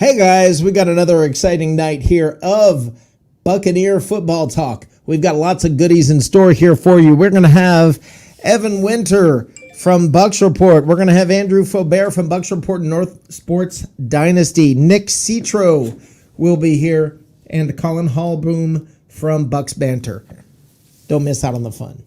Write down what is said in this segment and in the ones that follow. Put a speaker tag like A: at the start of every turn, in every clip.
A: Hey guys, we got another exciting night here of Buccaneer football talk. We've got lots of goodies in store here for you. We're going to have Evan Winter from Bucs Report. We're going to have Andrew Faubert from Bucs Report North Sports Dynasty. Nick Sitro will be here, and Collin Haalboom from BucsBanter. Don't miss out on the fun.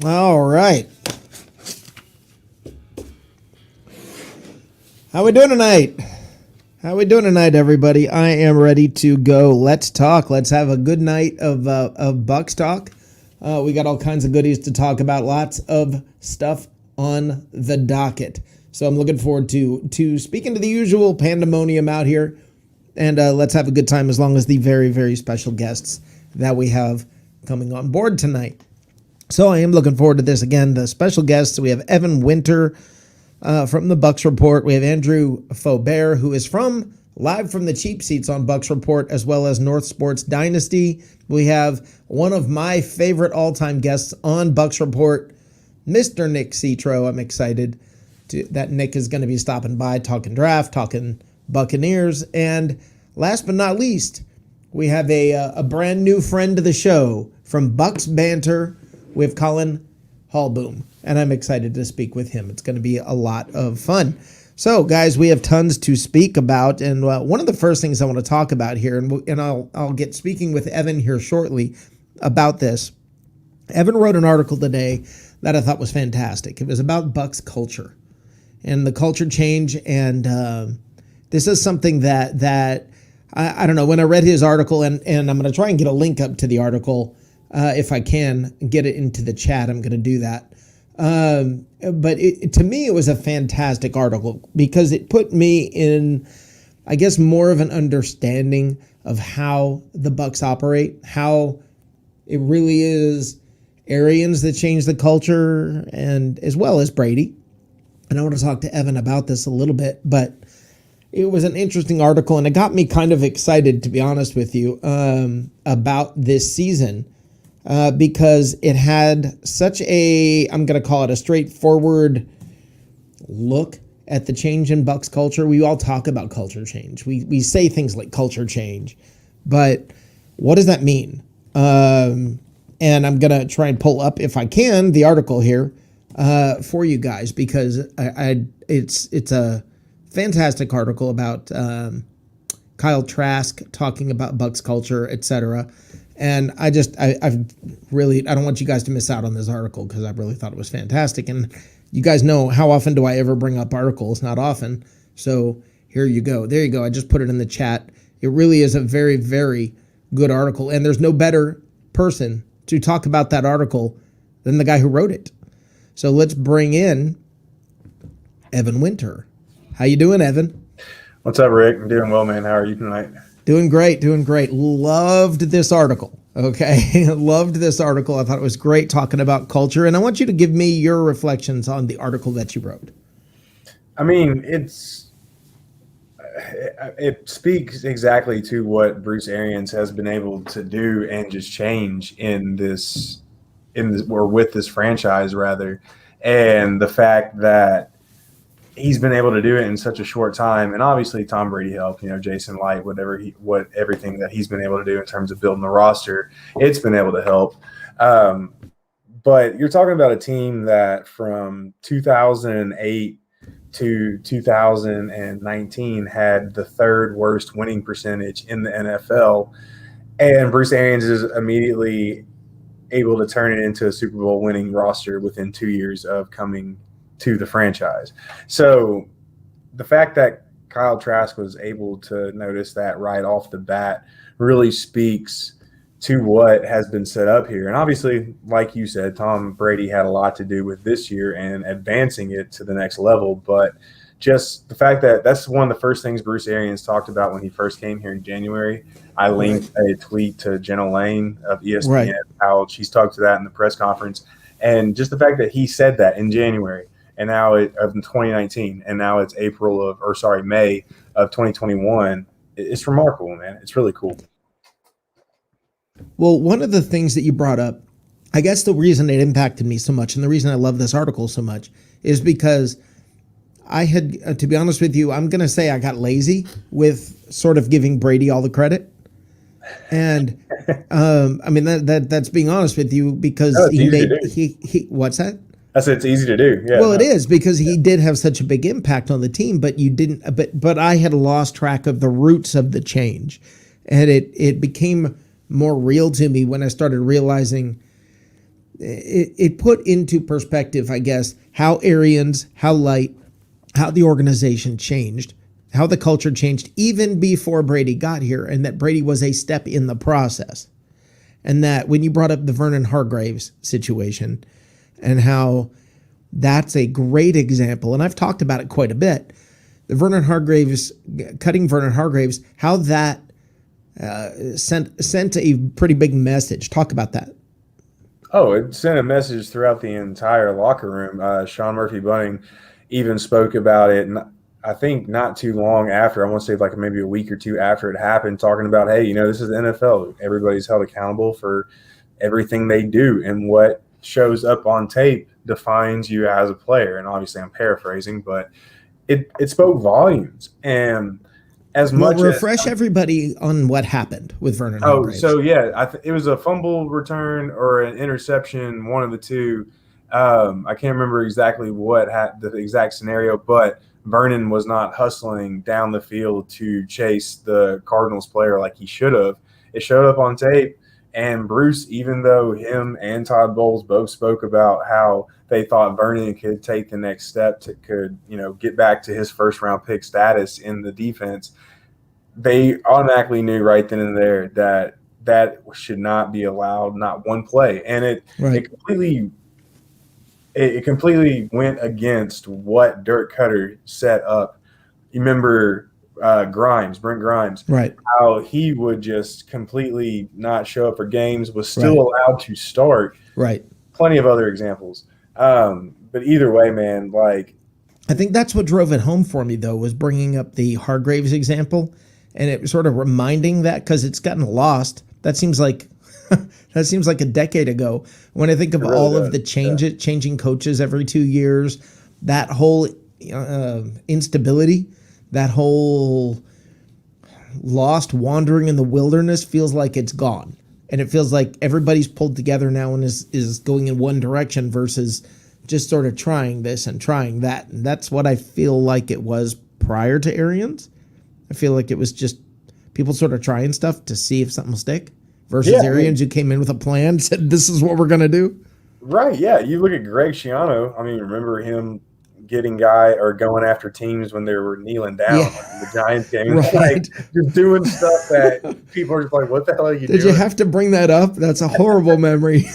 A: All right. How we doing tonight? Everybody? I am ready to go. Let's talk. Let's have a good night of Bucs talk. We got all kinds of goodies to talk about. Lots of stuff on the docket. So I'm looking forward to speaking to the usual pandemonium out here. And let's have a good time as long as the very, very special guests that we have coming on board tonight. So I am looking forward to this. Again, the special guests, we have Evan Winter from the Bucs Report. We have Andrew Faubert, who is live from the cheap seats on Bucs Report, as well as North Sports Dynasty. We have one of my favorite all-time guests on Bucs Report, Mr. Nick Sitro. I'm excited that Nick is going to be stopping by, talking draft, talking Buccaneers. And last but not least, we have a brand new friend to the show from BucsBanter. We have Collin Haalboom, and I'm excited to speak with him. It's going to be a lot of fun. So, guys, we have tons to speak about, and one of the first things I want to talk about here, and I'll get speaking with Evan here shortly about this. Evan wrote an article today that I thought was fantastic. It was about Bucs culture and the culture change, and this is something that I don't know. When I read his article, and I'm going to try and get a link up to the article. If I can get it into the chat, I'm going to do that. But to me, it was a fantastic article because it put me in, I guess, more of an understanding of how the Bucs operate, how it really is Arians that change the culture, and as well as Brady. And I want to talk to Evan about this a little bit, but it was an interesting article, and it got me kind of excited, to be honest with you, about this season. Because it had such I'm going to call it a straightforward look at the change in Bucs culture. We all talk about culture change. We say things like culture change, but what does that mean? And I'm going to try and pull up, if I can, the article here for you guys, because it's a fantastic article about Kyle Trask talking about Bucs culture, etc. And I don't want you guys to miss out on this article because I really thought it was fantastic. And you guys know, how often do I ever bring up articles? Not often. So here you go. There you go. I just put it in the chat. It really is a very, very good article. And there's no better person to talk about that article than the guy who wrote it. So let's bring in Evan Winter. How you doing, Evan?
B: What's up, Rick? I'm doing well, man. How are you tonight?
A: Doing great. Loved this article. Okay. Loved this article. I thought it was great talking about culture. And I want you to give me your reflections on the article that you wrote.
B: I mean, it speaks exactly to what Bruce Arians has been able to do and just change with this franchise rather. And the fact that he's been able to do it in such a short time, and obviously Tom Brady helped. Jason Light, everything that he's been able to do in terms of building the roster, it's been able to help. But you're talking about a team that from 2008 to 2019 had the third worst winning percentage in the NFL. And Bruce Arians is immediately able to turn it into a Super Bowl winning roster within 2 years of coming to the franchise. So the fact that Kyle Trask was able to notice that right off the bat really speaks to what has been set up here. And obviously, like you said, Tom Brady had a lot to do with this year and advancing it to the next level. But just the fact that that's one of the first things Bruce Arians talked about when he first came here in January. I linked a tweet to Jenna Lane of ESPN, how she's talked to that in the press conference. And just the fact that he said that in January and now in 2019, and now it's May of 2021. It's remarkable, man. It's really cool.
A: Well, one of the things that you brought up, I guess the reason it impacted me so much and the reason I love this article so much is because I had, to be honest with you, I'm going to say I got lazy with sort of giving Brady all the credit. And I mean, that's being honest with you because he what's that?
B: I said it's easy to do. Yeah.
A: Well, it is because he did have such a big impact on the team, but you didn't. But I had lost track of the roots of the change, and it became more real to me when I started realizing it put into perspective, I guess, how Arians, how Light, how the organization changed, how the culture changed even before Brady got here, and that Brady was a step in the process. And that when you brought up the Vernon Hargreaves situation and how that's a great example, and I've talked about it quite a bit, cutting Vernon Hargreaves, how that sent a pretty big message. Talk about that.
B: Oh, it sent a message throughout the entire locker room. Sean Murphy-Bunting even spoke about it, and I think not too long after, I want to say like maybe a week or two after it happened, talking about, hey, this is the NFL. Everybody's held accountable for everything they do, and what shows up on tape defines you as a player. And obviously I'm paraphrasing, but it spoke volumes. And
A: refresh everybody on what happened with Vernon Hargreaves.
B: So yeah, it was a fumble return or an interception, one of the two. I can't remember exactly the exact scenario, but Vernon was not hustling down the field to chase the Cardinals player like he should have. It showed up on tape, and Bruce, even though him and Todd Bowles both spoke about how they thought Vernon could take the next step to get back to his first round pick status in the defense, they automatically knew right then and there that should not be allowed, not one play. And it completely went against what Dirk Cutter set up. You remember Brent Grimes,
A: right?
B: How he would just completely not show up for games, was still allowed to start.
A: Right.
B: Plenty of other examples. But either way, man,
A: I think that's what drove it home for me, though, was bringing up the Hargreaves example, and it was sort of reminding that because it's gotten lost. That seems like a decade ago. When I think of all of the changing coaches every 2 years, that whole instability, that whole lost wandering in the wilderness feels like it's gone. And it feels like everybody's pulled together now and is going in one direction versus just sort of trying this and trying that. And that's what I feel like it was prior to Arians. I feel like it was just people sort of trying stuff to see if something will stick versus Arians who came in with a plan, said, this is what we're going to do.
B: Right, yeah. You look at Greg Schiano. I mean, remember him going after teams when they were kneeling down in the Giants game.
A: Right.
B: Just doing stuff that people are just like, what the hell are you doing?
A: Did you have to bring that up? That's a horrible memory.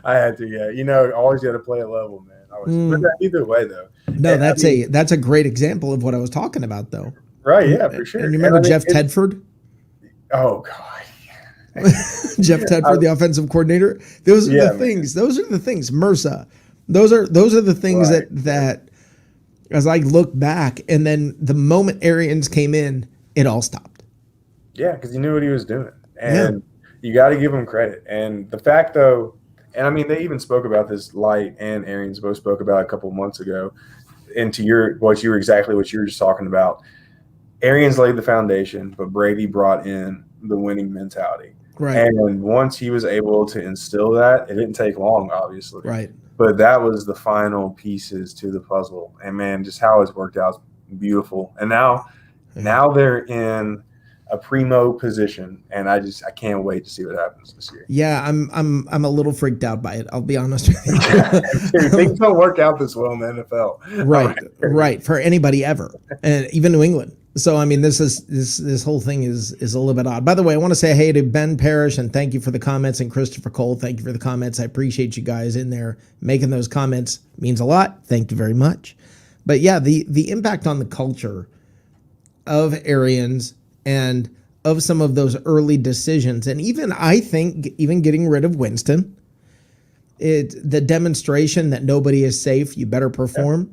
B: I had to, yeah. Always got to play a level, man. But either way, though.
A: No, that's a great example of what I was talking about, though.
B: Right, yeah, for sure.
A: And you remember Jeff Tedford?
B: Oh, God.
A: Jeff Tedford, the offensive coordinator. Those are the things. Those are the things. MRSA. Those are the things that as I look back, and then the moment Arians came in, it all stopped.
B: Yeah, because he knew what he was doing. And you got to give him credit. And the fact, though, and I mean, they even spoke about this, Light and Arians both spoke about a couple of months ago, into what you were just talking about. Arians laid the foundation, but Brady brought in the winning mentality.
A: Right.
B: And once he was able to instill that, it didn't take long, obviously.
A: Right.
B: but that was the final pieces to the puzzle. And man, just how it's worked out is beautiful. And now they're in a primo position, and I can't wait to see what happens this year.
A: Yeah, I'm a little freaked out by it. I'll be honest with you.
B: Dude, things don't work out this well in the NFL.
A: Right. For anybody ever, and even New England. So I mean, this whole thing is a little bit odd. By the way, I want to say hey to Ben Parrish and thank you for the comments, and Christopher Cole, thank you for the comments. I appreciate you guys in there making those comments. It means a lot. Thank you very much. But yeah, the impact on the culture of Arians and of some of those early decisions, and even I think even getting rid of Winston, the demonstration that nobody is safe, you better perform.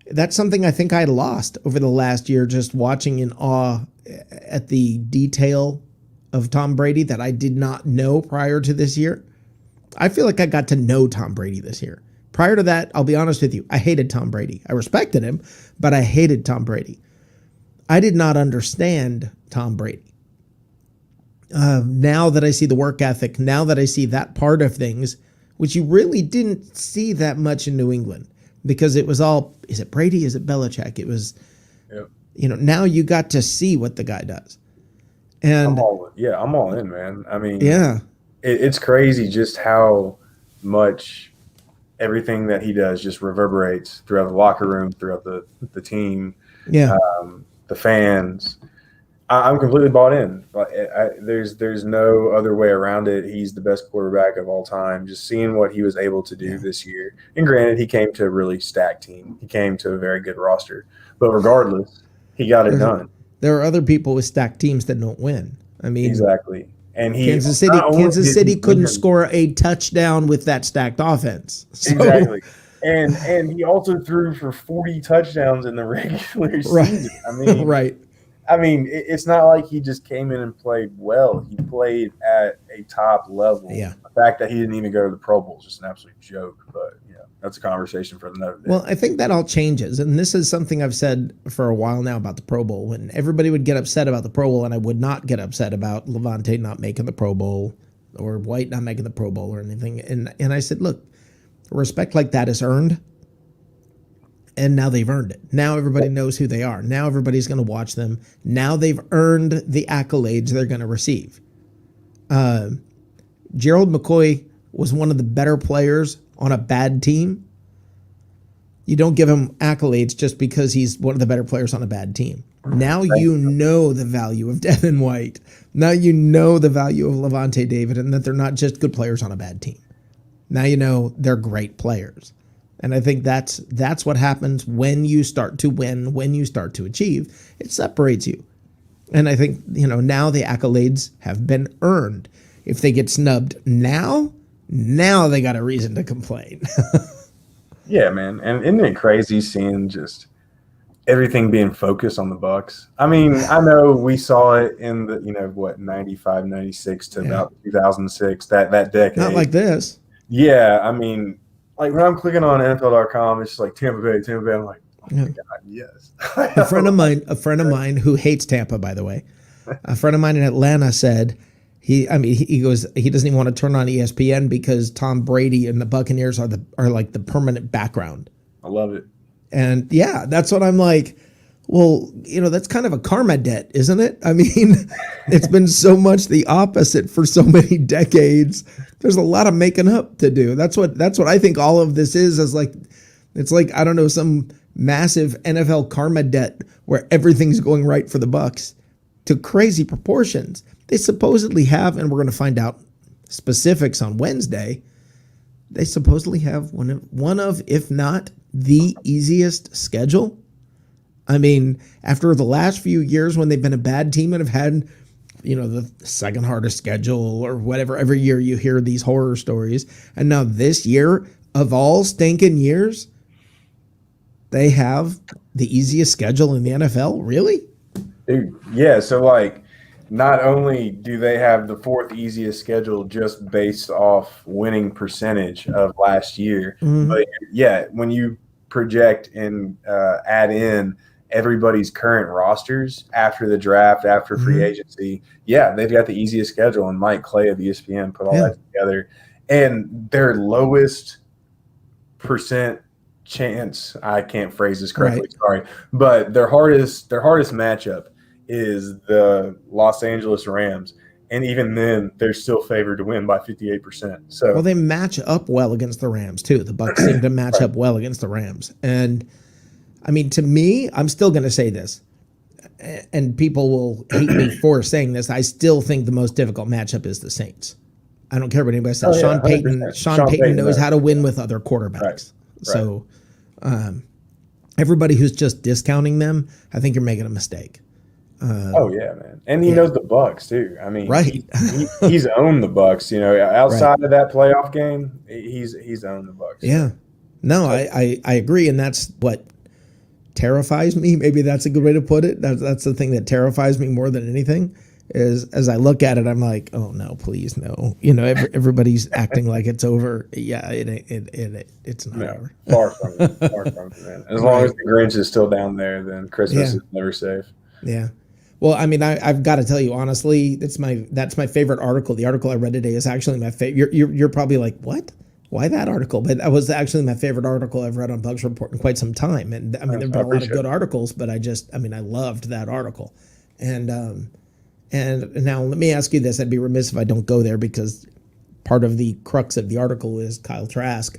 A: Yeah. That's something I think I lost over the last year, just watching in awe at the detail of Tom Brady that I did not know prior to this year. I feel like I got to know Tom Brady this year. Prior to that, I'll be honest with you, I hated Tom Brady. I respected him, but I hated Tom Brady. I did not understand Tom Brady. Now that I see the work ethic, now that I see that part of things, which you really didn't see that much in New England, because it was all, is it Brady? Is it Belichick? It was, now you got to see what the guy does. And
B: I'm all in, man. I mean,
A: yeah,
B: it's crazy just how much everything that he does just reverberates throughout the locker room, throughout the team.
A: Yeah.
B: The fans. I'm completely bought in. There's no other way around it. He's the best quarterback of all time. Just seeing what he was able to do this year. And granted, he came to a really stacked team. He came to a very good roster. But regardless, he got it done.
A: There are other people with stacked teams that don't win. I mean,
B: exactly. And
A: Kansas City couldn't score a touchdown with that stacked offense. So.
B: Exactly. And he also threw for 40 touchdowns in the regular season. I mean,
A: right.
B: I mean, it's not like he just came in and played well. He played at a top level.
A: Yeah.
B: The fact that he didn't even go to the Pro Bowl is just an absolute joke. But, that's a conversation for another day.
A: Well, I think that all changes. And this is something I've said for a while now about the Pro Bowl. When everybody would get upset about the Pro Bowl, and I would not get upset about Levante not making the Pro Bowl or White not making the Pro Bowl or anything. And I said, look, respect like that is earned. And now they've earned it. Now everybody knows who they are. Now everybody's going to watch them. Now they've earned the accolades they're going to receive. Gerald McCoy was one of the better players on a bad team. You don't give him accolades just because he's one of the better players on a bad team. Now you know the value of Devin White. Now you know the value of Levante David, and that they're not just good players on a bad team. Now you know they're great players. And I think that's what happens when you start to win, when you start to achieve. It separates you. And I think, now the accolades have been earned. If they get snubbed now they got a reason to complain.
B: Yeah, man. And isn't it crazy seeing just everything being focused on the Bucs? I mean, I know we saw it in the, 95, 96 to about 2006, that decade.
A: Not like this.
B: Yeah, I mean, like when I'm clicking on NFL.com, it's just like Tampa Bay. I'm like, oh my God, yes.
A: A friend of mine who hates Tampa, by the way, a friend of mine in Atlanta said he goes, he doesn't even want to turn on ESPN because Tom Brady and the Buccaneers are like the permanent background.
B: I love it.
A: And yeah, that's what I'm like. Well, that's kind of a karma debt, isn't it? I mean, it's been so much the opposite for so many decades. There's a lot of making up to do. That's what I think all of this is like, it's like, I don't know, some massive NFL karma debt where everything's going right for the Bucs to crazy proportions. They supposedly have, and we're going to find out specifics on Wednesday, they supposedly have one of, if not the easiest schedule. I mean, after the last few years when they've been a bad team and have had, the second hardest schedule or whatever, every year you hear these horror stories. And now this year, of all stinking years, they have the easiest schedule in the NFL? Really?
B: Dude, yeah, so like not only do they have the fourth easiest schedule just based off winning percentage of last year, but yeah, when you project and add in everybody's current rosters after the draft, after free agency, yeah, they've got the easiest schedule. And Mike Clay of ESPN put all that together. And their lowest percent chance. I can't phrase this correctly.
A: Right.
B: Sorry, but their hardest matchup is the Los Angeles Rams, and even then, they're still favored to win by 58%.
A: Well,
B: So,
A: they match up well against the Rams too. The Bucs seem to match up well against the Rams, and I mean, to me, I'm still going to say this, and people will hate me for saying this. I still think the most difficult matchup is the Saints. I don't care what anybody says.
B: Oh, yeah,
A: Sean Payton knows how to win with other quarterbacks.
B: Right.
A: So, everybody who's just discounting them, I think you're making a mistake.
B: Oh yeah, man, and he knows the Bucs too. I mean,
A: Right.
B: he's owned the Bucs. You know, outside of that playoff game, he's owned the Bucs.
A: Yeah. No, I agree, and that's what terrifies me. Maybe that's a good way to put it. That's the thing that terrifies me more than anything. Is as I look at it, I'm like, oh no, please no. You know, everybody's acting like it's over. Yeah, it's not over.
B: Far from it. Far from it, man. As long as the Grinch is still down there, then Christmas is never safe.
A: Yeah. Well, I mean, I've got to tell you honestly, that's my favorite article. The article I read today is actually my favorite. You're probably like, what? Why that article? But that was actually my favorite article I've read on Bucs Report in quite some time. And I mean, there've been a lot of good articles, but I loved that article. And now let me ask you this. I'd be remiss if I don't go there because part of the crux of the article is Kyle Trask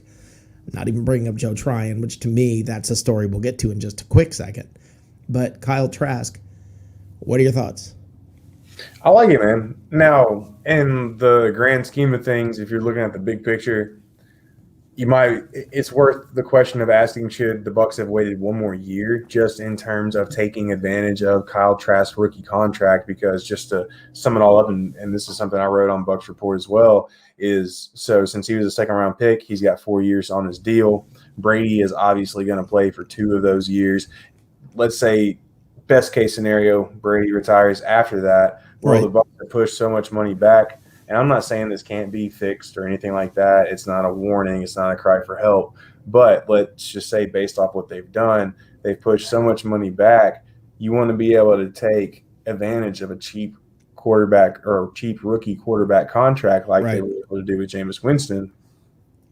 A: not even bringing up Joe Tryon, which to me, that's a story we'll get to in just a quick second. But Kyle Trask, what are your thoughts?
B: I like it, man. Now, in the grand scheme of things, if you're looking at the big picture, it's worth the question of asking, should the Bucs have waited one more year just in terms of taking advantage of Kyle Trask's rookie contract? Because just to sum it all up, and this is something I wrote on Bucs Report as well, is so since he was a second-round pick, he's got 4 years on his deal. Brady is obviously going to play for 2 of those years. Let's say best case scenario, Brady retires after that. Well, the Bucs have pushed so much money back, and I'm not saying this can't be fixed or anything like that. It's not a warning. It's not a cry for help. But let's just say based off what they've done, they've pushed so much money back. You want to be able to take advantage of a cheap quarterback or cheap rookie quarterback contract like they were able to do with Jameis Winston.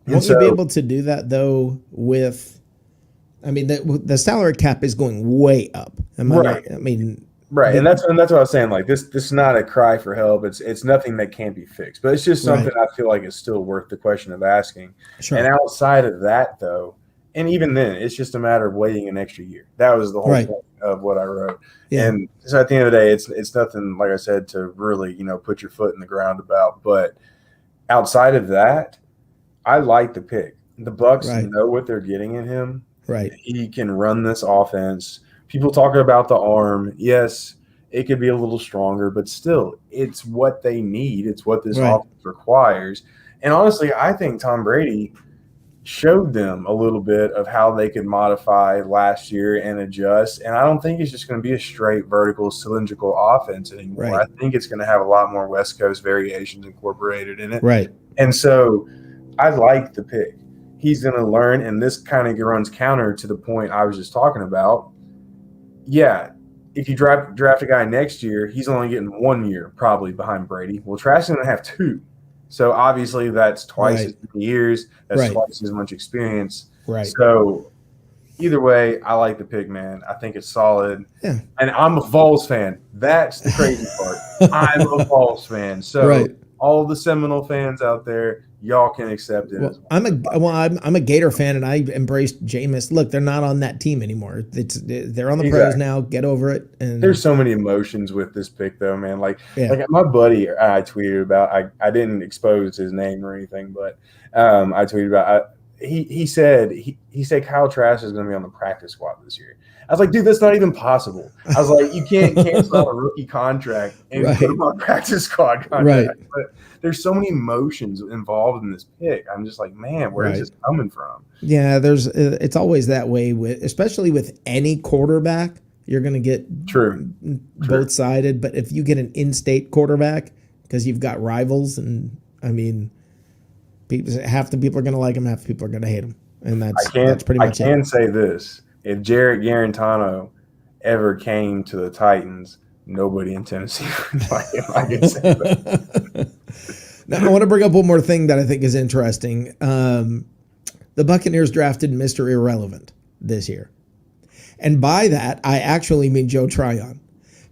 A: Won't you be able to do that, though, with – I mean, the salary cap is going way up. Right.
B: And that's what I was saying. Like this is not a cry for help. It's nothing that can't be fixed. But it's just something I feel like is still worth the question of asking. Sure. And outside of that, though, and even then, it's just a matter of waiting an extra year. That was the whole point of what I wrote. Yeah. And so at the end of the day, it's nothing, like I said, to really put your foot in the ground about. But outside of that, I like the pick. The Bucs know what they're getting in him.
A: Right.
B: He can run this offense. People talk about the arm. Yes, it could be a little stronger, but still, it's what they need. It's what this offense requires. And honestly, I think Tom Brady showed them a little bit of how they could modify last year and adjust. And I don't think it's just going to be a straight vertical cylindrical offense anymore. I think it's going to have a lot more West Coast variations incorporated in it.
A: Right.
B: And so I like the pick. He's going to learn, and this kind of runs counter to the point I was just talking about. Yeah, if you draft a guy next year, he's only getting 1 year probably behind Brady. Well, Trask's going to have 2. So obviously that's twice as many years. That's twice as much experience.
A: Right.
B: So either way, I like the pick, man. I think it's solid.
A: Yeah.
B: And I'm a Vols fan. That's the crazy part. I'm a Vols fan. So all the Seminole fans out there, y'all can accept it.
A: I'm a Gator fan, and I embraced Jameis. Look, they're not on that team anymore. They're on the pros now. Get over it. And
B: there's so many emotions with this pick, though, man. Like my buddy, I tweeted about. I didn't expose his name or anything, but I tweeted about. He said Kyle Trask is going to be on the practice squad this year. I was like, dude, that's not even possible. I was like, you can't cancel a rookie contract and put him on practice squad contract. But there's so many emotions involved in this pick. I'm just like, man, where is this coming from?
A: Yeah, it's always that way especially with any quarterback. You're going to get both sided. But if you get an in-state quarterback, because you've got rivals, and I mean, half the people are going to like him, half the people are going to hate him, and that's pretty much it.
B: I can say this. If Jarrett Garantano ever came to the Titans, nobody in Tennessee would like him. I can say that.
A: Now, I want to bring up one more thing that I think is interesting. The the Buccaneers drafted Mr. Irrelevant this year. And by that, I actually mean Joe Tryon,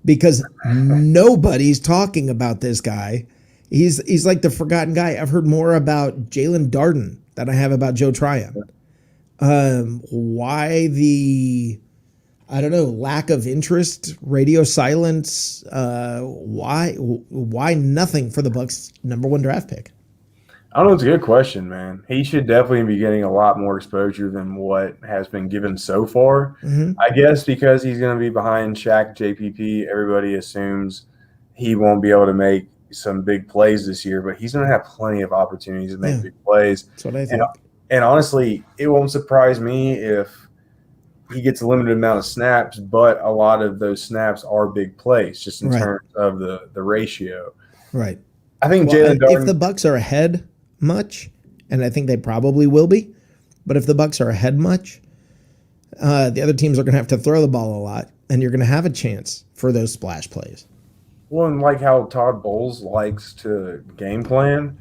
A: because nobody's talking about this guy. He's like the forgotten guy. I've heard more about Jalen Darden than I have about Joe Tryon. Why the, I don't know, lack of interest, radio silence? Why nothing for the Bucs' number 1 draft pick?
B: I don't know. It's a good question, man. He should definitely be getting a lot more exposure than what has been given so far. I guess because he's going to be behind Shaq, JPP, everybody assumes he won't be able to make some big plays this year, but he's going to have plenty of opportunities to make big plays.
A: That's what I think.
B: And honestly, it won't surprise me if he gets a limited amount of snaps, but a lot of those snaps are big plays, just in terms of the ratio.
A: Right.
B: I think Jalen Darden,
A: if the Bucs are ahead much, and I think they probably will be, but if the Bucs are ahead much, the other teams are going to have to throw the ball a lot, and you're going to have a chance for those splash plays.
B: Well, and like how Todd Bowles likes to game plan,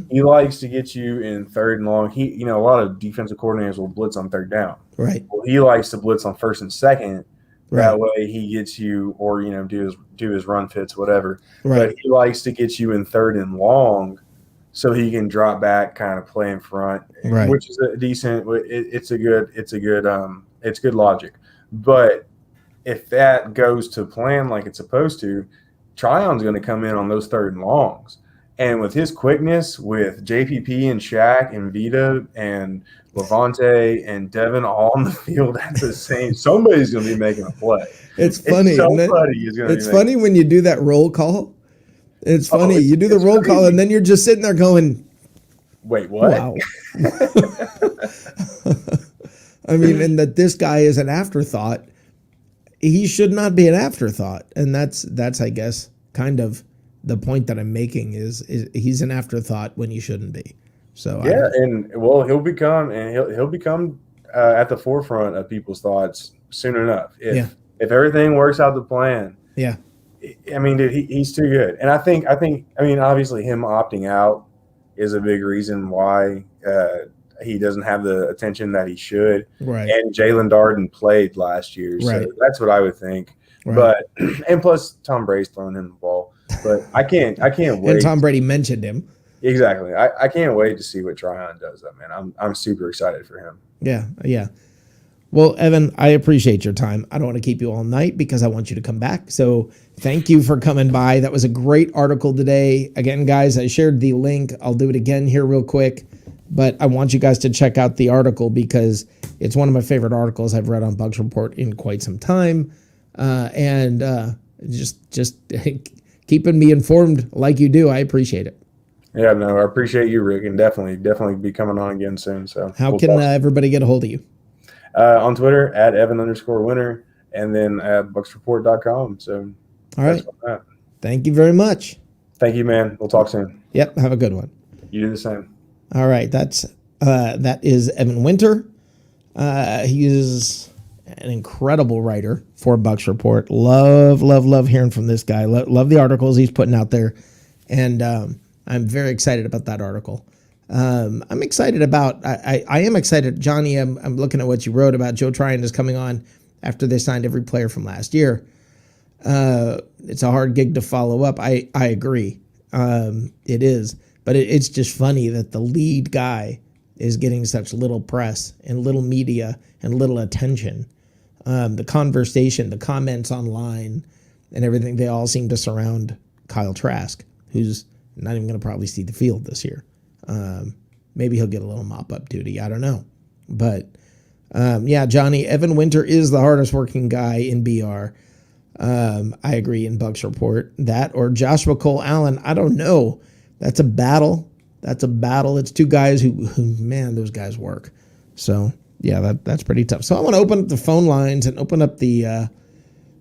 B: he likes to get you in 3rd and long. A lot of defensive coordinators will blitz on 3rd down.
A: Right.
B: Well, he likes to blitz on 1st and 2nd. That way he gets you, or do his run fits, whatever.
A: Right.
B: But he likes to get you in 3rd and long, so he can drop back, kind of play in front, which is a decent. It's good logic. But if that goes to plan like it's supposed to, Tryon's going to come in on those 3rd and longs, and with his quickness, with JPP and Shaq and Vita and Levante and Devin all on the field at the same, somebody's going to be making a play.
A: It's funny. It's funny when you do that roll call. It's funny. You do the roll call, and then you're just sitting there going,
B: wait, what?
A: Wow. I mean, and that this guy is an afterthought. He should not be an afterthought. And that's I guess, kind of the point that I'm making is he's an afterthought when he shouldn't be. So
B: he'll become at the forefront of people's thoughts soon enough. If everything works out the plan.
A: Yeah.
B: I mean, dude, he's too good. And I think, obviously him opting out is a big reason why he doesn't have the attention that he should.
A: Right.
B: And Jalen Darden played last year. So that's what I would think.
A: Right.
B: But, and plus Tom Brady's throwing him the ball, but I can't wait.
A: And Tom Brady mentioned him.
B: Exactly. I can't wait to see what Tryon does, though, man. I'm super excited for him.
A: Yeah. Yeah. Well, Evan, I appreciate your time. I don't want to keep you all night because I want you to come back. So thank you for coming by. That was a great article today. Again, guys, I shared the link. I'll do it again here real quick. But I want you guys to check out the article because it's one of my favorite articles I've read on Bucs Report in quite some time. And just keeping me informed like you do. I appreciate it.
B: Yeah, no, I appreciate you, Rick, and definitely be coming on again soon. So
A: how can everybody get a hold of you?
B: On Twitter at Evan_winner, and then at BucsReport.com. So,
A: all right. Thank you very much.
B: Thank you, man. We'll talk soon.
A: Yep. Have a good one.
B: You do the same.
A: All right. That is Evan Winter. He is an incredible writer for Bucs Report. Love hearing from this guy. Love the articles he's putting out there. And I'm very excited about that article. I'm excited about, I am excited, Johnny, I'm looking at what you wrote about Joe Tryon is coming on after they signed every player from last year. It's a hard gig to follow up. I agree. It is, but it's just funny that the lead guy is getting such little press and little media and little attention. The conversation, the comments online and everything, they all seem to surround Kyle Trask, who's not even going to probably see the field this year. Maybe he'll get a little mop-up duty. I don't know. But, yeah, Johnny, Evan Winter is the hardest working guy in BR. I agree in Bucs Report. That or Joshua Cole Allen, I don't know. That's a battle. It's two guys who man, those guys work. So, yeah, that's pretty tough. So I want to open up the phone lines and open up the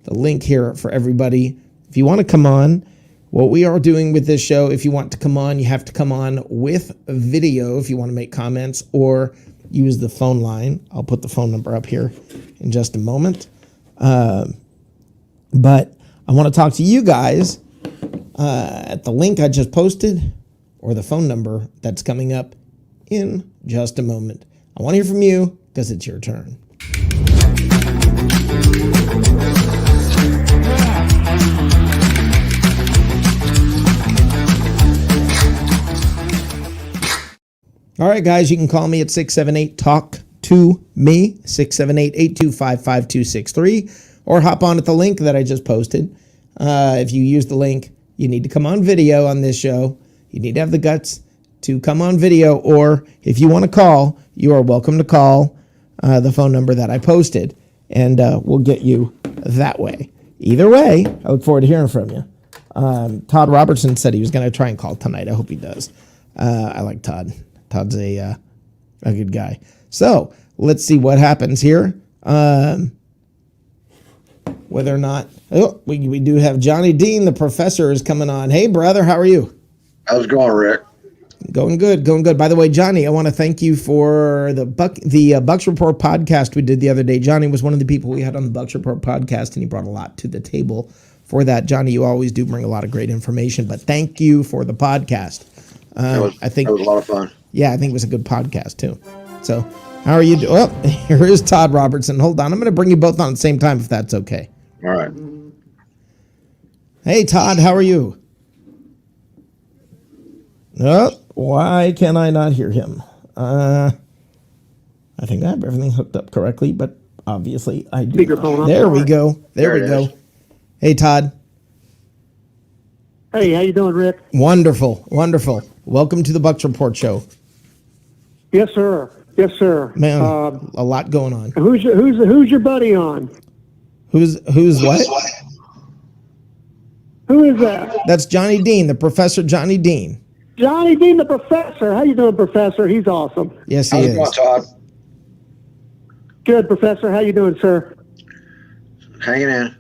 A: link here for everybody. If you want to come on, what we are doing with this show, if you want to come on, you have to come on with a video if you want to make comments or use the phone line. I'll put the phone number up here in just a moment. But I want to talk to you guys at the link I just posted or the phone number that's coming up in just a moment. I want to hear from you because it's your turn. All right, guys, you can call me at 678-TALK-TO-ME, 678-825-5263, or hop on at the link that I just posted. If you use the link, you need to come on video on this show. You need to have the guts to come on video, or if you want to call, you are welcome to call the phone number that I posted, and we'll get you that way. Either way, I look forward to hearing from you. Todd Robertson said he was going to try and call tonight. I hope he does. I like Todd. Todd's a good guy. So let's see what happens here. Whether or not we do have Johnny Dean, the professor, is coming on. Hey, brother, how are you?
C: How's it going, Rick?
A: Going good. By the way, Johnny, I want to thank you for the Bucs Report podcast we did the other day. Johnny was one of the people we had on the Bucs Report podcast, and he brought a lot to the table for that. Johnny, you always do bring a lot of great information, but thank you for the podcast. I think
C: that was a lot of fun.
A: Yeah, I think it was a good podcast too. So, how are you doing? Oh, here is Todd Robertson. Hold on, I'm going to bring you both on at the same time if that's okay.
C: All right.
A: Hey, Todd, how are you? Oh, why can I not hear him? I think I have everything hooked up correctly, but obviously I do.
C: Speakerphone.
A: There we go. There we go. Hey, Todd.
D: Hey, how you doing, Rick?
A: Wonderful. Welcome to the Bucs Report show.
D: Yes, sir.
A: Man, a lot going on.
D: Who's your buddy on?
A: Who's what?
D: Who is that?
A: That's Johnny Dean, the Professor Johnny Dean.
D: Johnny Dean, the professor. How you doing, Professor? He's awesome.
A: Yes, he
C: How's it
A: is.
C: going, Todd?
D: Good, Professor. How you doing, sir?
C: Hanging in.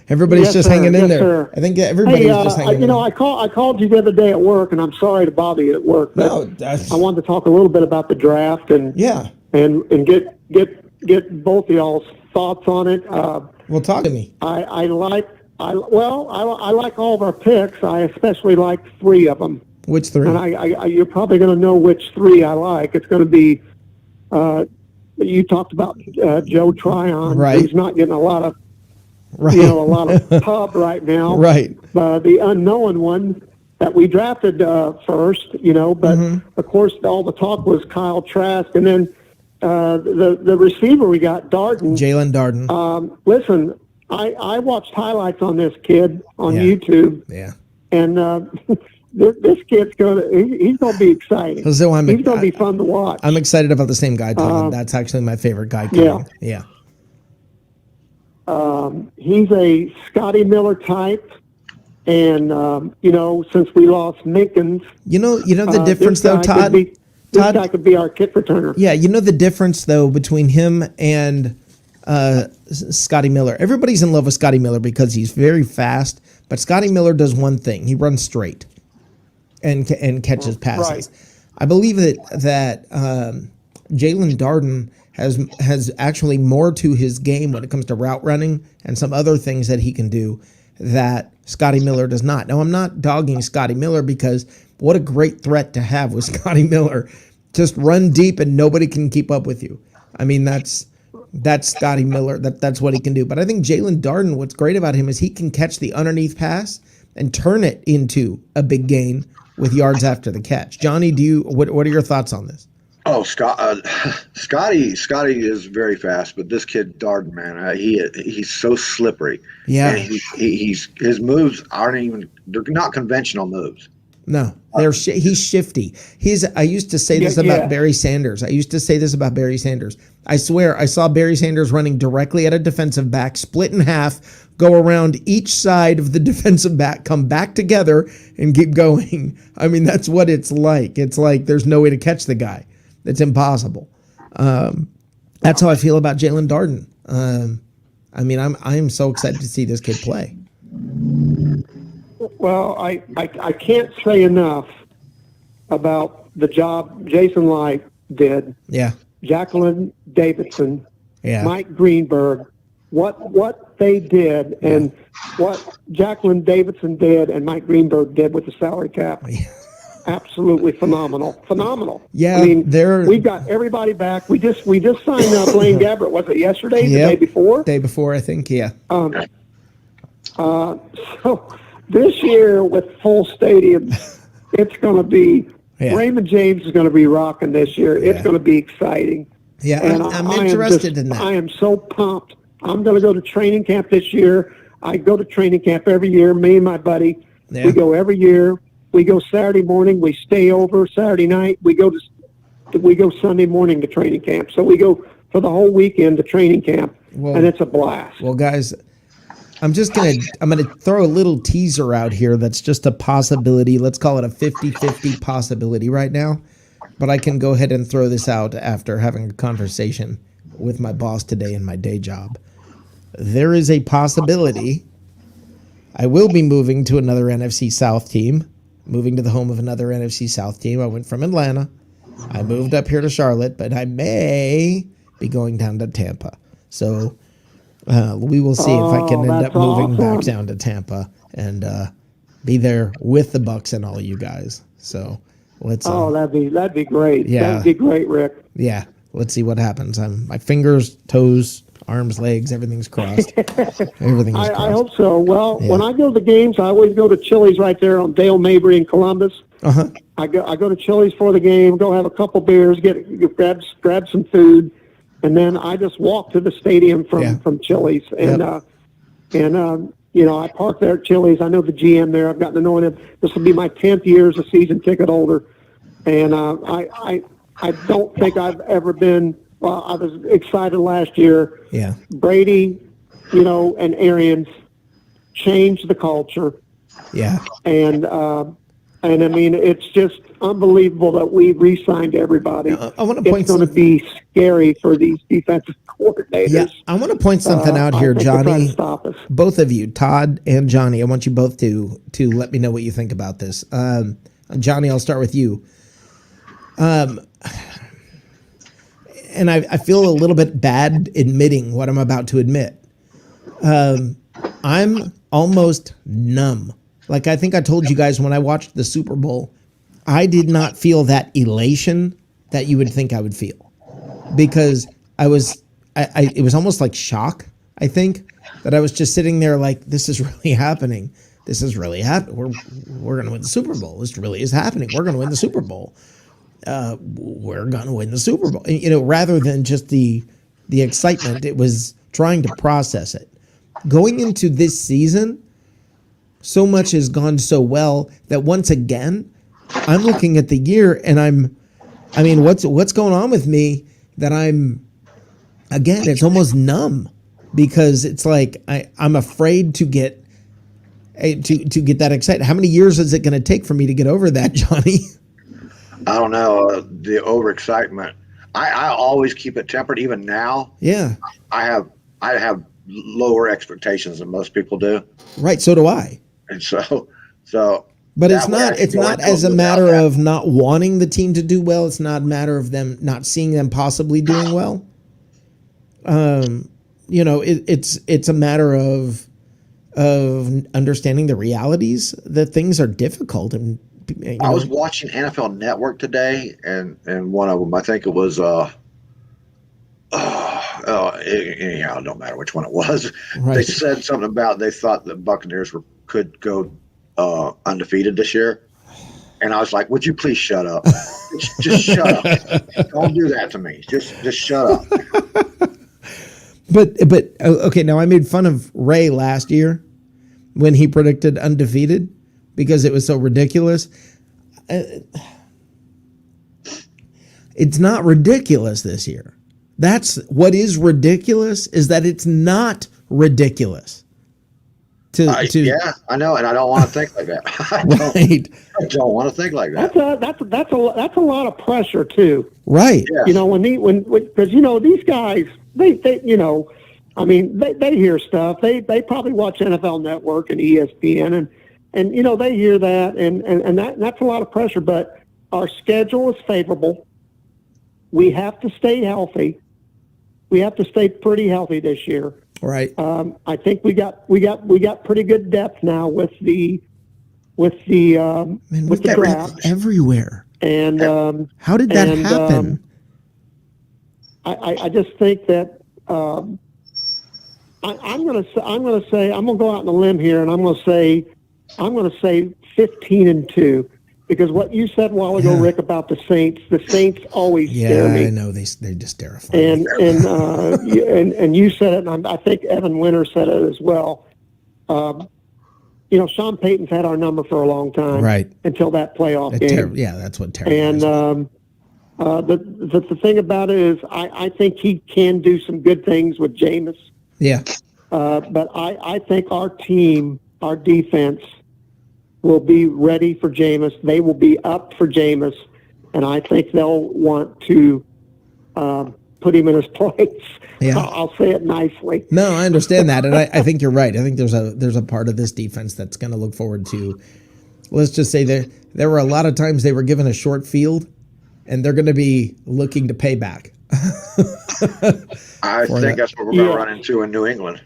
A: Everybody's
D: Yes,
A: just
D: sir.
A: hanging in
D: Yes,
A: there.
D: sir.
A: I think everybody's just hanging in.
D: I called you the other day at work, and I'm sorry to bother you at work. But
A: No, that's,
D: I wanted to talk a little bit about the draft and
A: yeah.
D: and get both of y'all's thoughts on it.
A: Well, talk to me.
D: I like all of our picks. I especially like 3 of them.
A: Which 3?
D: And I you're probably going to know which 3 I like. It's going to be, you talked about Joe Tryon.
A: Right.
D: He's not getting a lot of,
A: Right.
D: a lot of pub right now.
A: Right.
D: The unknown one that we drafted first, but of course all the talk was Kyle Trask, and then the receiver we got, Darden.
A: Jalen Darden.
D: Listen, I watched highlights on this kid on
A: Yeah.
D: YouTube.
A: Yeah.
D: And this kid's he's going to be exciting.
A: So
D: He's going to be fun to watch.
A: I'm excited about the same guy, Todd. That's actually my favorite guy coming. Yeah.
D: He's a Scotty Miller type. And, since we lost Minkins.
A: You know the difference, though, Todd?
D: This guy could be our kick returner.
A: Yeah, you know the difference, though, between him and Scotty Miller. Everybody's in love with Scotty Miller because he's very fast, but Scotty Miller does one thing. He runs straight and catches passes.
D: Right.
A: I believe that Jalen Darden has actually more to his game when it comes to route running and some other things that he can do that Scotty Miller does not. Now, I'm not dogging Scotty Miller because what a great threat to have with Scotty Miller. Just run deep and nobody can keep up with you. I mean, that's Scotty Miller. That's what he can do. But I think Jalen Darden, what's great about him is he can catch the underneath pass and turn it into a big gain with yards after the catch. Johnny, what are your thoughts on this?
C: Oh, Scotty is very fast, but this kid Darden, man, he's so slippery.
A: Yeah,
C: and his moves they're not conventional moves.
A: No, he's shifty. I used to say this about Barry Sanders. I swear I saw Barry Sanders running directly at a defensive back, split in half, go around each side of the defensive back, come back together, and keep going. I mean, that's what it's like. It's like there's no way to catch the guy. It's impossible. That's how I feel about Jalen Darden. I mean, I'm so excited to see this kid play.
D: Well, I can't say enough about the job Jason Light did.
A: Yeah.
D: Jacqueline Davidson,
A: Yeah.
D: Mike Greenberg, what they did and what Jacqueline Davidson did and Mike Greenberg did with the salary cap. absolutely phenomenal.
A: Yeah,
D: I mean,
A: they're
D: we've got everybody back. We just signed Blaine Gabbert. Was it yesterday? The
A: Yep.
D: day before?
A: Day before, I think. Yeah.
D: So this year with full stadium, it's going to be
A: Yeah.
D: Raymond James is going to be rocking this year. It's
A: Yeah.
D: going to be exciting.
A: Yeah,
D: And
A: I'm
D: I am
A: interested
D: just-
A: in that.
D: I am so pumped. I'm going to go to training camp this year. I go to training camp every year. Me and my buddy,
A: Yeah.
D: we go every year. We go Saturday morning. We stay over Saturday night. We go Sunday morning to training camp. So we go for the whole weekend to training camp,
A: Well-
D: and it's a blast.
A: Well, guys, I'm gonna throw a little teaser out here that's just a possibility. Let's call it a 50-50 possibility right now. But I can go ahead and throw this out after having a conversation with my boss today in my day job. There is a possibility I will be moving to another NFC South team, moving to the home of another NFC South team. I went from Atlanta. I moved up here to Charlotte, but I may be going down to Tampa. So we will see if I can end up
D: that's
A: moving back
D: awesome.
A: down to Tampa and be there with the Bucs and all you guys. So let's
D: That'd be great.
A: Yeah.
D: That'd be great, Rick.
A: yeah, let's see what happens. My fingers, toes, arms, legs, everything's crossed. Everything is crossed.
D: I hope so. Well,
A: Yeah.
D: when I go to the games, I always go to Chili's right there on Dale Mabry in Columbus.
A: Uh-huh.
D: I go to Chili's for the game, go have a couple beers, grab some food, and then I just walk to the stadium from Chili's. And I park there at Chili's. I know the GM there. I've gotten to know him. This will be my 10th year as a season ticket holder, and I don't think I've ever been. Well, I was excited last year.
A: Yeah.
D: Brady, and Arians changed the culture,
A: Yeah.
D: and I mean it's just unbelievable that we re-signed everybody.
A: I want to point
D: It's going to be scary for these defensive coordinators.
A: Yeah, I want to point something out here,
D: I think they're trying
A: Johnny.
D: to stop us.
A: Both of you, Todd and Johnny, I want you both to let me know what you think about this. Johnny, I'll start with you. And I feel a little bit bad admitting what I'm about to admit. I'm almost numb. Like I think I told you guys when I watched the Super Bowl, I did not feel that elation that you would think I would feel, because it was almost like shock. I think that I was just sitting there like, this is really happening. This is really happening. We're going to win the Super Bowl. This really is happening. We're going to win the Super Bowl. We're going to win the Super Bowl. Rather than just the excitement, it was trying to process it. Going into this season, so much has gone so well that once again, I'm looking at the year and what's going on with me that it's almost numb, because it's like I'm afraid to get that excited. How many years is it going to take for me to get over that, Johnny?
C: I don't know. The overexcitement. I always keep it tempered. Even now,
A: Yeah.
C: I have lower expectations than most people do,
A: Right. So do I.
C: and so.
A: But it's
C: that way I
A: not. It's
C: feel
A: not
C: like
A: as a
C: without
A: matter
C: that.
A: of not wanting the team to do well. It's not a matter of them not seeing them possibly doing well. It's a matter of understanding the realities that things are difficult. And
C: I was watching NFL Network today, and one of them, I think it was anyhow, it don't matter which one it was.
A: Right.
C: They said something about they thought the Buccaneers could go undefeated this year, and I was like, "Would you please shut up? just shut up! Don't do that to me. Just shut up."
A: But okay, now I made fun of Ray last year when he predicted undefeated because it was so ridiculous. It's not ridiculous this year. That's what is ridiculous, is that it's not ridiculous.
C: Yeah, I know, and I don't want to think like that. I don't want to think like that.
D: That's a lot of pressure too.
A: Right.
C: Yeah.
D: Because these guys, they hear stuff. They probably watch NFL Network and ESPN, and they hear that, and that's a lot of pressure. But our schedule is favorable. We have to stay healthy. We have to stay pretty healthy this year.
A: Right.
D: I think we got pretty good depth now with the with the
A: Man,
D: with
A: we've
D: the
A: got
D: draft,
A: everywhere.
D: and
A: How did that happen?
D: I just think that I'm going to say I'm going to go out on a limb here, and I'm going to say 15-2, because what you said a while ago, Rick, about the Saints always scare me.
A: I know they just terrify me.
D: And you said it, and I think Evan Winter said it as well. Sean Payton's had our number for a long time,
A: right?
D: Until that playoff game.
A: That's what terrifies
D: and the thing about it is, I think he can do some good things with Jameis.
A: Yeah.
D: But I think our defense will be ready for Jameis. They will be up for Jameis, and I think they'll want to put him in his place.
A: Yeah.
D: I'll say it nicely.
A: No, I understand that, and I think you're right. I think there's a part of this defense that's going to look forward to. Let's just say there were a lot of times they were given a short field, and they're going to be looking to pay back.
C: I think that's what we're going to run into in New England.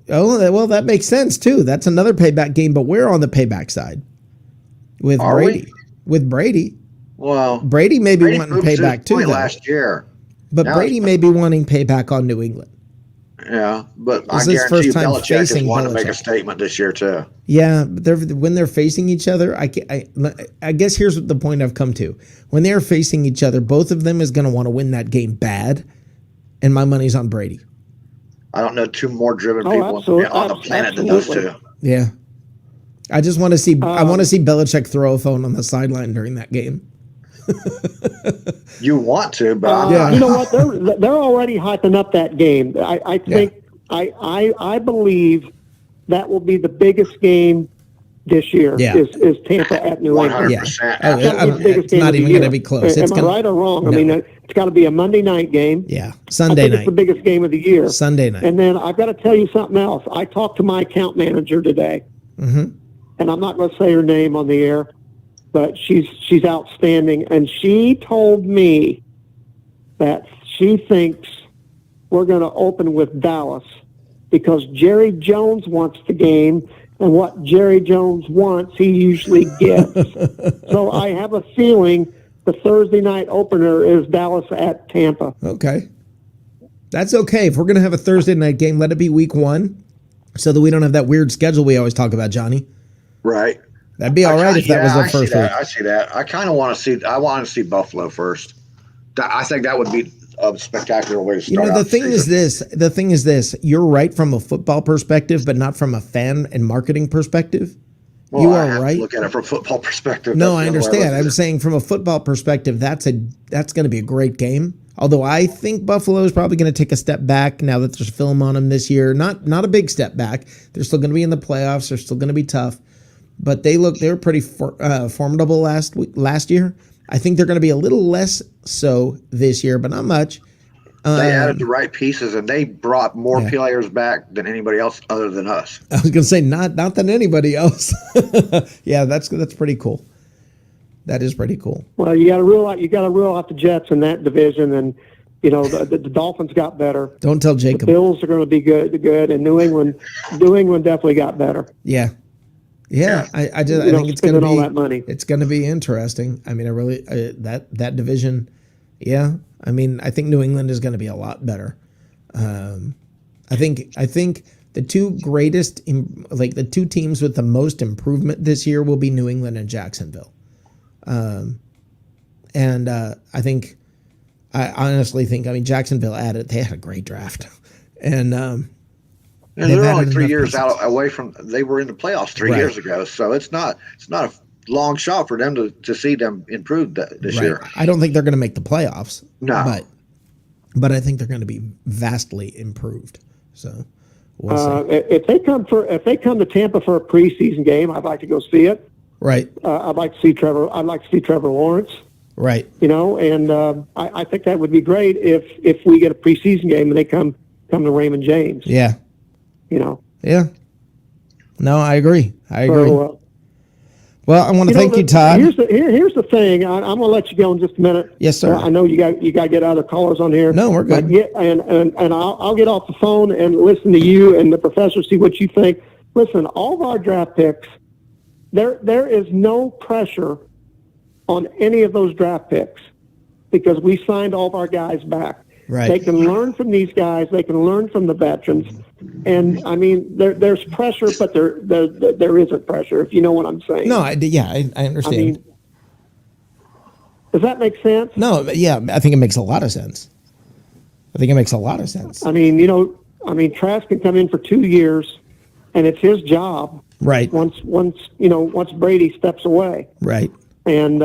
A: Oh, well, that makes sense, too. That's another payback game, but we're on the payback side with Brady. With Brady.
C: Well,
A: Brady may be wanting payback, too, though.
C: Last year.
A: But now Brady may be wanting payback on New England.
C: Yeah, but I guarantee you Belichick is wanting to make a statement this year, too.
A: Yeah, but when they're facing each other, I guess here's the point I've come to. When they're facing each other, both of them is going to want to win that game bad, and my money's on Brady.
C: I don't know two more driven people on the planet than those two.
A: Yeah. I just want to see I want to see Belichick throw a phone on the sideline during that game.
C: You want to, but
D: you know what? They're already hyping up that game. I think I believe that will be the biggest game this year.
A: Yeah.
D: Is Tampa at New England?
C: 100%.
A: It's not even going to be close.
D: Am I right or wrong? No. I mean, it's got to be a Monday night game.
A: Yeah, Sunday night.
D: It's the biggest game of the year.
A: Sunday night.
D: And then I've got to tell you something else. I talked to my account manager today, and I'm not going to say her name on the air, but she's outstanding, and she told me that she thinks we're going to open with Dallas because Jerry Jones wants the game, and what Jerry Jones wants, he usually gets. So I have a feeling the Thursday night opener is Dallas at Tampa.
A: Okay. That's okay. If we're going to have a Thursday night game, let it be week 1 so that we don't have that weird schedule we always talk about, Johnny.
C: Right.
A: That'd be all right if that was the first week.
C: I see that. I kind of want to see. I want to see Buffalo first. I think that would be a spectacular way to start.
A: The thing is this. You're right from a football perspective, but not from a fan and marketing perspective.
C: Well,
A: you are right.
C: Look at it from a football perspective.
A: No, I understand. I'm saying from a football perspective, that's going to be a great game. Although I think Buffalo is probably going to take a step back now that there's film on them this year. Not a big step back. They're still going to be in the playoffs. They're still going to be tough. But they were pretty formidable last year. I think they're going to be a little less so this year, but not much.
C: They added the right pieces, and they brought more players back than anybody else other than us.
A: I was going to say not than anybody else. Yeah, that's pretty cool. That is pretty cool.
D: Well, you got to rule out the Jets in that division, and the Dolphins got better.
A: Don't tell Jacob.
D: The Bills are going to be good, and New England definitely got better.
A: Yeah. Yeah, I think it's going to be
D: all that money.
A: It's going to be interesting. I mean, I really that division. Yeah, I mean, I think New England is going to be a lot better. I think the two greatest, the two teams with the most improvement this year will be New England and Jacksonville. I honestly think, Jacksonville they had a great draft, and
C: they're only 3 years away from. They were in the playoffs 3 years ago, so it's not a long shot for them to see them improve this year.
A: I don't think they're going to make the playoffs.
C: No,
A: but I think they're going to be vastly improved. So we'll see.
D: If they come to Tampa for a preseason game, I'd like to go see it.
A: Right.
D: I'd like to see Trevor Lawrence.
A: Right.
D: And I think that would be great if we get a preseason game and they come to Raymond James.
A: Yeah. Yeah. No, I agree.
D: So,
A: well, I want to thank you, Todd.
D: Here's the thing. I'm going to let you go in just a minute.
A: Yes, sir.
D: I know you got to get other callers on here.
A: No, we're good.
D: And I'll get off the phone and listen to you and the professor, see what you think. Listen, all of our draft picks there is no pressure on any of those draft picks because we signed all of our guys back.
A: Right.
D: They can learn from these guys. They can learn from the veterans. And I mean, there's pressure, but there isn't pressure, if you know what I'm saying.
A: No, I understand.
D: I mean, does that make sense?
A: No, yeah, I think it makes a lot of sense. I mean, Trask can come in for 2 years, and it's his job. Right.
D: Once Brady steps away.
A: Right.
D: And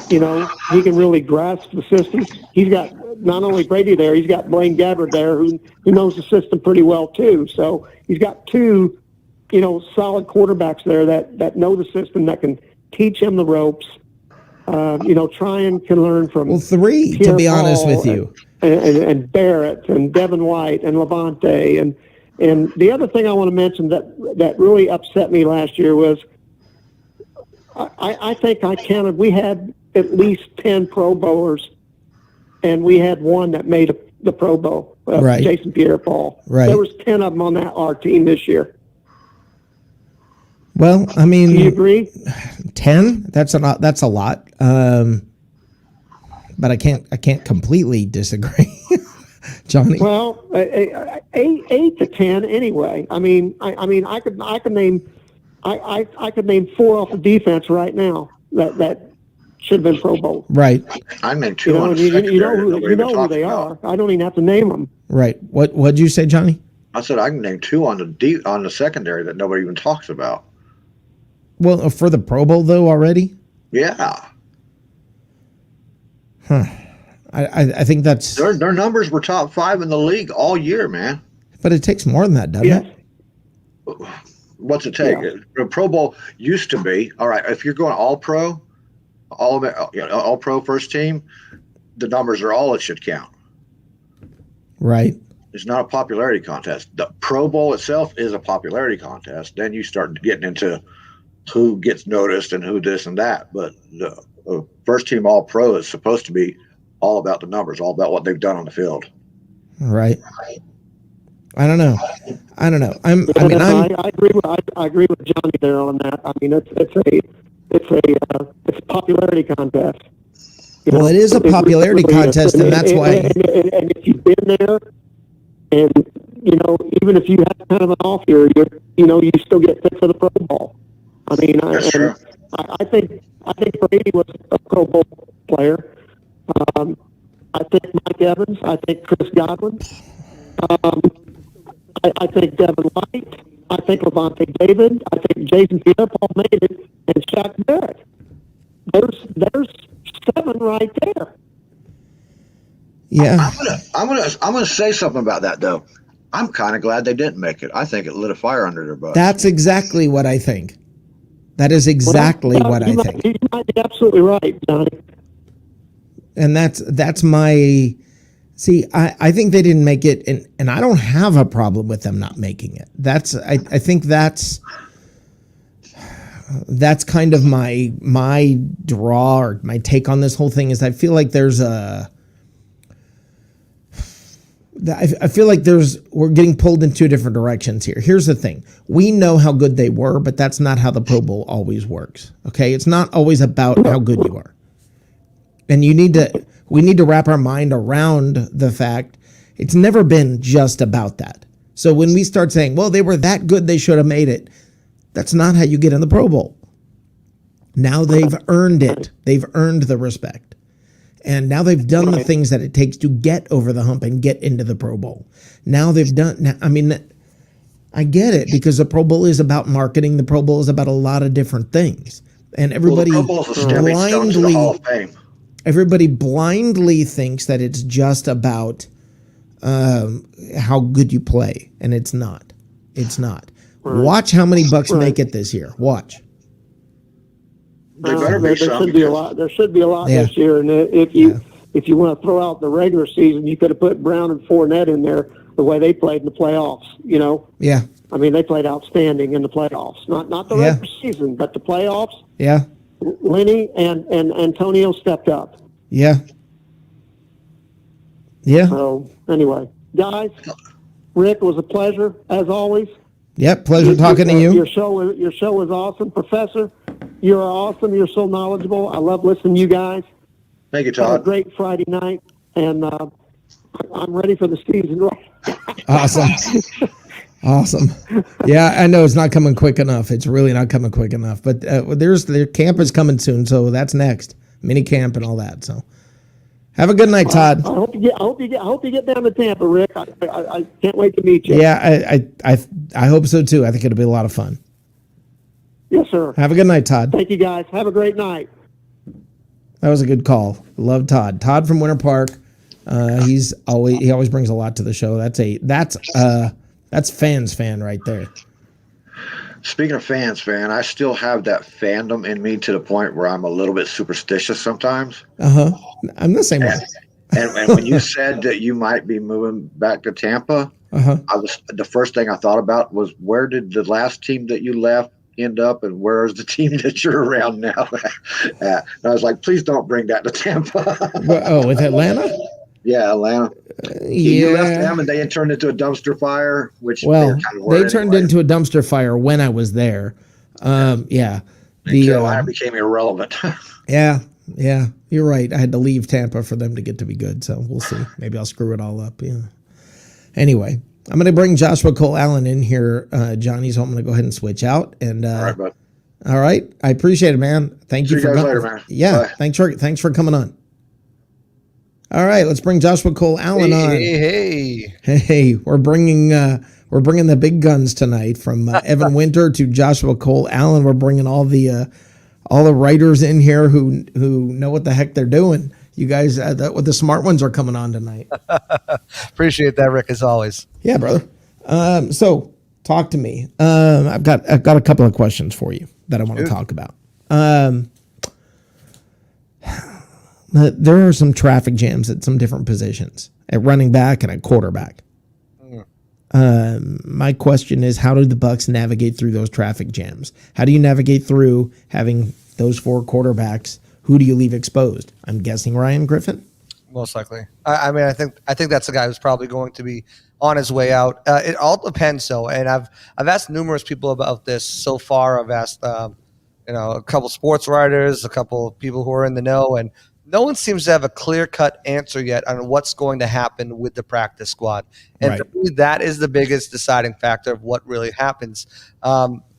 D: he can really grasp the system. He's got not only Brady there, he's got Blaine Gabbard there, who knows the system pretty well too. So he's got two, solid quarterbacks there that know the system, that can teach him the ropes. Tryon can learn from.
A: Well, three,
D: Pierre
A: to be honest
D: Paul
A: with you.
D: And Barrett and Devin White and Levante. And the other thing I want to mention that really upset me last year was I think I counted, we had at least 10 Pro Bowlers, and we had one that made the Pro Bowl,
A: right.
D: Jason Pierre-Paul.
A: Right.
D: There was 10 of them on our team this year.
A: Well, I mean,
D: do you agree?
A: 10? That's a lot. But I can't completely disagree, Johnny.
D: Well, 8 to 10 anyway. I mean, I could name 4 off the defense right now that should have been Pro Bowl.
A: Right.
C: I named 2 on the secondary.
D: You know who they are. I don't even have to name them.
A: Right. What'd you say, Johnny?
C: I said I can name 2 on the secondary that nobody even talks about.
A: Well, for the Pro Bowl though already?
C: Yeah.
A: Huh. I think that's
C: their numbers were top 5 in the league all year, man.
A: But it takes more than that, doesn't it?
C: What's it take? Yeah. The Pro Bowl used to be, all right, if you're going all pro first team, the numbers are all it should count.
A: Right.
C: It's not a popularity contest. The Pro Bowl itself is a popularity contest. Then you start getting into who gets noticed and who this and that. But the first team all pro is supposed to be all about the numbers, all about what they've done on the field.
A: Right. I don't know. I
D: agree with Johnny there on that. I mean, it's a popularity contest.
A: Well, it is a popularity contest, and that's why.
D: And if you've been there, and even if you have kind of an off year, you still get picked for the Pro Bowl. I mean, I think Brady was a Pro Bowl player. I think Mike Evans. I think Chris Godwin. I think Devin White. I think Levante David. I think Jason Pierre-Paul made it, and Shaq Barrett. There's 7 right there.
A: Yeah.
C: I'm gonna say something about that though. I'm kind of glad they didn't make it. I think it lit a fire under their butt.
A: That's exactly what I think. That is exactly what I think.
D: You might be absolutely right, Johnny.
A: And that's my. See, I think they didn't make it, and I don't have a problem with them not making it. I think that's kind of my draw or my take on this whole thing is I feel like we're getting pulled in 2 different directions here. Here's the thing. We know how good they were, but that's not how the Pro Bowl always works. Okay? It's not always about how good you are. And we need to wrap our mind around the fact it's never been just about that. So when we start saying, well, they were that good, they should have made it, that's not how you get in the Pro Bowl. Now they've earned it. They've earned the respect. And now they've done the things that it takes to get over the hump and get into the Pro Bowl. Now they've done, I mean, I get it because the Pro Bowl is about marketing. The Pro Bowl is about a lot of different things. And everybody blindly thinks that it's just about how good you play. And it's not. It's not. Right. Watch how many Bucs make it this year. Watch.
D: There should be a lot. There should be a lot this year, and if you want to throw out the regular season, you could have put Brown and Fournette in there the way they played in the playoffs.
A: Yeah.
D: I mean, they played outstanding in the playoffs. Not the regular season, but the playoffs.
A: Yeah.
D: Lenny and Antonio stepped up.
A: Yeah. Yeah.
D: So anyway, guys, Rick, it was a pleasure as always.
A: Yep, pleasure talking to you.
D: Your show is awesome, Professor. You're awesome. You're so knowledgeable. I love listening to you guys.
C: Thank you,
D: Have a
C: Todd.
D: great Friday night, and I'm ready for the season.
A: Awesome. Awesome. Yeah, I know it's not coming quick enough. It's really not coming quick enough. But their camp is coming soon, so that's next. Mini camp and all that. So have a good night, Todd.
D: I hope you get down to Tampa, Rick. I can't wait to meet you.
A: Yeah, I hope so too. I think it'll be a lot of fun.
D: Yes, sir.
A: Have a good night, Todd.
D: Thank you, guys. Have a great night.
A: That was a good call. Love Todd. Todd from Winter Park. He always brings a lot to the show. That's fans fan right there.
C: Speaking of fans, I still have that fandom in me to the point where I'm a little bit superstitious sometimes.
A: I'm the same way.
C: And when you said that you might be moving back to Tampa, the first thing I thought about was, where did the last team that you left end up, and where's the team that you're around now? And I was like, please don't bring that to Tampa.
A: With Atlanta?
C: Yeah, Atlanta. You left them, and they turned into a dumpster fire. They
A: turned into a dumpster fire when I was there. Atlanta
C: became irrelevant.
A: Yeah, you're right. I had to leave Tampa for them to get to be good. So we'll see. Maybe I'll screw it all up. Yeah. Anyway, I'm going to bring Joshua Cole Allen in here, Johnny. So I'm going to go ahead and switch out. And
C: all right, bud.
A: All right, I appreciate it, man. Thank you
C: for coming later, man.
A: Yeah,
C: bye.
A: thanks for coming on. All right, let's bring Joshua Cole Allen on. Hey, we're bringing the big guns tonight, from Evan Winter to Joshua Cole Allen. We're bringing all the writers in here who know what the heck they're doing. You guys, the smart ones are coming on tonight.
E: Appreciate that, Rick, as always.
A: Yeah, brother. So talk to me. I've got a couple of questions for you that I want to talk about. There are some traffic jams at some different positions, at running back and at quarterback. My question is, how do the Bucs navigate through those traffic jams? How do you navigate through having those four quarterbacks? Who do you leave exposed? I'm guessing Ryan Griffin.
E: Most likely. I think that's the guy who's probably going to be on his way out. It all depends, though, and I've asked numerous people about this so far. I've asked a couple sports writers, a couple of people who are in the know, and no one seems to have a clear-cut answer yet on what's going to happen with the practice squad. And for me, that is the biggest deciding factor of what really happens.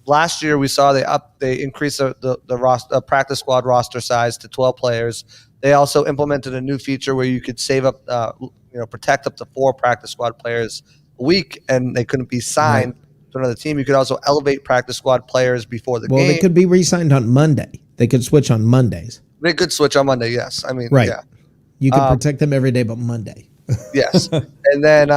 E: Last year, we saw they increased the practice squad roster size to 12 players. They also implemented a new feature where you could save up, protect up to 4 practice squad players a week, and they couldn't be signed to another team. You could also elevate practice squad players before the game. Well,
A: they could be re-signed on Monday. They could switch on Mondays.
E: They could switch on Monday, yes. I mean,
A: right.
E: Yeah.
A: You can protect them every day but Monday.
E: Yes. And then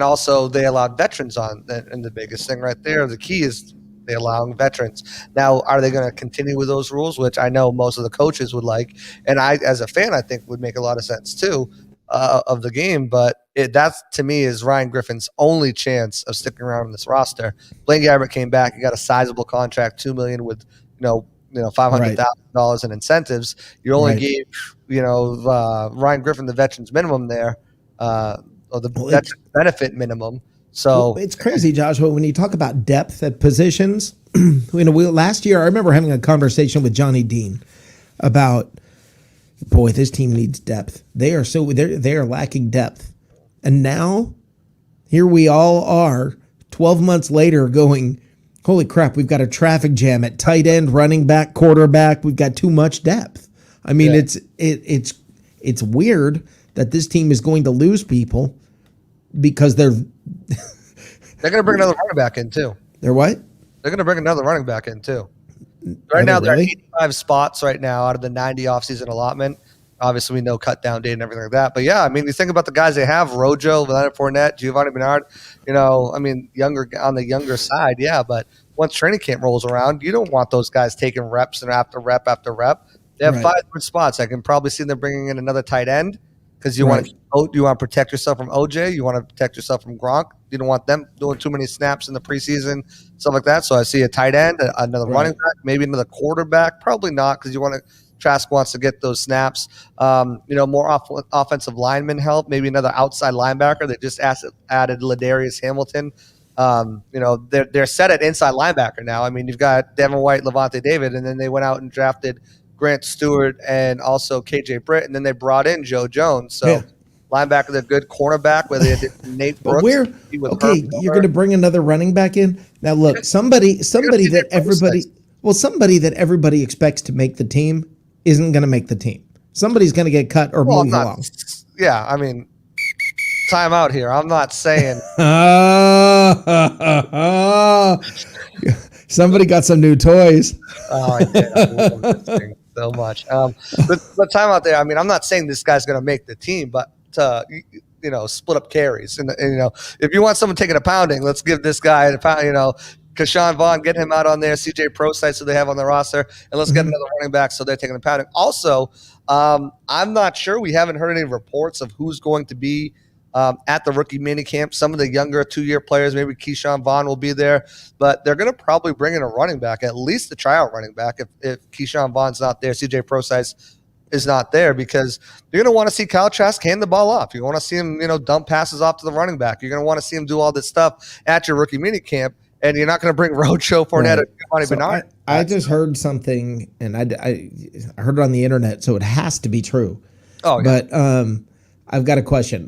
E: also they allowed veterans on, and the biggest thing right there, the key is they allowing veterans. Now, are they going to continue with those rules, which I know most of the coaches would like, and I, as a fan, I think would make a lot of sense too, of the game. But that's, to me, is Ryan Griffin's only chance of sticking around in this roster. Blaine Gabbert came back. He got a sizable contract, $2 million with $500,000 in incentives. You only gave Ryan Griffin the veterans minimum there, or the veterans benefit minimum. So
A: it's crazy, Joshua, when you talk about depth at positions. Last year I remember having a conversation with Johnny Dean about, boy, this team needs depth. They are lacking depth, and now here we all are 12 months later going, holy crap, we've got a traffic jam at tight end, running back, quarterback. We've got too much depth. I mean, it's weird that this team is going to lose people because they're
E: going to bring another running back in too.
A: They're what?
E: They're going to bring another running back in too. Right now, they're at 85 spots right now out of the 90 offseason allotment. Obviously, we know cut down date and everything like that. But yeah, I mean, you think about the guys they have: Rojo, Leonard Fournette, Giovanni Bernard. Younger on the younger side, yeah. But once training camp rolls around, you don't want those guys taking reps and after rep after rep. They have 5 good spots. I can probably see them bringing in another tight end because you want to protect yourself from OJ. You want to protect yourself from Gronk. You don't want them doing too many snaps in the preseason, stuff like that. So I see a tight end, another running back, maybe another quarterback. Probably not, because Trask wants to get those snaps. More offensive lineman help, maybe another outside linebacker. They just added Ladarius Hamilton They're set at inside linebacker now. I mean, you've got Devin White, Levante David, and then they went out and drafted Grant Stewart and also KJ Britt, and then they brought in Joe Jones. So linebacker, they're good. Cornerback, where they did Nate Brooks.
A: You're going to bring another running back in now. Look, somebody that everybody expects to make the team isn't going to make the team. Somebody's going to get cut or move along.
E: Yeah, I mean, time out here. I'm not saying.
A: Somebody got some new toys.
E: Oh, I did. I love this thing so much. But time out there. I mean, I'm not saying this guy's going to make the team, but to split up carries. And if you want someone taking a pounding, let's give this guy a pound. Keyshawn Vaughn, get him out on there. CJ Prosite, so they have on the roster, and let's get another running back so they're taking a pounding. Also, I'm not sure. We haven't heard any reports of who's going to be at the rookie minicamp. Some of the younger 2-year players, maybe Keyshawn Vaughn will be there, but they're going to probably bring in a running back, at least the tryout running back. If Keyshawn Vaughn's not there, CJ Prosite is not there, because you're going to want to see Kyle Trask hand the ball off. You want to see him, dump passes off to the running back. You're going to want to see him do all this stuff at your rookie minicamp. And you're not going to bring Roadshow Fournette or Giovanni Bernard.
A: I just heard something, and I heard it on the internet, so it has to be true.
E: Oh, yeah.
A: But I've got a question.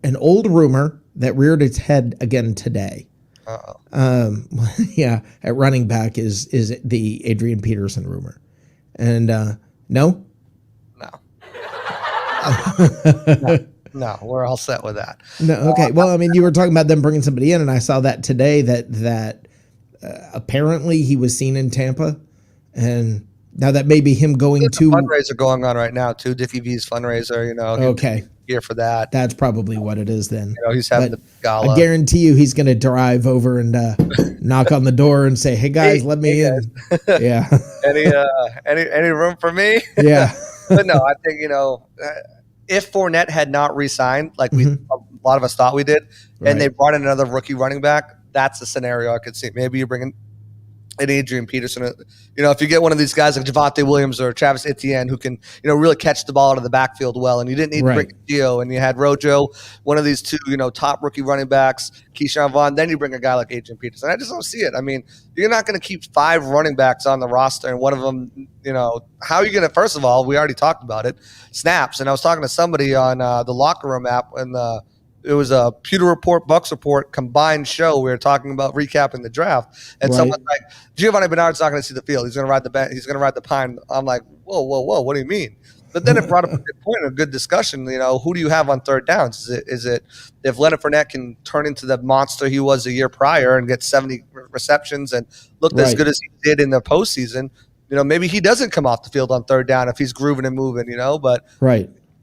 A: An old rumor that reared its head again today. At running back is the Adrian Peterson rumor, and no.
E: No, we're all set with that.
A: No, okay. Well, I mean, you were talking about them bringing somebody in, and I saw that today that apparently he was seen in Tampa, and now that may be him going
E: There's
A: to
E: a fundraiser going on right now too. Dickie V's fundraiser.
A: Okay,
E: here for that.
A: That's probably what it is then.
E: He's having the gala.
A: I guarantee you, he's going to drive over and knock on the door and say, "Hey guys, let me in." Yeah.
E: Any room for me?
A: Yeah.
E: But no, I think if Fournette had not re-signed, like a lot of us thought we did, and they brought in another rookie running back, that's the scenario I could see. Maybe you bring in an Adrian Peterson. If you get one of these guys like Javonte Williams or Travis Etienne who can, really catch the ball out of the backfield well, and you didn't need to bring Gio, and you had Rojo, one of these two, top rookie running backs, Keyshawn Vaughn, then you bring a guy like Adrian Peterson. I just don't see it. I mean, you're not going to keep 5 running backs on the roster, and one of them, how are you going to, first of all, we already talked about it, snaps. And I was talking to somebody on the Locker Room app, and it was a Pewter Report, Bucs Report combined show. We were talking about recapping the draft, and someone's like, Giovanni Bernard's not going to see the field. He's going to ride the pine. I'm like, whoa, what do you mean? But then it brought up a good point, a good discussion. Who do you have on third downs? Is it if Leonard Fournette can turn into the monster he was a year prior and get 70 receptions and looked as good as he did in the postseason? Maybe he doesn't come off the field on third down if he's grooving and moving. But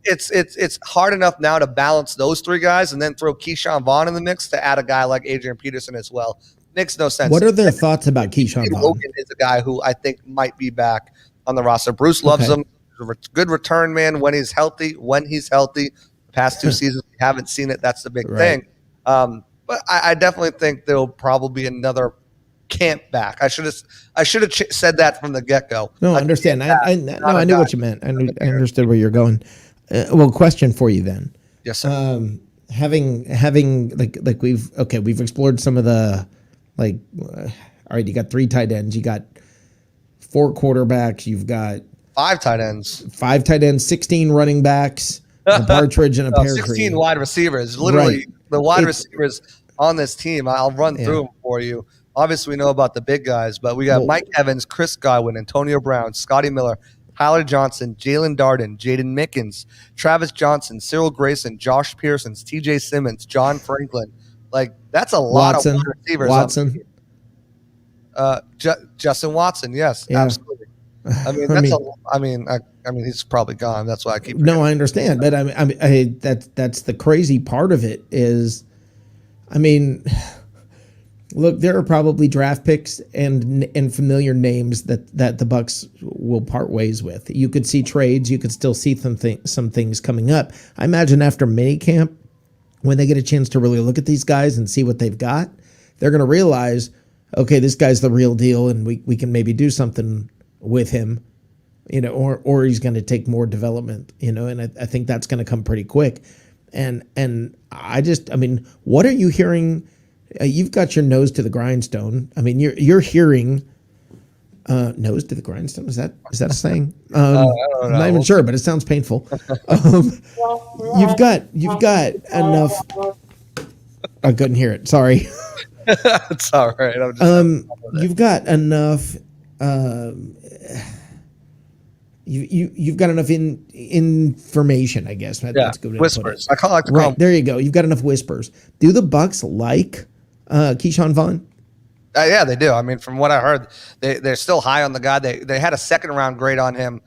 E: it's hard enough now to balance those 3 guys and then throw Keyshawn Vaughn in the mix to add a guy like Adrian Peterson as well. Makes no sense.
A: What are their thoughts about Keyshawn Vaughn?
E: Logan is a guy who I think might be back on the roster. Bruce loves him. Good return man when he's healthy. The past 2 seasons, we haven't seen it. That's the big thing. But I definitely think there will probably be another camp back. I should have said that from the get-go.
A: No, I understand. I knew what you meant. I understood where you're going. Question for you then.
E: Yes, sir.
A: Having like we've explored some of the all right, you got 3 tight ends, you got 4 quarterbacks, you've got
E: 5 tight ends,
A: 16 running backs, a partridge and a pear tree.
E: 16 wide receivers. Literally, the wide receivers on this team. I'll run through them for you. Obviously, we know about the big guys, but we got Mike Evans, Chris Godwin, Antonio Brown, Scotty Miller, Tyler Johnson, Jalen Darden, Jaden Mickens, Travis Johnson, Cyril Grayson, Josh Pearsons, TJ Simmons, John Franklin. That's a lot of wide receivers.
A: Watson.
E: Justin Watson, yes, absolutely. I mean, he's probably gone. That's why I keep.
A: No, I understand, but that's the crazy part of it is, look, there are probably draft picks and familiar names that the Bucs will part ways with. You could see trades. You could still see some things coming up. I imagine after minicamp, when they get a chance to really look at these guys and see what they've got, they're going to realize, okay, this guy's the real deal, and we can maybe do something with him, or he's going to take more development, and I think that's going to come pretty quick. And what are you hearing you've got your nose to the grindstone. I mean, you're hearing nose to the grindstone. Is that a saying? I'm not even sure, but it sounds painful. You've got enough. I couldn't hear it. Sorry.
E: It's all right. I'm just
A: You've got enough. You've got enough information, I guess. That's good.
E: Whispers. I call it
A: right. There you go. You've got enough whispers. Do the Bucs like Keyshawn Vaughn?
E: Yeah, they do. I mean, from what I heard, they're still high on the guy. They had a second round grade on him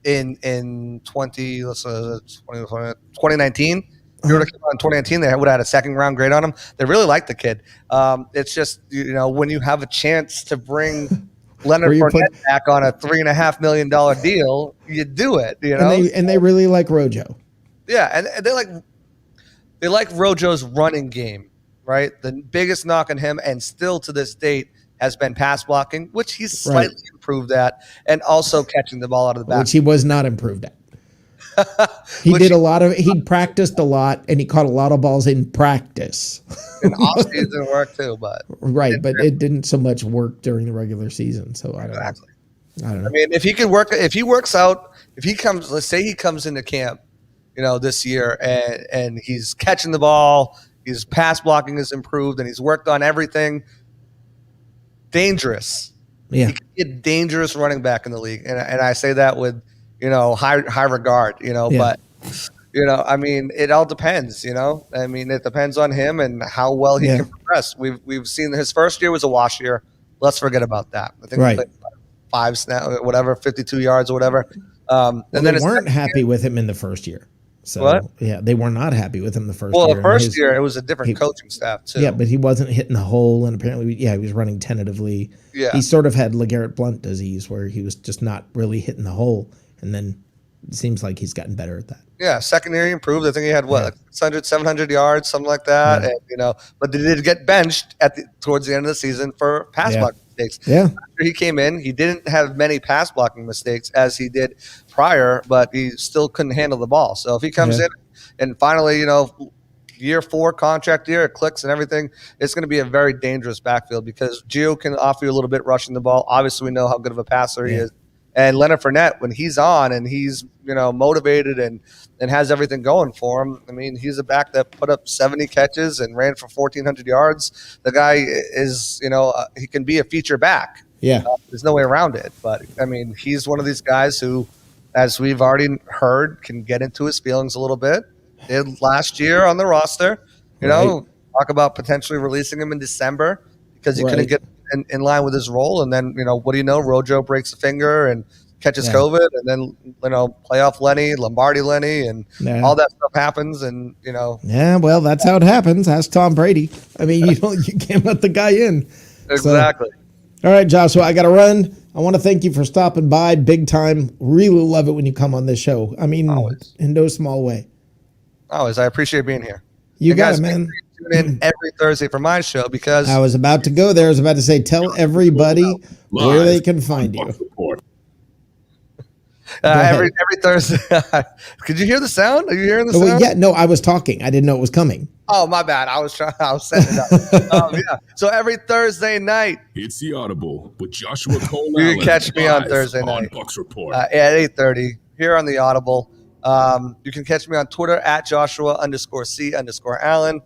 E: in 2019. If you were to come out in 2019, they would have had a second round grade on him. They really like the kid. It's just, when you have a chance to bring Leonard Fournette back on a $3.5 million deal, you do it.
A: And they really like Rojo.
E: Yeah, and they like Rojo's running game, right? The biggest knock on him, and still to this date, has been pass blocking, which he's slightly improved at, and also catching the ball out of the back,
A: which he was not improved at. He practiced a lot, and he caught a lot of balls in practice.
E: In off-season work too, but
A: it didn't so much work during the regular season. So I don't know.
E: I mean, if he works out, let's say he comes into camp, this year, and he's catching the ball, his pass blocking is improved, and he's worked on everything. Dangerous.
A: Yeah,
E: he could be a dangerous running back in the league, and I say that with high regard, but I mean, it all depends, I mean, it depends on him and how well he can progress. We've seen his first year was a wash year. Let's forget about that. I think he played 5 snaps, whatever, 52 yards or whatever. And then
A: they weren't happy with him in the first year. So
E: what?
A: Yeah, they were not happy with him the first year.
E: Well, the first year it was a different coaching staff too.
A: Yeah, but he wasn't hitting the hole, and apparently, he was running tentatively.
E: Yeah,
A: he sort of had LeGarrette Blount disease, where he was just not really hitting the hole, and then it seems like he's gotten better at that.
E: Yeah, second year he improved. I think he had 600, 700 yards, something like that. And but they did get benched towards the end of the season for pass blocking mistakes.
A: Yeah,
E: after he came in, he didn't have many pass blocking mistakes as he did prior, but he still couldn't handle the ball. So if he comes in and finally, year 4 contract year, it clicks and everything, it's going to be a very dangerous backfield because Gio can offer you a little bit rushing the ball. Obviously, we know how good of a passer he is. And Leonard Fournette, when he's on and he's, motivated and has everything going for him, I mean, he's a back that put up 70 catches and ran for 1,400 yards. The guy is, he can be a feature back.
A: Yeah.
E: There's no way around it. But, I mean, he's one of these guys who, as we've already heard, can get into his feelings a little bit. Did last year on the roster, talk about potentially releasing him in December because he couldn't get in line with his role. And then, what do you know? Rojo breaks a finger and catches COVID, and then, playoff Lenny, Lombardi Lenny, and all that stuff happens. And,
A: Yeah, well, that's how it happens. Ask Tom Brady. I mean, you can't let the guy in.
E: Exactly.
A: So, all right, Joshua, I got to run. I want to thank you for stopping by big time. Really love it when you come on this show. I mean, in no small way.
E: Always. I appreciate being here.
A: You got it, man.
E: Tune in every Thursday for my show because
A: I was about to go there. I was about to say, tell everybody where they can find you.
E: Every Thursday. Could you hear the sound? Are you hearing the sound?
A: Yeah, no, I was talking. I didn't know it was coming.
E: Oh, my bad. I was setting it up. So every Thursday night,
F: it's the Audible with Joshua Cole.
E: You can catch me on Thursday night
F: Bucs Report
E: at 8:30 here on the Audible. You can catch me on Twitter at Joshua_C_Allen.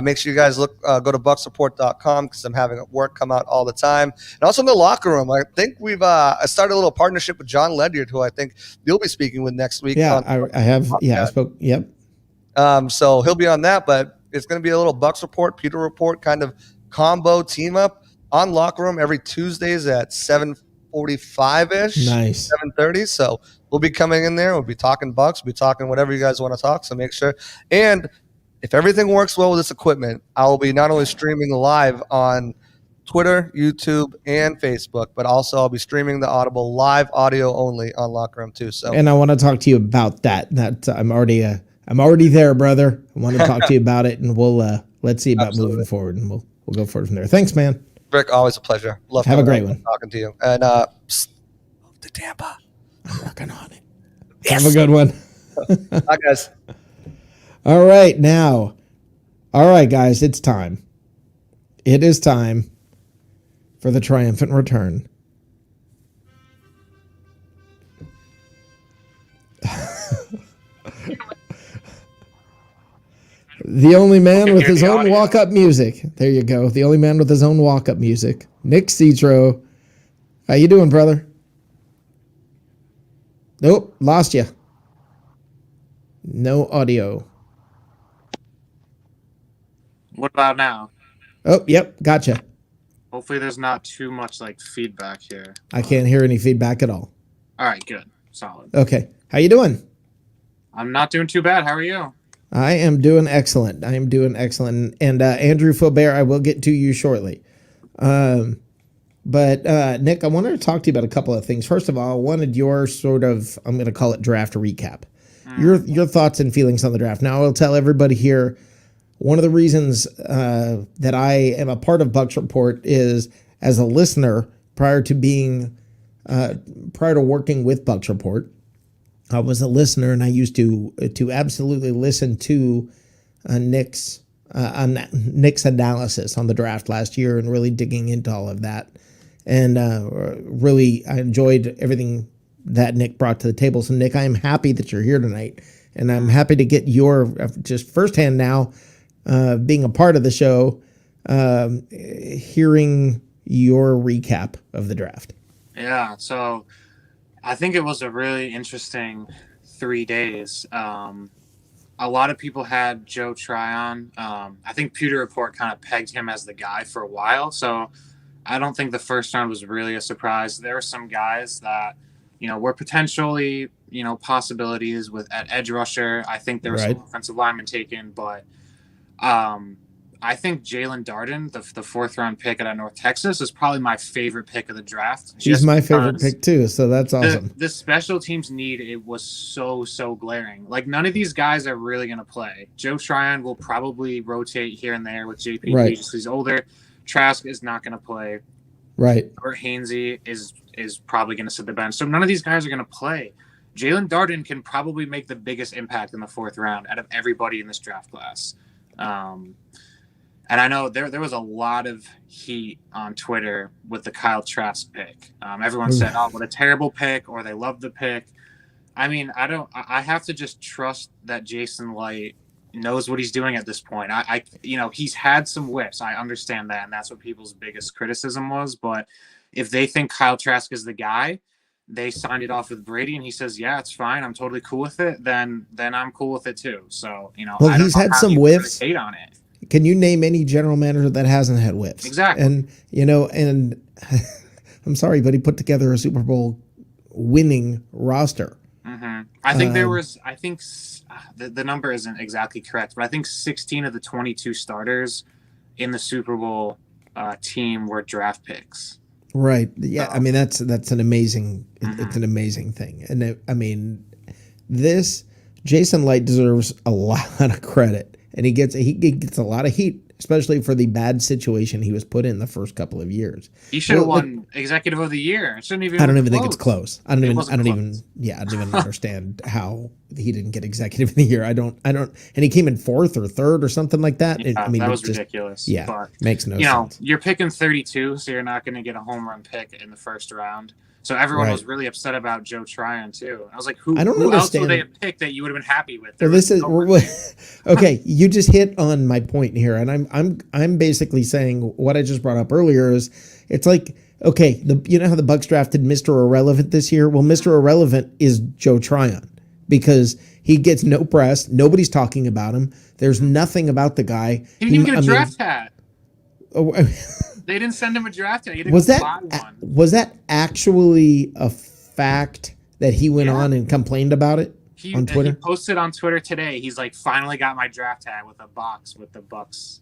E: Make sure you guys go to BucsReport.com because I'm having work come out all the time. And also in the locker room, I think we've started a little partnership with John Ledyard, who I think you'll be speaking with next week.
A: Yeah, I have. Yeah, I spoke. Yep.
E: So he'll be on that, but it's going to be a little Bucs Report, Peter Report kind of combo team up on locker room every Tuesdays at 7:45-ish.
A: Nice.
E: 7:30. So we'll be coming in there. We'll be talking Bucs. We'll be talking whatever you guys want to talk. So make sure. And if everything works well with this equipment, I will be not only streaming live on Twitter, YouTube, and Facebook, but also I'll be streaming the Audible live audio only on Locker Room too. So,
A: and I want to talk to you about that. I'm already there, brother. I want to talk to you about it, and we'll let's see about moving forward, and we'll go forward from there. Thanks, man.
E: Rick, always a pleasure. Love.
A: Have a great one.
E: Talking to you, and to Tampa.
A: I'm working on it. Yes. Have a good one.
E: Bye, guys.
A: All right, guys, it's time. It is time for the triumphant return. The only man with his own walk-up music. There you go. The only man with his own walk-up music. Nick Sitro. How you doing, brother? Nope, lost you. No audio.
G: What about now?
A: Oh, yep, gotcha.
G: Hopefully there's not too much like feedback here.
A: I can't hear any feedback at all.
G: All right, good. Solid.
A: Okay. How you doing?
G: I'm not doing too bad. How are you?
A: I am doing excellent. And Andrew Faubert, I will get to you shortly. But Nick, I wanted to talk to you about a couple of things. First of all, I wanted your sort of, I'm going to call it draft recap. Your thoughts and feelings on the draft. Now, I'll tell everybody here, one of the reasons that I am a part of Bucs Report is as a listener prior to working with Bucs Report. I was a listener, and I used to absolutely listen to Nick's analysis on the draft last year and really digging into all of that. And really, I enjoyed everything that Nick brought to the table. So, Nick, I am happy that you're here tonight, and I'm happy to get your just firsthand now, being a part of the show, hearing your recap of the draft.
G: Yeah, so I think it was a really interesting 3 days. A lot of people had Joe Tryon. I think Pewter Report kind of pegged him as the guy for a while. So I don't think the first round was really a surprise. There were some guys that, were potentially, possibilities at edge rusher. I think there were some offensive linemen taken, but I think Jalen Darden, the fourth round pick out of North Texas, is probably my favorite pick of the draft.
A: He's my favorite pick too, so that's awesome.
G: The special teams need, it was so glaring. Like, none of these guys are really going to play. Joe Tryon will probably rotate here and there with JPP.
A: Right.
G: Just he's older. Trask is not going to play.
A: Right.
G: Or Hainsey is probably going to sit the bench. So none of these guys are going to play. Jalen Darden can probably make the biggest impact in the fourth round out of everybody in this draft class. And I know there was a lot of heat on Twitter with the Kyle Trask pick. Everyone said, "Oh, what a terrible pick," or they loved the pick. I mean, I have to just trust that Jason Light knows what he's doing at this point. He's had some whiffs. I understand that, and that's what people's biggest criticism was. But if they think Kyle Trask is the guy, they signed it off with Brady, and he says, "Yeah, it's fine. I'm totally cool with it." Then I'm cool with it too. So
A: well, he's had some whiffs.
G: Hate on it.
A: Can you name any general manager that hasn't had whiffs?
G: Exactly.
A: And I'm sorry, but he put together a Super Bowl winning roster.
G: Mm-hmm. I think the number isn't exactly correct, but I think 16 of the 22 starters in the Super Bowl team were draft picks.
A: Right. Yeah. I mean, that's an amazing, it's an amazing thing. And this Jason Light deserves a lot of credit. And he gets a lot of heat, especially for the bad situation he was put in the first couple of years.
G: He should have won Executive of the Year. It shouldn't even.
A: I don't even think it's close. I don't even understand how he didn't get Executive of the Year. I don't. And he came in fourth or third or something like that.
G: Yeah, that was ridiculous.
A: Yeah,
G: but,
A: makes no sense.
G: You're picking 32, so you're not going to get a home run pick in the first round. So everyone was really upset about Joe Tryon too. I was like, who else would they have picked that you would have been happy with?
A: Well, this is okay. You just hit on my point here, and I'm basically saying what I just brought up earlier is it's like, okay, you know how the Bucs drafted Mr. Irrelevant this year? Well, Mr. Irrelevant is Joe Tryon because he gets no press. Nobody's talking about him. There's nothing about the guy.
G: He didn't even get a draft hat. They didn't send him a draft hat. He didn't buy one.
A: Was that actually a fact that he went on and complained about it on Twitter?
G: He posted on Twitter today. He's like, finally got my draft hat with a box with the Bucs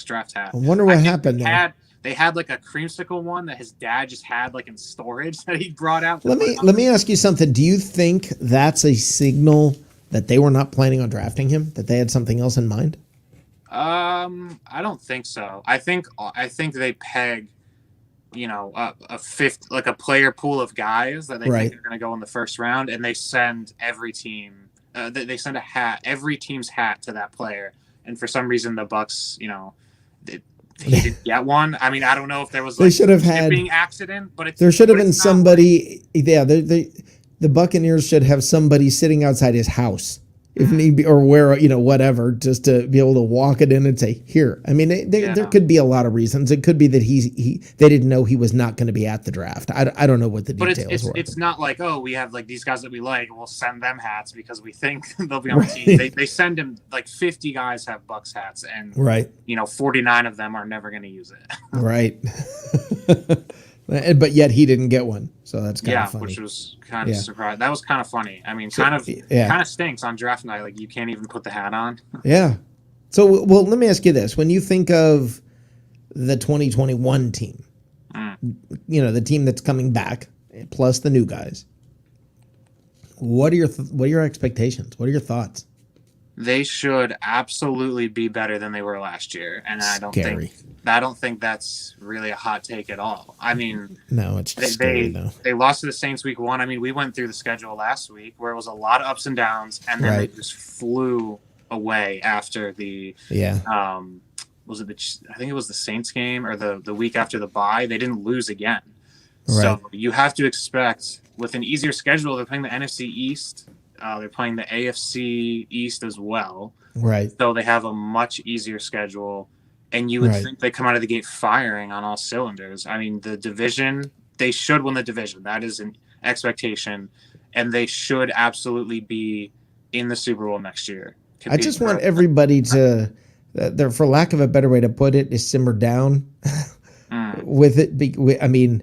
G: draft hat.
A: I wonder what happened there.
G: They had like a creamsicle one that his dad just had like in storage that he brought out.
A: Let me ask you something. Do you think that's a signal that they were not planning on drafting him? That they had something else in mind?
G: I don't think so. I think they peg, a fifth, like a player pool of guys that they think are going to go in the first round, and they send every team, they send every team's hat to that player. And for some reason, the Bucs, he didn't get one. I mean, I don't know if there was
A: They
G: like
A: should have
G: a
A: had
G: shipping accident, but
A: there should have been
G: it's not
A: somebody. Yeah, the Buccaneers should have somebody sitting outside his house, if need be, or where, whatever, just to be able to walk it in and say, here. I mean, there could be a lot of reasons. It could be that they didn't know he was not going to be at the draft. I don't know what the details were.
G: It's not like, oh, we have like these guys that we like, we'll send them hats because we think they'll be on the team. They send him like 50 guys have Bucs hats, and 49 of them are never going to use it.
A: Right. But yet he didn't get one, so that's kind of funny.
G: Which was kind of surprised. That was kind of funny. I mean, kind of stinks on draft night. Like, you can't even put the hat on.
A: Yeah. So, well, let me ask you this: when you think of the 2021 team, the team that's coming back plus the new guys, what are your expectations? What are your thoughts?
G: They should absolutely be better than they were last year, and I don't think that's really a hot take at all. I mean,
A: no, it's scary, though.
G: They lost to the Saints week 1. I mean, we went through the schedule last week where it was a lot of ups and downs, and then they just flew away after the was it I think it was the Saints game or the week after the bye. They didn't lose again. Right. So you have to expect with an easier schedule. They're playing the NFC East. They're playing the AFC East as well.
A: Right.
G: So they have a much easier schedule. And you would think they come out of the gate firing on all cylinders. I mean, the division, they should win the division. That is an expectation. And they should absolutely be in the Super Bowl next year.
A: I just want everybody to, for lack of a better way to put it, is simmer down with it. I mean,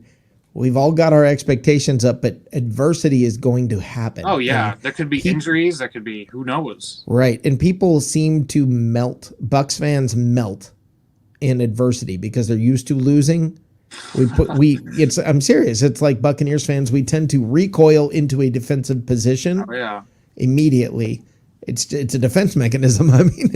A: we've all got our expectations up, but adversity is going to happen.
G: Oh, yeah. There could be injuries. There could be, who knows?
A: Right. And people seem to melt. Bucs fans melt in adversity because they're used to losing. I'm serious. It's like Buccaneers fans. We tend to recoil into a defensive position immediately. It's a defense mechanism. I mean,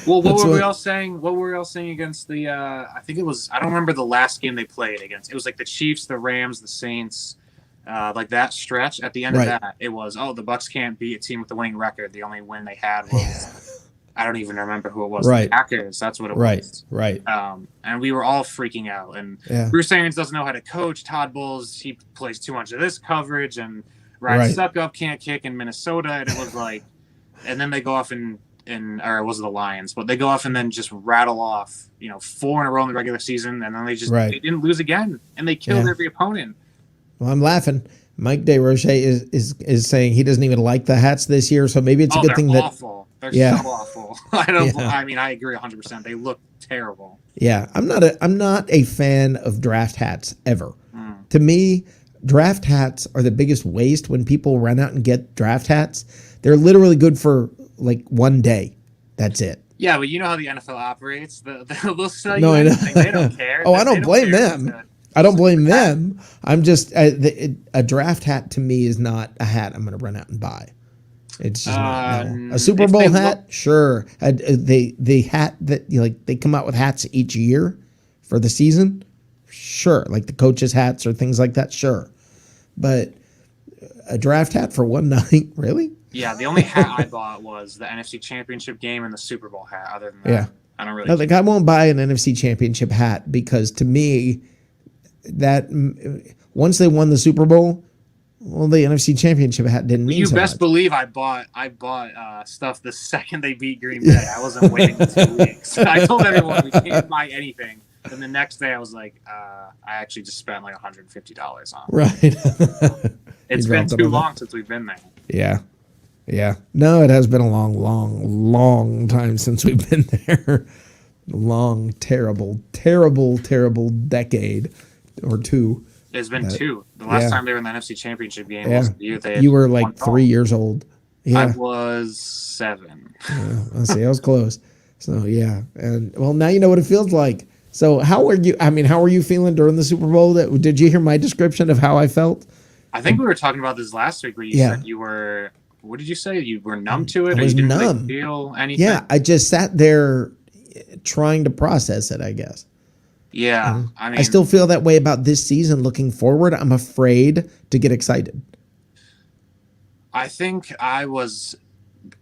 G: what were we all saying? What were we all saying against the? I think it was. I don't remember the last game they played against. It was like the Chiefs, the Rams, the Saints. Like that stretch at the end of that, it was the Bucs can't beat a team with a winning record. The only win they had was I don't even remember who it was. The Packers. That's what it was. Right. And we were all freaking out. And Bruce Arians doesn't know how to coach. Todd Bowles, he plays too much of this coverage. And Ryan Suckup can't kick in Minnesota. And it was like. And then they go off or it was the Lions, but they go off and then just rattle off, 4 in a row in the regular season, and then they just they didn't lose again, and they killed every opponent.
A: Well, I'm laughing. Mike DeRoche is saying he doesn't even like the hats this year, so maybe it's a good thing
G: awful. They're so awful. I mean, I agree 100%. They look terrible.
A: Yeah, I'm not a fan of draft hats ever. To me, draft hats are the biggest waste. When people run out and get draft hats, they're literally good for like one day. That's it.
G: Yeah, but you know how the NFL operates. They'll sell you anything. They don't care.
A: I don't blame them. I don't blame them. I'm just a draft hat to me is not a hat I'm going to run out and buy. It's just not, no. A Super Bowl hat, sure. The hat that they come out with hats each year for the season, sure. Like the coaches' hats or things like that, sure. But a draft hat for one night, really?
G: Yeah, the only hat I bought was the NFC Championship game and the Super Bowl hat. Other than that, I don't really. No,
A: I won't buy an NFC Championship hat because to me, that once they won the Super Bowl, well, the NFC Championship hat didn't mean so much.
G: You best believe I bought stuff the second they beat Green Bay. I wasn't waiting 2 weeks. I told everyone we can't buy anything. And the next day I was like, I actually just spent like $150 on it.
A: Right.
G: It's been too long since we've been there.
A: Yeah. Yeah. No, it has been a long time since we've been there. Long, terrible decade or two.
G: It's been 2. The last time they were in the NFC Championship game was the year they had
A: You were like 3 years old. Yeah.
G: I was 7.
A: Let's see, I was close. So yeah. And well, now you know what it feels like. So how were you feeling during the Super Bowl? Did you hear my description of how I felt?
G: I think we were talking about this last week where you said you were, what did you say? You were numb to it?
A: I was numb.
G: Feel anything?
A: Yeah, I just sat there trying to process it, I guess.
G: Yeah.
A: I still feel that way about this season looking forward. I'm afraid to get excited.
G: I think I was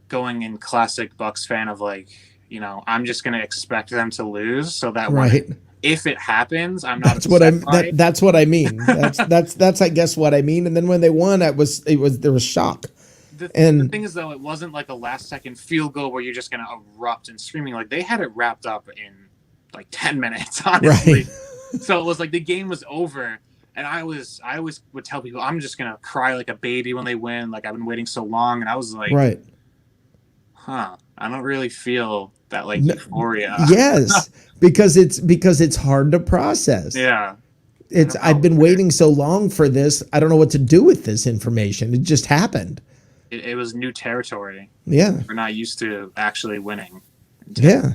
G: going in classic Bucs fan of like, I'm just going to expect them to lose so that
A: Right.
G: if it happens, I'm not.
A: That's what I mean. That's I guess what I mean. And then when they won, there was shock.
G: The thing is, though, it wasn't like a last-second field goal where you're just going to erupt and screaming. Like, they had it wrapped up in like 10 minutes, honestly. Right. So it was like the game was over, and I always would tell people I'm just going to cry like a baby when they win. Like, I've been waiting so long, and I was like,
A: right.
G: I don't really feel that like euphoria.
A: Yes, because it's hard to process.
G: Yeah.
A: I've been waiting so long for this. I don't know what to do with this information. It just happened.
G: It was new territory.
A: Yeah.
G: We're not used to actually winning.
A: Yeah.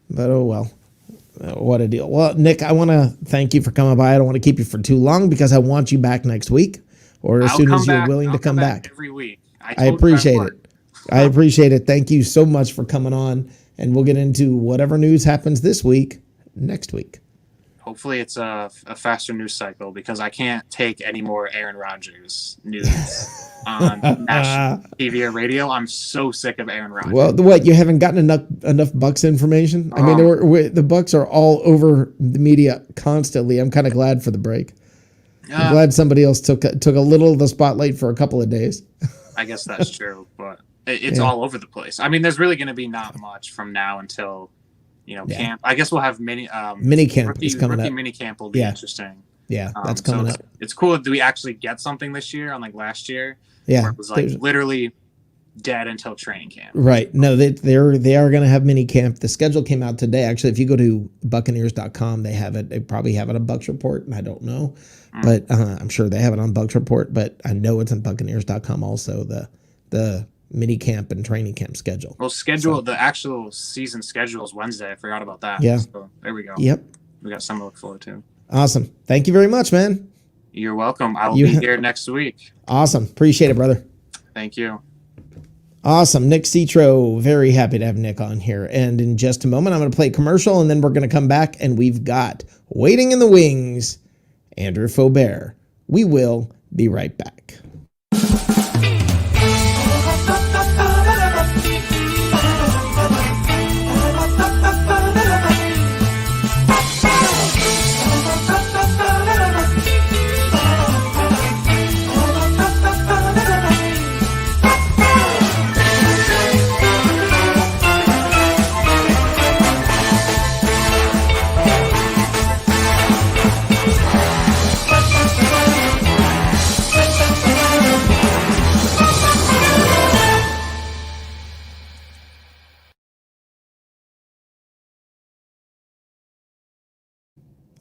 A: But oh well. What a deal. Well, Nick, I want to thank you for coming by. I don't want to keep you for too long because I want you back next week or as soon as you're willing to come back.
G: Every week.
A: I appreciate it. I appreciate it. Thank you so much for coming on, and we'll get into whatever news happens this week next week.
G: Hopefully it's a faster news cycle because I can't take any more Aaron Rodgers news on national TV or radio. I'm so sick of Aaron Rodgers.
A: Well, what, you haven't gotten enough Bucs information? I mean, the Bucs are all over the media constantly. I'm kind of glad for the break. I'm glad somebody else took a little of the spotlight for a couple of days.
G: I guess that's true, but it's all over the place. I mean, there's really going to be not much from now until camp. I guess we'll have mini
A: camp is coming up.
G: Mini camp will be interesting.
A: Yeah, that's coming up.
G: It's cool that we actually get something this year, unlike last year.
A: Yeah,
G: where it was like literally dead until training camp.
A: Right. No, they are going to have mini camp. The schedule came out today. Actually, if you go to Buccaneers.com, they have it. They probably have it on Bucs Report, and I don't know, but I'm sure they have it on Bucs Report. But I know it's on Buccaneers.com also. The mini camp and training camp schedule.
G: Well, the actual season schedule is Wednesday. I forgot about that.
A: Yeah.
G: So there we go.
A: Yep.
G: We got something to look forward to.
A: Awesome. Thank you very much, man.
G: You're welcome. I will be here next week.
A: Awesome. Appreciate it, brother.
G: Thank you.
A: Awesome. Nick Sitro. Very happy to have Nick on here. And in just a moment, I'm going to play a commercial, and then we're going to come back, and we've got waiting in the wings, Andrew Faubert. We will be right back.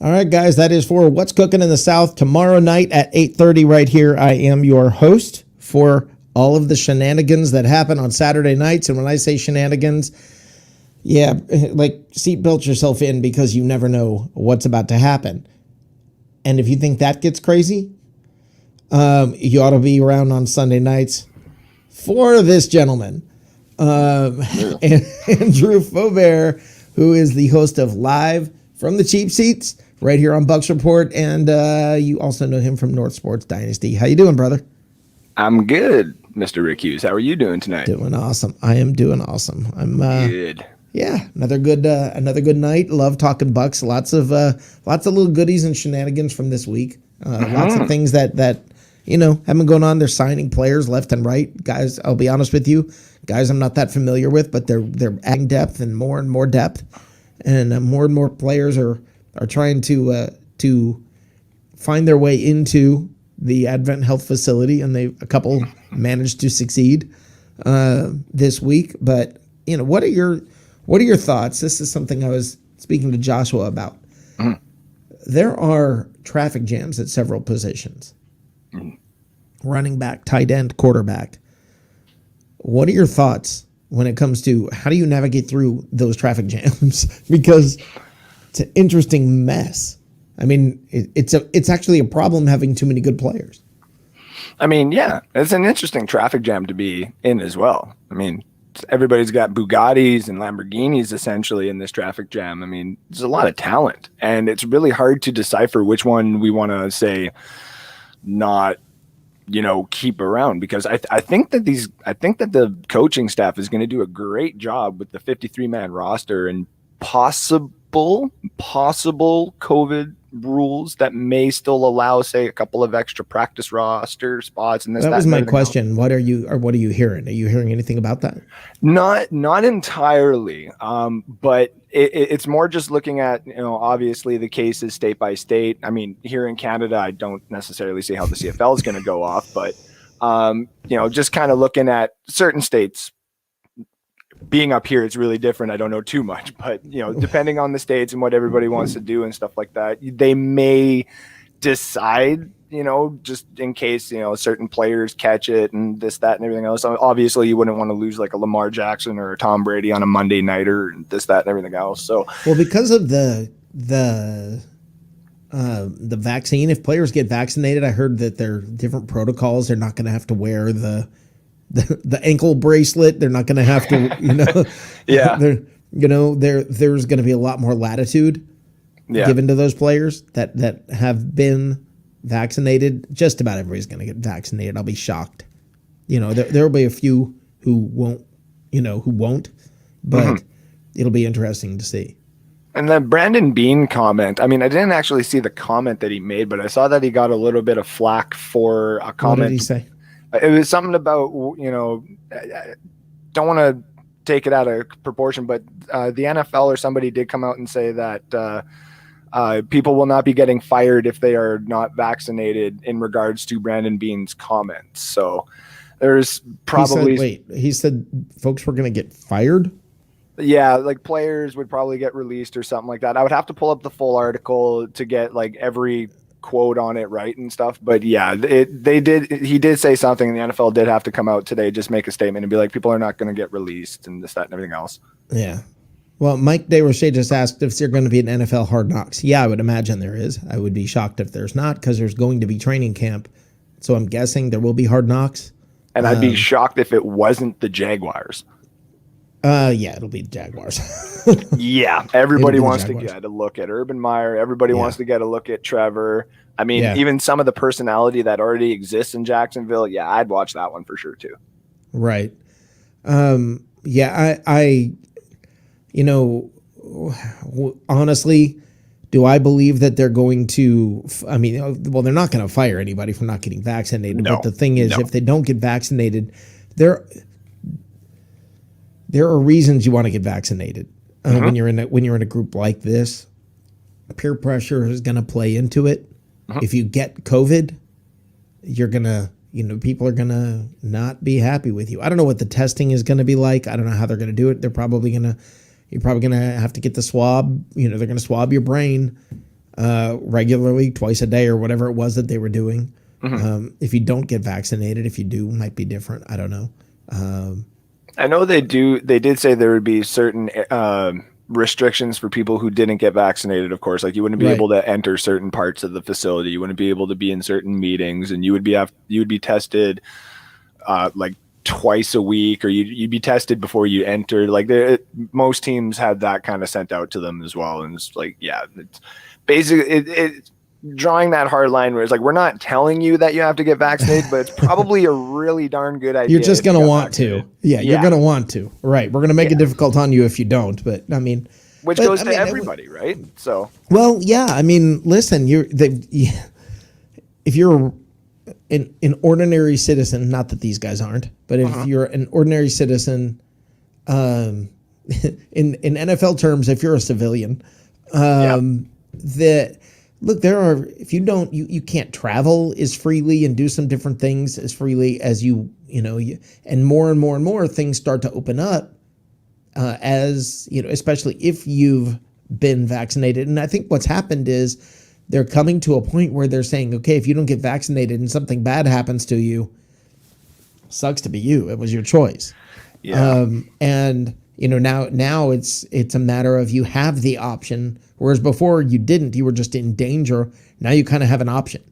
A: All right, guys, that is for What's Cooking in the South tomorrow night at 8:30 right here. I am your host for all of the shenanigans that happen on Saturday nights. And when I say shenanigans, yeah, like seatbelt yourself in because you never know what's about to happen. And if you think that gets crazy, you ought to be around on Sunday nights for this gentleman, Andrew Faubert, who is the host of Live from the Cheap Seats right here on Bucs Report, and you also know him from North Sports Dynasty. How you doing, brother?
H: I'm good, Mr. Rick Hughes. How are you doing tonight?
A: Doing awesome. I am doing awesome. I'm
H: good.
A: Yeah, another good night. Love talking Bucs. Lots of little goodies and shenanigans from this week. Lots of things that have been going on. They're signing players left and right. Guys, I'll be honest with you, guys I'm not that familiar with, but they're adding depth and more depth. And more players are trying to find their way into the Advent Health Facility, and a couple managed to succeed this week. But what are your thoughts? This is something I was speaking to Joshua about. There are traffic jams at several positions: running back, tight end, quarterback. What are your thoughts when it comes to how do you navigate through those traffic jams? Because it's an interesting mess. I mean, it's actually a problem having too many good players.
H: I mean, yeah, it's an interesting traffic jam to be in as well. I mean, everybody's got Bugattis and Lamborghinis essentially in this traffic jam. I mean, there's a lot of talent, and it's really hard to decipher which one we want to say not keep around, because I think that the coaching staff is going to do a great job with the 53-man roster and possible COVID rules that may still allow, say, a couple of extra practice roster spots. And
A: that was my question. What are you hearing? Are you hearing anything about that?
H: Not entirely, but it's more just looking at, obviously the cases state by state. I mean, here in Canada, I don't necessarily see how the CFL is going to go off, but just kind of looking at certain states. Being up here, it's really different. I don't know too much, but depending on the states and what everybody wants to do and stuff like that, they may decide, just in case, certain players catch it and this, that, and everything else. Obviously, you wouldn't want to lose like a Lamar Jackson or a Tom Brady on a Monday nighter and this, that, and everything else. So,
A: well, because of the vaccine, if players get vaccinated, I heard that there are different protocols. They're not going to have to wear the ankle bracelet. They're not going to have to,
H: yeah.
A: There's going to be a lot more latitude given to those players that have been vaccinated. Just about everybody's going to get vaccinated. I'll be shocked. There'll be a few who won't, but it'll be interesting to see.
H: And the Brandon Bean comment, I mean, I didn't actually see the comment that he made, but I saw that he got a little bit of flack for a comment.
A: What did he say?
H: It was something about, I don't want to take it out of proportion, but the NFL or somebody did come out and say that people will not be getting fired if they are not vaccinated in regards to Brandon Bean's comments. So there's probably...
A: He said folks were going to get fired?
H: Yeah, like players would probably get released or something like that. I would have to pull up the full article to get like every quote on it right and stuff, but yeah, he did say something, and the NFL did have to come out today, just make a statement and be like, people are not going to get released and this, that, and everything else.
A: Yeah. Well, Mike DeRoche just asked if there's going to be an NFL Hard Knocks. Yeah, I would imagine there is. I would be shocked if there's not, because there's going to be training camp, so I'm guessing there will be Hard Knocks.
H: And I'd be shocked if it wasn't the Jaguars.
A: Yeah, it'll be the Jaguars.
H: Yeah, everybody wants to get a look at Urban Meyer. Everybody wants to get a look at Trevor. I mean, even some of the personality that already exists in Jacksonville. Yeah, I'd watch that one for sure too.
A: Right. Yeah, I honestly, do I believe that they're going to? I mean, well, they're not going to fire anybody for not getting vaccinated.
H: No,
A: but the thing is, if they don't get vaccinated, there are reasons you want to get vaccinated. When you're in a group like this, peer pressure is going to play into it. If you get COVID, you're gonna, people are gonna not be happy with you. I don't know what the testing is going to be like. I don't know how they're going to do it. You're probably going to have to get the swab. They're going to swab your brain regularly, twice a day or whatever it was that they were doing. If you don't get vaccinated, if you do, might be different. I don't know.
H: I know they did say there would be certain restrictions for people who didn't get vaccinated, of course. Like you wouldn't be able to enter certain parts of the facility. You wouldn't be able to be in certain meetings, and you would be tested like twice a week, or you'd be tested before you entered. Like most teams had that kind of sent out to them as well. And it's like, yeah, it's basically it's drawing that hard line where it's like, we're not telling you that you have to get vaccinated, but it's probably a really darn good idea.
A: You're just going to want to. Yeah, you're going to want to. Right. We're going to make it difficult on you if you don't. But I mean,
H: which goes to everybody, right? So,
A: well, yeah. I mean, listen, if you're an ordinary citizen, not that these guys aren't, but if you're an ordinary citizen, in NFL terms, if you're a civilian, look, if you don't, you can't travel as freely and do some different things as freely as and more and more and more things start to open up, especially if you've been vaccinated. And I think what's happened is they're coming to a point where they're saying, okay, if you don't get vaccinated and something bad happens to you, sucks to be you. It was your choice.
H: Yeah.
A: And now it's a matter of you have the option, whereas before you didn't. You were just in danger. Now you kind of have an option.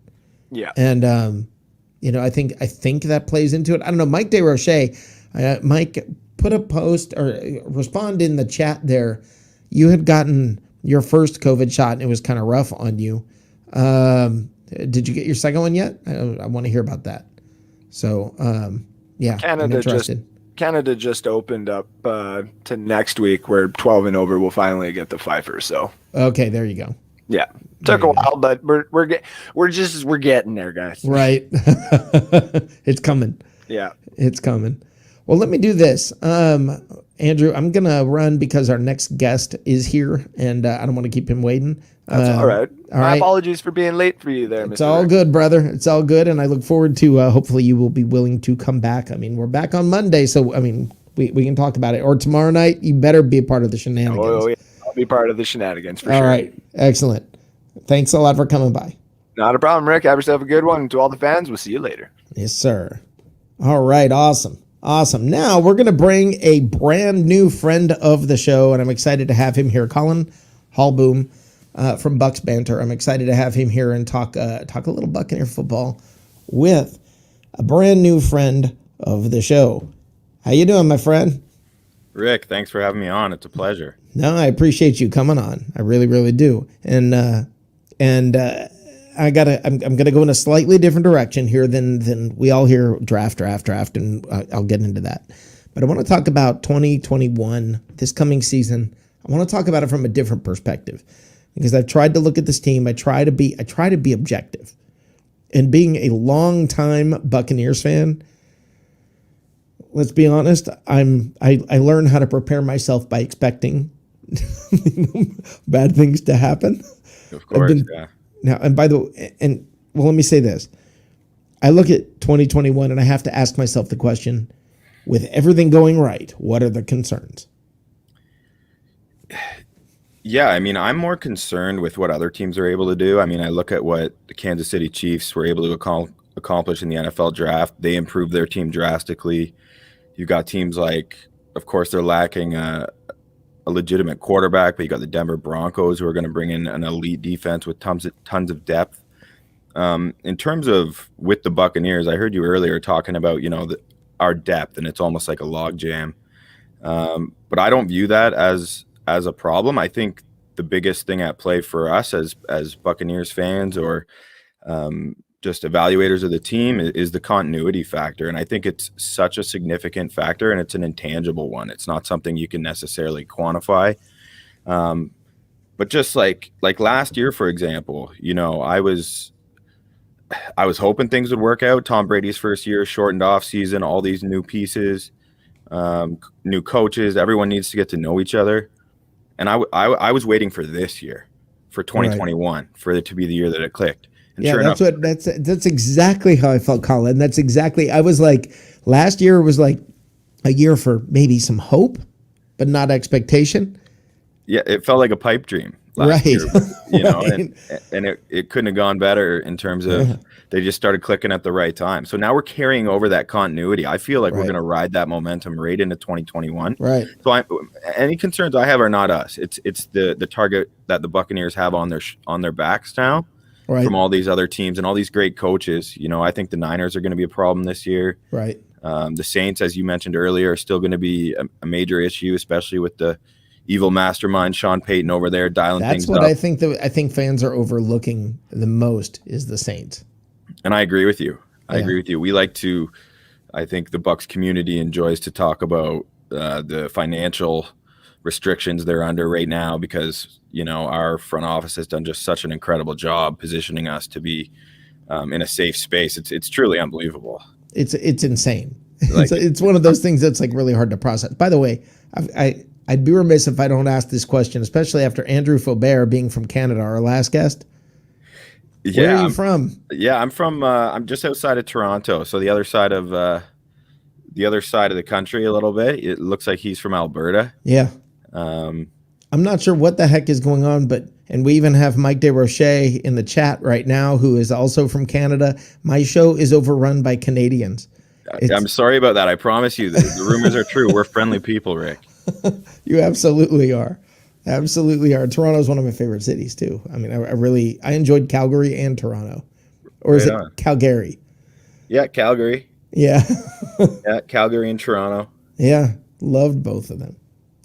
H: Yeah.
A: And I think that plays into it. I don't know. Mike DeRoche, Mike, put a post or respond in the chat there. You had gotten your first COVID shot and it was kind of rough on you. Did you get your second one yet? I want to hear about that. So, yeah, I'm interested.
H: Canada just opened up to next week, where 12 and over will finally get the Pfeiffer. So
A: okay, there you go.
H: Yeah, took a while, but we're getting there, guys.
A: Right, it's coming.
H: Yeah,
A: it's coming. Well, let me do this, Andrew. I'm gonna run because our next guest is here, and I don't want to keep him waiting.
H: That's all right.
A: All
H: My
A: right.
H: apologies for being late for you there, Mr.
A: It's all
H: Rick.
A: good, brother. It's all good, and I look forward to hopefully you will be willing to come back. I mean, we're back on Monday, so I mean, we can talk about it. Or tomorrow night, you better be a part of the shenanigans.
H: Oh, yeah. I'll be part of the shenanigans for
A: sure.
H: All
A: right, excellent. Thanks a lot for coming by.
H: Not a problem, Rick. Have yourself a good one. And to all the fans, we'll see you later.
A: Yes, sir. All right, awesome. Now we're going to bring a brand new friend of the show, and I'm excited to have him here, Collin Haalboom from BucsBanter. I'm excited to have him here and talk a little Buccaneer football with a brand new friend of the show. How you doing, my friend?
I: Rick, thanks for having me on. It's a pleasure.
A: No, I appreciate you coming on. I really, really do. And I'm gonna go in a slightly different direction here than we all hear draft, and I'll get into that. But I want to talk about 2021, this coming season. I want to talk about it from a different perspective because I've tried to look at this team. I try to be objective. And being a longtime Buccaneers fan, let's be honest, I learn how to prepare myself by expecting bad things to happen.
I: Of course, yeah.
A: Now, and by the way, let me say this. I look at 2021 and I have to ask myself the question, with everything going right, what are the concerns?
I: Yeah, I mean, I'm more concerned with what other teams are able to do. I mean, I look at what the Kansas City Chiefs were able to accomplish in the NFL draft. They improved their team drastically. You've got teams like, of course, they're lacking a legitimate quarterback, but you got the Denver Broncos who are going to bring in an elite defense with tons of depth. In terms of with the Buccaneers, I heard you earlier talking about, our depth, and it's almost like a log jam. But I don't view that as a problem. I think the biggest thing at play for us as Buccaneers fans or just evaluators of the team is the continuity factor. And I think it's such a significant factor, and it's an intangible one. It's not something you can necessarily quantify. But just like last year, for example, I was hoping things would work out. Tom Brady's first year, shortened off season, all these new pieces, new coaches, everyone needs to get to know each other. And I was waiting for this year, for 2021, for it to be the year that it clicked. And
A: yeah,
I: sure
A: that's exactly how I felt, Collin. I was like, last year was like a year for maybe some hope, but not expectation.
I: Yeah, it felt like a pipe dream last year, and it couldn't have gone better in terms of they just started clicking at the right time. So now we're carrying over that continuity. I feel like we're going to ride that momentum right into 2021.
A: Right.
I: So any concerns I have are not us. It's the target that the Buccaneers have on their backs now. Right. From all these other teams and all these great coaches. I think the Niners are going to be a problem this year.
A: Right.
I: The Saints, as you mentioned earlier, are still going to be a major issue, especially with the evil mastermind Sean Payton over there dialing things up.
A: That's what I think fans are overlooking the most is the Saints.
I: And I agree with you. I think the Bucs community enjoys to talk about the financial restrictions they're under right now because our front office has done just such an incredible job positioning us to be in a safe space. It's truly unbelievable.
A: It's insane. It's one of those things that's like really hard to process. By the way, I'd be remiss if I don't ask this question, especially after Andrew Faubert being from Canada, our last guest. Where are you from?
I: Yeah, I'm from. I'm just outside of Toronto, so the other side of the country a little bit. It looks like he's from Alberta.
A: Yeah. I'm not sure what the heck is going on, and we even have Mike DeRoche in the chat right now, who is also from Canada. My show is overrun by Canadians.
I: I'm sorry about that. I promise you, the rumors are true. We're friendly people, Rick.
A: You absolutely are. Absolutely are. Toronto is one of my favorite cities too. I mean, I enjoyed Calgary and Toronto. Or is it Calgary?
I: Yeah, Calgary.
A: Yeah.
I: Yeah, Calgary and Toronto.
A: Yeah, loved both of them.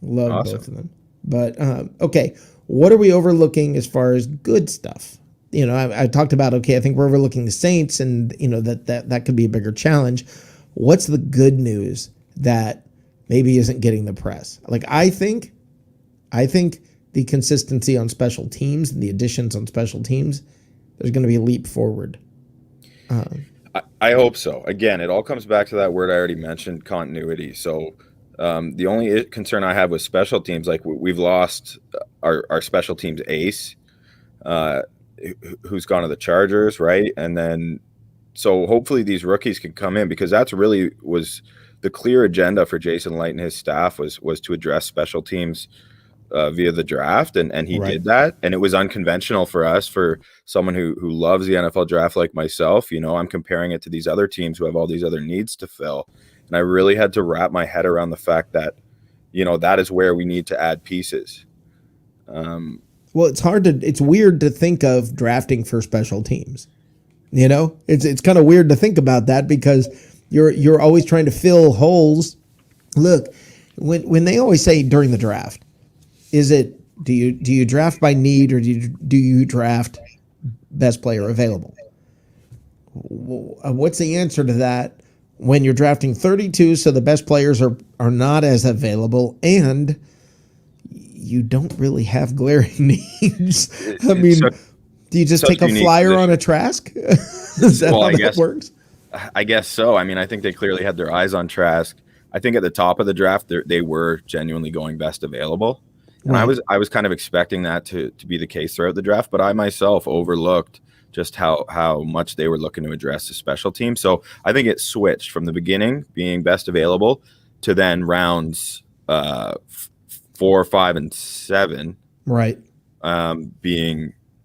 A: Both of them. But okay, what are we overlooking as far as good stuff I talked about, okay, I think we're overlooking the Saints, and that could be a bigger challenge. What's the good news that maybe isn't getting the press? Like, I think the consistency on special teams and the additions on special teams, there's going to be a leap forward.
I: I hope so. Again, it all comes back to that word I already mentioned, continuity. So the only concern I have with special teams, like we've lost our special teams ace, who's gone to the Chargers, right? And then, so hopefully these rookies can come in, because that's really was the clear agenda for Jason Light and his staff was to address special teams via the draft, and he did that, and it was unconventional for us, for someone who loves the NFL draft like myself. I'm comparing it to these other teams who have all these other needs to fill, and I really had to wrap my head around the fact that that is where we need to add pieces.
A: Well, it's weird to think of drafting for special teams. It's kind of weird to think about that, because you're always trying to fill holes. Look, when they always say during the draft, do you draft by need, or do you draft best player available? What's the answer to that when you're drafting 32, so the best players are not as available, and you don't really have glaring needs? I mean, do you just take a flyer on a Trask? Is that how that works?
I: I guess so. I mean, I think they clearly had their eyes on Trask. I think at the top of the draft, they were genuinely going best available. And I was kind of expecting that to be the case throughout the draft, but I myself overlooked just how much they were looking to address the special team. So I think it switched from the beginning being best available to then rounds 4, 5, and 7,
A: right?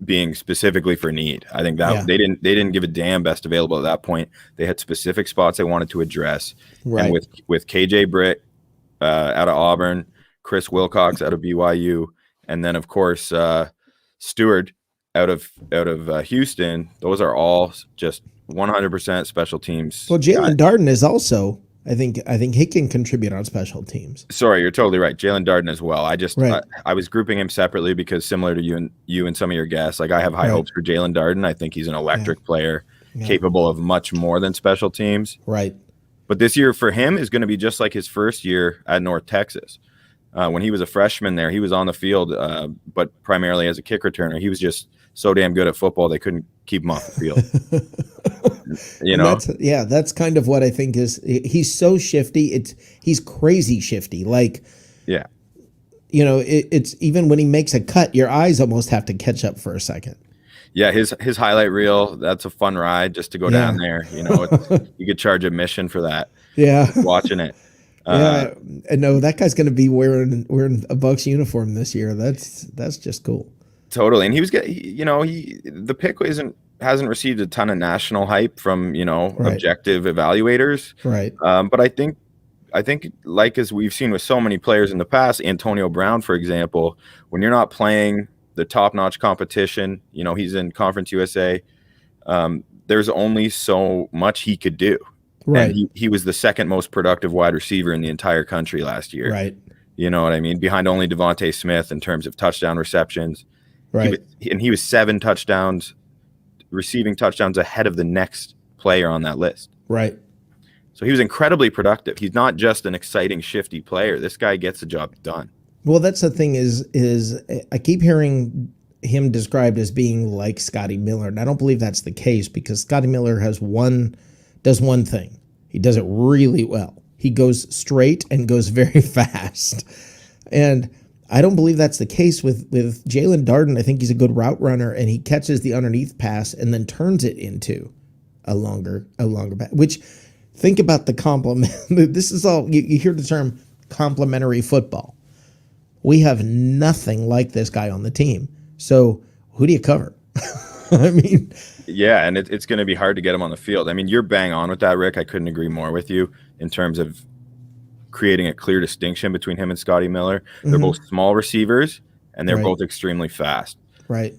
I: Being specifically for need. I think that they didn't give a damn best available at that point. They had specific spots they wanted to address.
A: Right.
I: And with KJ Britt out of Auburn, Chris Wilcox out of BYU, and then of course Stewart out of Houston. Those are all just 100% special teams.
A: Well, Jalen Darden is also. I think he can contribute on special teams.
I: Sorry, you're totally right. Jalen Darden as well. I was grouping him separately because, similar to you and some of your guests, like I have high hopes for Jalen Darden. I think he's an electric player, capable of much more than special teams.
A: Right.
I: But this year for him is going to be just like his first year at North Texas. When he was a freshman there, he was on the field, but primarily as a kick returner. He was just so damn good at football, they couldn't keep him off the field.
A: That's kind of what I think is. He's so shifty. He's crazy shifty. Like, it's even when he makes a cut, your eyes almost have to catch up for a second.
I: Yeah, his highlight reel, that's a fun ride just to go down there. You could charge admission for that.
A: Yeah,
I: watching it.
A: No, that guy's going to be wearing a Bucs uniform this year. That's just cool.
I: Totally, and he was getting. The pick hasn't received a ton of national hype from objective evaluators.
A: Right.
I: But I think like as we've seen with so many players in the past, Antonio Brown, for example, when you're not playing the top-notch competition, he's in Conference USA. There's only so much he could do.
A: Right.
I: And he was the second most productive wide receiver in the entire country last year.
A: Right.
I: You know what I mean? Behind only Devontae Smith in terms of touchdown receptions.
A: Right.
I: He was 7 touchdowns, receiving touchdowns ahead of the next player on that list.
A: Right.
I: So he was incredibly productive. He's not just an exciting, shifty player. This guy gets the job done.
A: Well, that's the thing is I keep hearing him described as being like Scotty Miller, and I don't believe that's the case, because Scotty Miller does one thing. He does it really well. He goes straight and goes very fast. And I don't believe that's the case with Jalen Darden. I think he's a good route runner, and he catches the underneath pass and then turns it into a longer pass. Which, think about the compliment. This is all, you hear the term complementary football. We have nothing like this guy on the team. So who do you cover? I mean,
I: yeah, and it's going to be hard to get him on the field. I mean, you're bang on with that, Rick. I couldn't agree more with you in terms of creating a clear distinction between him and Scotty Miller. They're both small receivers, and they're both extremely fast.
A: Right.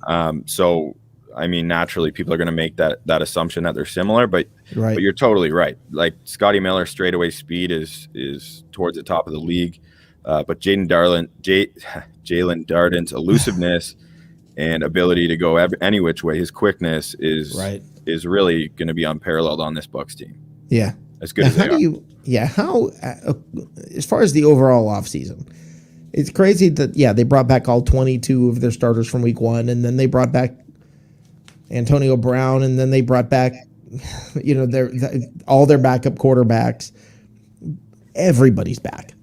I: So, I mean, naturally, people are going to make that assumption that they're similar, but you're totally right. Like, Scotty Miller's straightaway speed is towards the top of the league, but Jalen Darden's elusiveness and ability to go any which way. His quickness is really going to be unparalleled on this Bucs team.
A: Yeah.
I: As good as they are.
A: How, as far as the overall offseason, it's crazy that, they brought back all 22 of their starters from week 1, and then they brought back Antonio Brown, and then they brought back, all their backup quarterbacks. Everybody's back.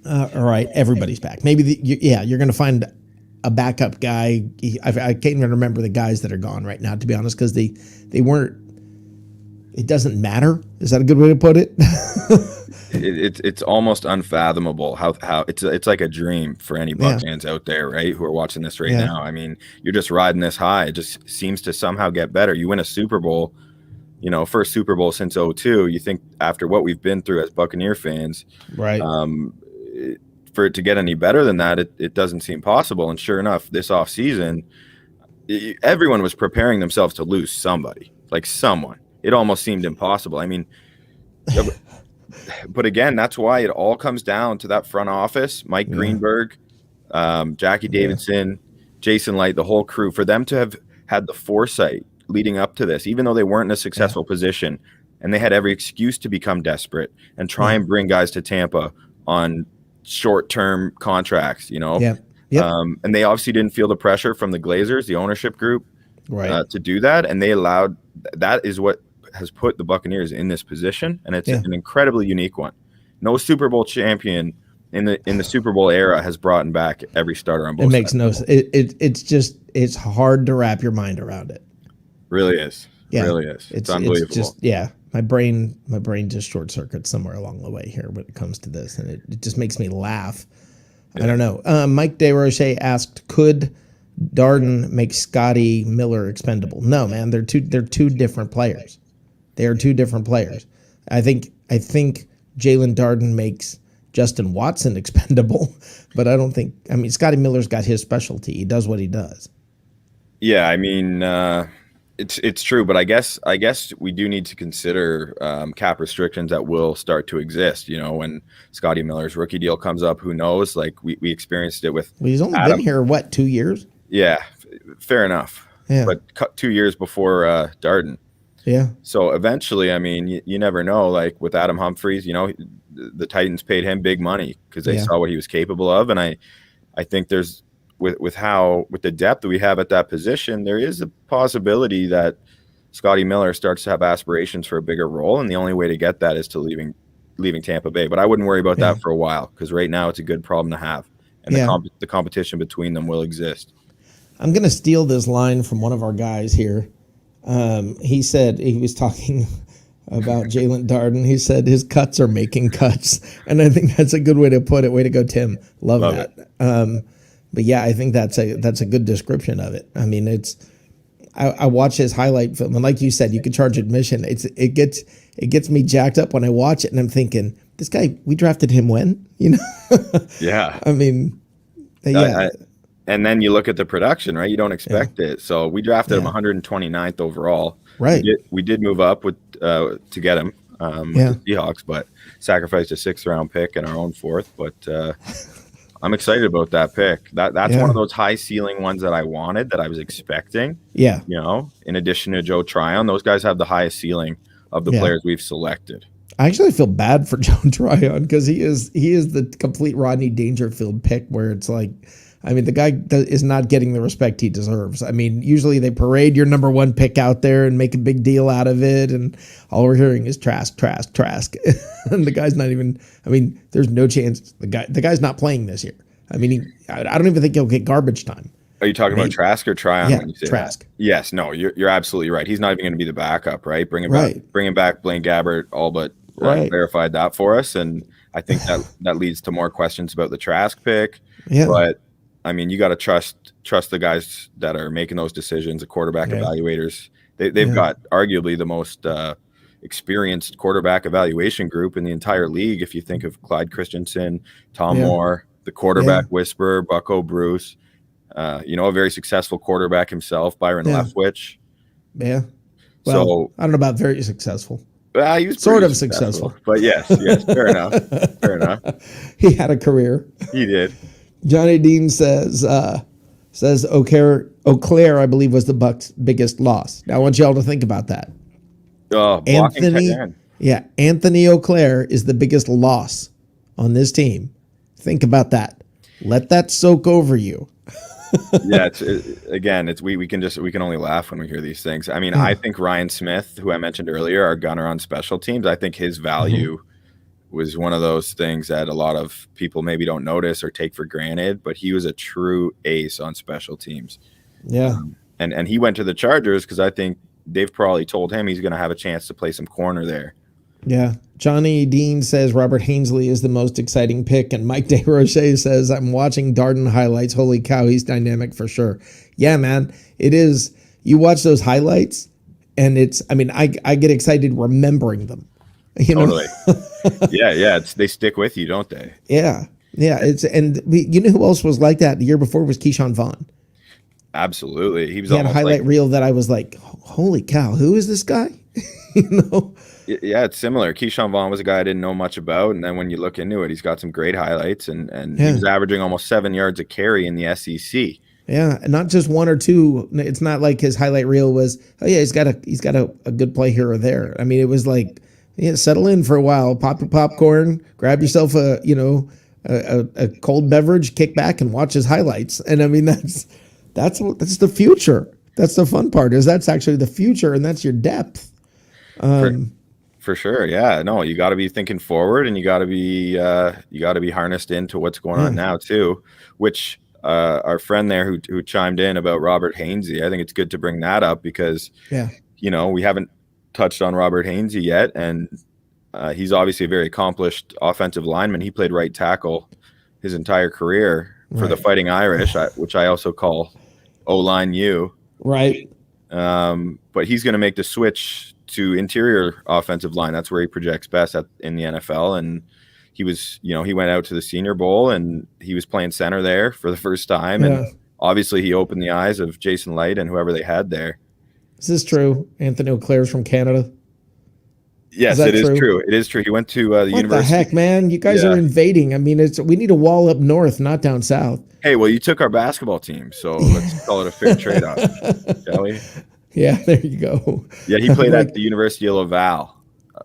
A: All right, everybody's back. Maybe, you're going to find a backup guy. I can't even remember the guys that are gone right now, to be honest, because they weren't. It doesn't matter. Is that a good way to put it?
I: It's almost unfathomable how it's like a dream for any Bucs fans out there, right, who are watching this right now. I mean, you're just riding this high. It just seems to somehow get better. You win a Super Bowl, first Super Bowl since 2002. You think after what we've been through as Buccaneer fans,
A: right?
I: For it to get any better than that, it doesn't seem possible. And sure enough, this offseason, everyone was preparing themselves to lose somebody, like someone. It almost seemed impossible. I mean, but again, that's why it all comes down to that front office, Mike Greenberg, Jackie Davidson, Jason Light, the whole crew, for them to have had the foresight leading up to this, even though they weren't in a successful position, and they had every excuse to become desperate and try and bring guys to Tampa on short-term contracts, and they obviously didn't feel the pressure from the Glazers, the ownership group, to do that, and they allowed. That is what has put the Buccaneers in this position, and it's an incredibly unique one. No Super Bowl champion in the Super Bowl era has brought back every starter on both sides.
A: It makes no sense. It's hard to wrap your mind around it.
I: Really is. Really is. It's unbelievable.
A: It's just, my brain just short circuits somewhere along the way here when it comes to this, and it just makes me laugh. I don't know. Mike DeRoche asked, could Darden make Scotty Miller expendable? No, man. They're two different players. They are two different players. I think Jalen Darden makes Justin Watson expendable, but I don't think. I mean, Scotty Miller's got his specialty. He does what he does.
I: Yeah, I mean, it's true, but I guess we do need to consider cap restrictions that will start to exist. When Scotty Miller's rookie deal comes up, who knows? Like we experienced it with.
A: Well, he's only been here 2 years?
I: Yeah, fair enough. Yeah, but 2 years before Darden.
A: Yeah. So
I: eventually, I mean, you never know. Like with Adam Humphries, the Titans paid him big money because they saw what he was capable of, and I think there's with the depth that we have at that position, there is a possibility that Scotty Miller starts to have aspirations for a bigger role, and the only way to get that is to leaving Tampa Bay. But I wouldn't worry about that for a while because right now it's a good problem to have, and the competition between them will exist.
A: I'm going to steal this line from one of our guys here. He said he was talking about Jalen Darden. He said his cuts are making cuts, and I think that's a good way to put it. Way to go, Tim. Love that. But yeah, I think that's a good description of it. I mean, I watch his highlight film, and like you said, you could charge admission. It gets me jacked up when I watch it, and I'm thinking, this guy, we drafted him when,
I: Yeah.
A: I mean, yeah.
I: And then you look at the production, right? You don't expect it. So we drafted him 129th overall.
A: Right.
I: We did move up to get him with the Seahawks, but sacrificed a 6th round pick and our own 4th. But I'm excited about that pick. That's one of those high ceiling ones that I wanted, that I was expecting. Yeah. In addition to Joe Tryon, those guys have the highest ceiling of the players we've selected.
A: I actually feel bad for Joe Tryon because he is the complete Rodney Dangerfield pick, where it's like, I mean, the guy is not getting the respect he deserves. I mean, usually they parade your number 1 pick out there and make a big deal out of it, and all we're hearing is Trask. And the guy's not even. I mean, there's no chance the guy's not playing this year. I mean, I don't even think he'll get garbage time.
I: Are you talking about Trask or Tryon?
A: Yeah,
I: when you say
A: Trask.
I: That? Yes, no, you're absolutely right. He's not even going to be the backup, right? Bringing back Blaine Gabbert, all but verified that for us, and I think that leads to more questions about the Trask pick. Yeah, but. I mean, you got to trust the guys that are making those decisions, the quarterback evaluators. They've got arguably the most experienced quarterback evaluation group in the entire league. If you think of Clyde Christensen, Tom Moore, the quarterback whisperer, Bucko Bruce, a very successful quarterback himself, Byron Leftwich.
A: Yeah. Well, so, I don't know about very successful.
I: He was
A: sort of successful.
I: But yes, fair enough.
A: He had a career.
I: He did.
A: Johnny Dean says, says Auclair, I believe, was the Bucs' biggest loss. Now I want y'all to think about that. Anthony Auclair is the biggest loss on this team. Think about that. Let that soak over you.
I: Yeah, we can only laugh when we hear these things. I mean, I think Ryan Smith, who I mentioned earlier, our gunner on special teams, I think his value was one of those things that a lot of people maybe don't notice or take for granted, but he was a true ace on special teams.
A: Yeah.
I: And he went to the Chargers because I think they've probably told him he's going to have a chance to play some corner there.
A: Yeah. Johnny Dean says Robert Hainsley is the most exciting pick, and Mike DeRoche says, I'm watching Darden highlights. Holy cow, he's dynamic for sure. Yeah, man, it is. You watch those highlights, and I get excited remembering them.
I: Totally. Yeah. They stick with you, don't they?
A: Yeah. You know who else was like that the year before was Keyshawn Vaughn.
I: Absolutely.
A: He had a highlight reel that I was like, holy cow, who is this guy?
I: Yeah, it's similar. Keyshawn Vaughn was a guy I didn't know much about, and then when you look into it, he's got some great highlights, and he was averaging almost 7 yards a carry in the SEC.
A: Yeah, and not just one or two. It's not like his highlight reel was, he's got a good play here or there. I mean, it was like, settle in for a while, pop your popcorn, grab yourself a cold beverage, kick back, and watch his highlights. And I mean, that's the future. That's the fun part, is that's actually the future, and that's your depth.
I: For sure, yeah. No, you got to be thinking forward, and you got to be harnessed into what's going on now too. Which our friend there who chimed in about Robert Hainsey, I think it's good to bring that up because we haven't touched on Robert Hainsey yet, and he's obviously a very accomplished offensive lineman. He played right tackle his entire career for the Fighting Irish, which I also call O-line U.
A: Right.
I: But he's going to make the switch to interior offensive line. That's where he projects best in the NFL. And he was, he went out to the Senior Bowl and he was playing center there for the first time. Yeah. And obviously he opened the eyes of Jason Light and whoever they had there.
A: Is this true? Anthony Auclair's from Canada?
I: Yes, it is true. It is true. He went to the university.
A: What the heck, man? You guys are invading. I mean, we need a wall up north, not down south.
I: Hey, well, you took our basketball team, so let's call it a fair trade-off, shall we?
A: Yeah, there you go.
I: Yeah, he played at the University of Laval.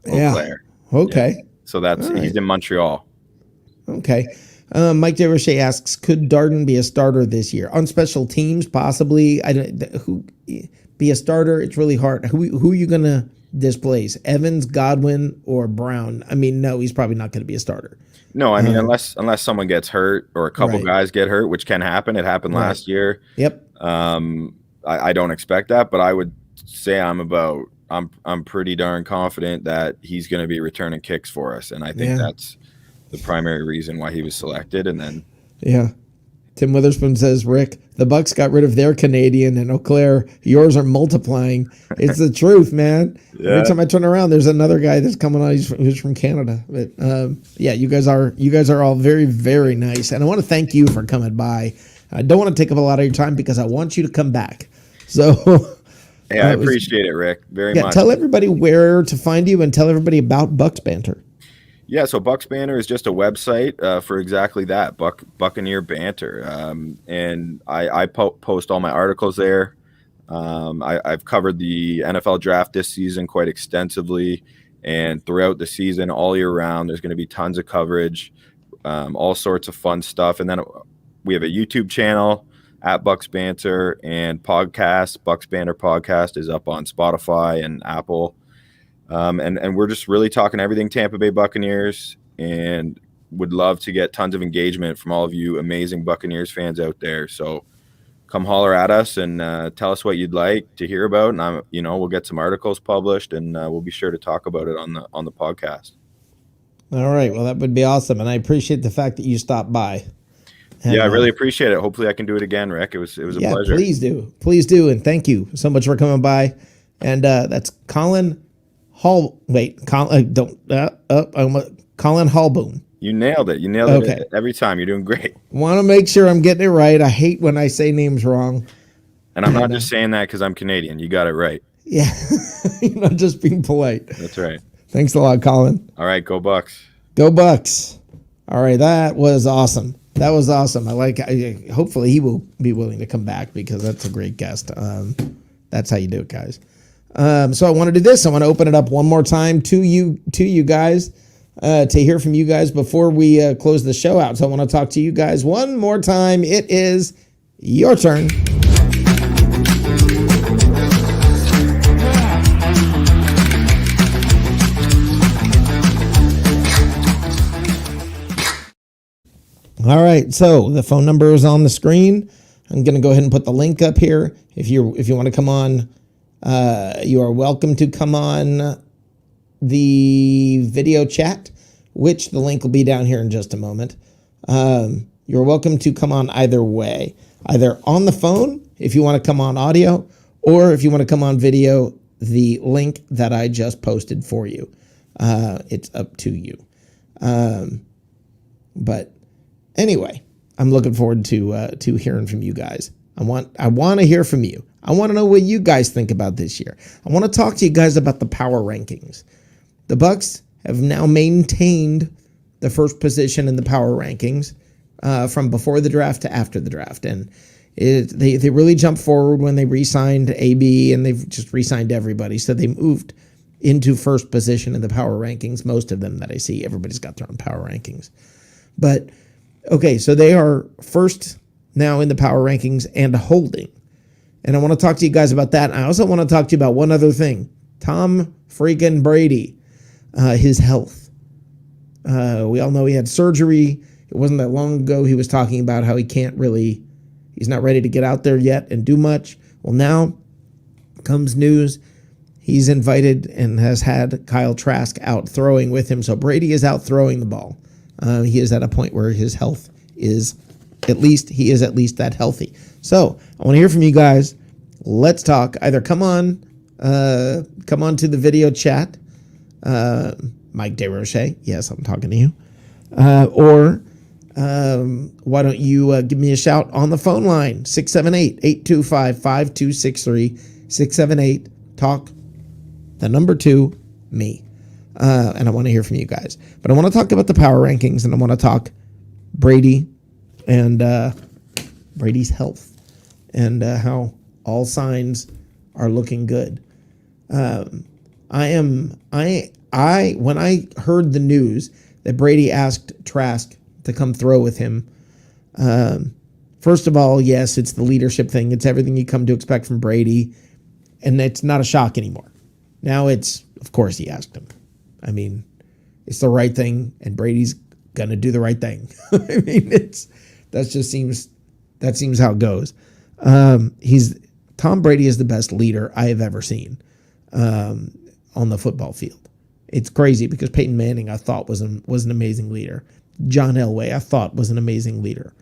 I: Auclair.
A: Okay.
I: Yeah. So he's in Montreal.
A: Okay. Mike DeRoche asks, could Darden be a starter this year on special teams? Possibly. Who be a starter? It's really hard. Who are you gonna displace? Evans, Godwin, or Brown? I mean, no, he's probably not going to be a starter.
I: No, I mean, unless someone gets hurt or a couple guys get hurt, which can happen. It happened last year.
A: Yep.
I: I don't expect that, but I would say I'm pretty darn confident that he's going to be returning kicks for us, and I think that's the primary reason why he was selected. And then
A: Tim Witherspoon says, Rick, the Bucs got rid of their Canadian, and Auclair, yours are multiplying. It's the truth, man. Every time I turn around, there's another guy that's coming on who's from Canada. But you guys are all very, very nice, and I want to thank you for coming by. I don't want to take up a lot of your time because I want you to come back. So,
I: I appreciate it, Rick, very much.
A: Tell everybody where to find you and tell everybody about BucsBanter.
I: Yeah, so BucsBanter is just a website for exactly that, Buccaneer Banter. And I post all my articles there. I've covered the NFL draft this season quite extensively. And throughout the season, all year round, there's going to be tons of coverage, all sorts of fun stuff. And then we have a YouTube channel at BucsBanter and podcast. BucsBanter podcast is up on Spotify and Apple. And we're just really talking everything Tampa Bay Buccaneers, and would love to get tons of engagement from all of you amazing Buccaneers fans out there. So come holler at us and tell us what you'd like to hear about, and we'll get some articles published, and we'll be sure to talk about it on the podcast.
A: All right, well, that would be awesome, and I appreciate the fact that you stopped by. And,
I: I really appreciate it. Hopefully, I can do it again, Rick. It was a pleasure.
A: Please do, and thank you so much for coming by. And that's Collin. Collin Haalboom.
I: You nailed it. It every time. You're doing great.
A: Want to make sure I'm getting it right. I hate when I say names wrong.
I: And I'm not just saying that because I'm Canadian. You got it right.
A: Yeah. You're not just being polite.
I: That's right.
A: Thanks a lot, Collin.
I: All right. Go Bucs.
A: Go Bucs. All right. That was awesome. That was awesome. Hopefully he will be willing to come back because that's a great guest. That's how you do it, guys. So I want to do this. I want to open it up one more time to you guys, to hear from you guys before we close the show out. So I want to talk to you guys one more time. It is your turn. All right, so the phone number is on the screen. I'm going to go ahead and put the link up here. If you want to come on, you are welcome to come on the video chat, which the link will be down here in just a moment. You're welcome to come on either way, either on the phone if you want to come on audio, or if you want to come on video, the link that I just posted for you. It's up to you. But anyway, I'm looking forward to hearing from you guys. I want to hear from you. I want to know what you guys think about this year. I want to talk to you guys about the power rankings. The Bucs have now maintained the first position in the power rankings from before the draft to after the draft, and they really jumped forward when they re-signed AB, and they've just re-signed everybody. So they moved into first position in the power rankings. Most of them that I see, everybody's got their own power rankings, but. Okay, so they are first now in the power rankings and holding. And I want to talk to you guys about that. I also want to talk to you about one other thing. Tom freaking Brady, his health. We all know he had surgery. It wasn't that long ago. He was talking about how he's not ready to get out there yet and do much. Well, now comes news. He's invited and has had Kyle Trask out throwing with him. So Brady is out throwing the ball. He is at a point where his health is at least that healthy. So I want to hear from you guys. Let's talk. Either come on to the video chat, Mike DeRoche. Yes, I'm talking to you. Or why don't you give me a shout on the phone line, 678-825-5263, 678-TALK, the number 2, me. And I want to hear from you guys. But I want to talk about the power rankings, and I want to talk Brady and Brady's health and how all signs are looking good. When I heard the news that Brady asked Trask to come throw with him, first of all, yes, it's the leadership thing. It's everything you come to expect from Brady, and it's not a shock anymore. Now it's, of course, he asked him. I mean, it's the right thing, and Brady's gonna do the right thing. I mean, that seems how it goes. Tom Brady is the best leader I have ever seen on the football field. It's crazy because Peyton Manning I thought was an amazing leader. John Elway I thought was an amazing leader.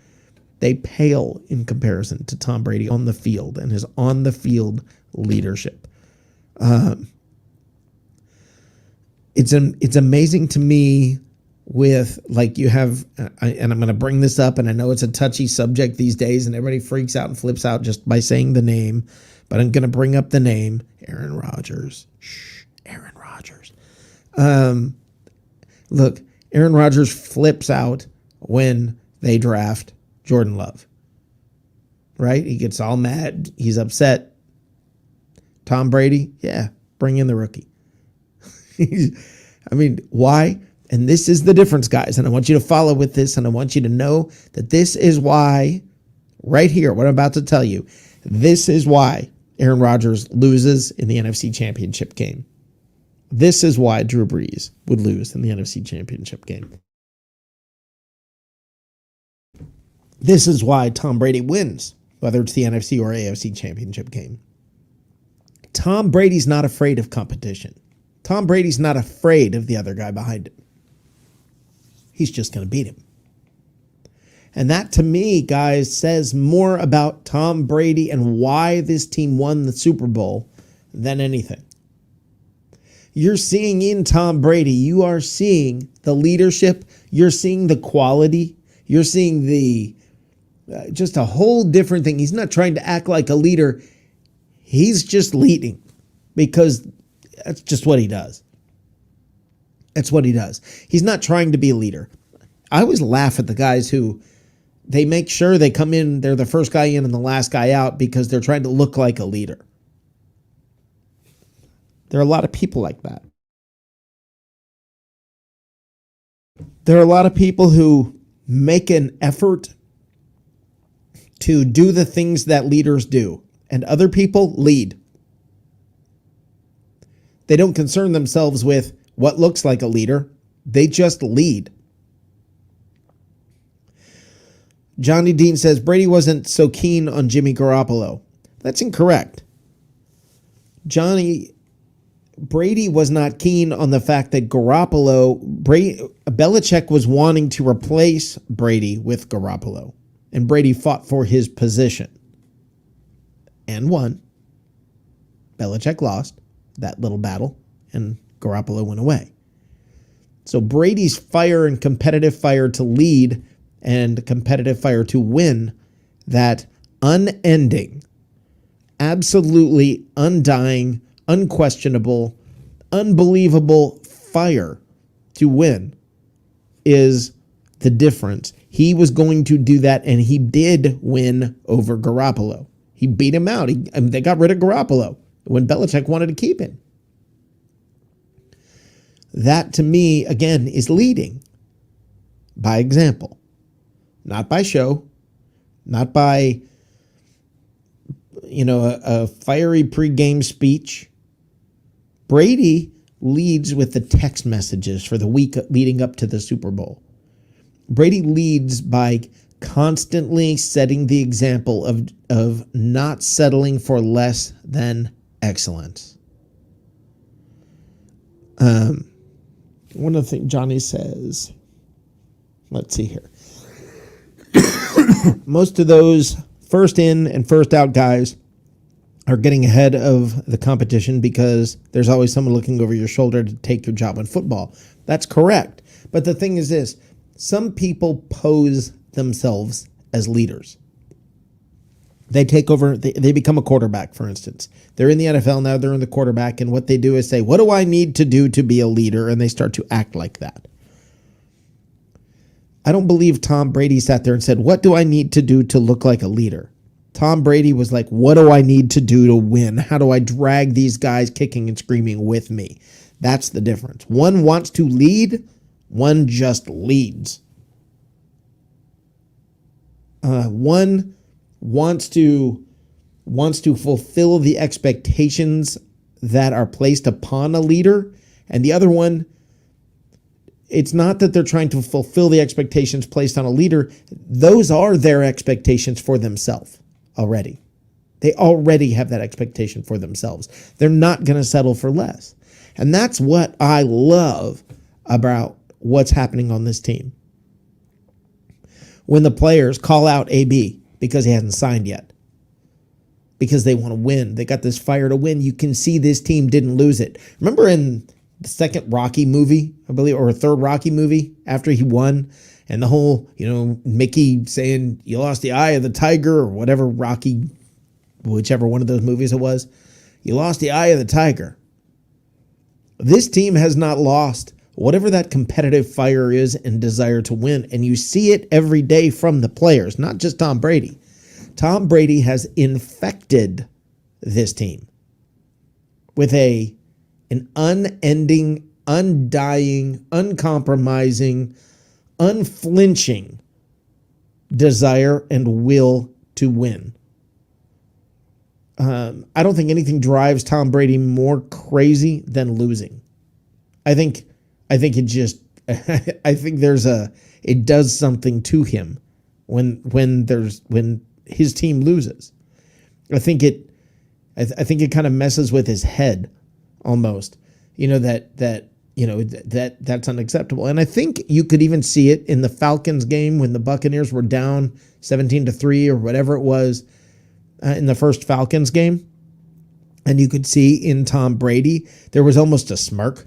A: They pale in comparison to Tom Brady on the field and his on the field leadership. It's amazing to me with, like, you have, and I'm going to bring this up, and I know it's a touchy subject these days, and everybody freaks out and flips out just by saying the name, but I'm going to bring up the name, Aaron Rodgers. Aaron Rodgers. Look, Aaron Rodgers flips out when they draft Jordan Love, right? He gets all mad. He's upset. Tom Brady, yeah, bring in the rookie. I mean, why? And this is the difference, guys. And I want you to follow with this, and I want you to know that this is why, right here, what I'm about to tell you, this is why Aaron Rodgers loses in the NFC Championship game. This is why Drew Brees would lose in the NFC Championship game. This is why Tom Brady wins, whether it's the NFC or AFC Championship game. Tom Brady's not afraid of competition. Tom Brady's not afraid of the other guy behind him. He's just going to beat him. And that, to me, guys, says more about Tom Brady and why this team won the Super Bowl than anything. You're seeing in Tom Brady, you are seeing the leadership, you're seeing the quality, you're seeing the just a whole different thing. He's not trying to act like a leader. He's just leading because that's just what he does. That's what he does. He's not trying to be a leader. I always laugh at the guys who they make sure they come in, they're the first guy in and the last guy out because they're trying to look like a leader. There are a lot of people like that. There are a lot of people who make an effort to do the things that leaders do, and other people lead. They don't concern themselves with what looks like a leader. They just lead. Johnny Dean says Brady wasn't so keen on Jimmy Garoppolo. That's incorrect. Brady was not keen on the fact that Belichick was wanting to replace Brady with Garoppolo, and Brady fought for his position and won. Belichick lost that little battle, and Garoppolo went away. So Brady's fire and competitive fire to lead and competitive fire to win, that unending, absolutely undying, unquestionable, unbelievable fire to win is the difference. He was going to do that, and he did win over Garoppolo. He beat him out. They got rid of Garoppolo when Belichick wanted to keep him. That, to me, again, is leading by example, not by show, not by, a fiery pregame speech. Brady leads with the text messages for the week leading up to the Super Bowl. Brady leads by constantly setting the example of not settling for less than excellence. One of the things Johnny says, let's see here. Most of those first in and first out guys are getting ahead of the competition because there's always someone looking over your shoulder to take your job in football. That's correct. But the thing is this, some people pose themselves as leaders. They take over, they become a quarterback, for instance. They're in the NFL now, they're in the quarterback, and what they do is say, what do I need to do to be a leader? And they start to act like that. I don't believe Tom Brady sat there and said, what do I need to do to look like a leader? Tom Brady was like, what do I need to do to win? How do I drag these guys kicking and screaming with me? That's the difference. One wants to lead, one just leads. One wants to fulfill the expectations that are placed upon a leader, and the other one, it's not that they're trying to fulfill the expectations placed on a leader. Those are their expectations for themselves already. They already have that expectation for themselves. They're not going to settle for less. And that's what I love about what's happening on this team. When the players call out AB because he hasn't signed yet, because they want to win, they got this fire to win, you can see this team didn't lose it. Remember in the second Rocky movie, I believe, or a third Rocky movie after he won, and the whole, Mickey saying, you lost the eye of the tiger, or whatever Rocky, whichever one of those movies it was, you lost the eye of the tiger. This team has not lost whatever that competitive fire is and desire to win, and you see it every day from the players, not just Tom Brady. Tom Brady has infected this team with an unending, undying, uncompromising, unflinching desire and will to win. I don't think anything drives Tom Brady more crazy than losing. I think it just, it does something to him when his team loses. I think it kind of messes with his head almost, that's unacceptable. And I think you could even see it in the Falcons game when the Buccaneers were down 17-3 or whatever it was in the first Falcons game. And you could see in Tom Brady, there was almost a smirk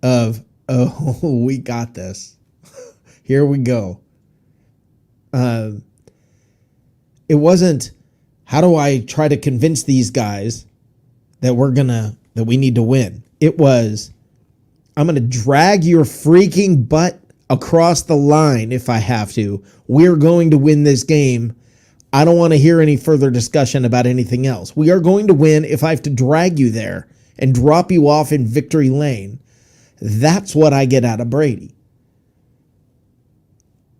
A: of, oh, we got this. Here we go. It wasn't, how do I try to convince these guys that we need to win? It was, I'm going to drag your freaking butt across the line if I have to. We're going to win this game. I don't want to hear any further discussion about anything else. We are going to win if I have to drag you there and drop you off in victory lane. That's what I get out of Brady.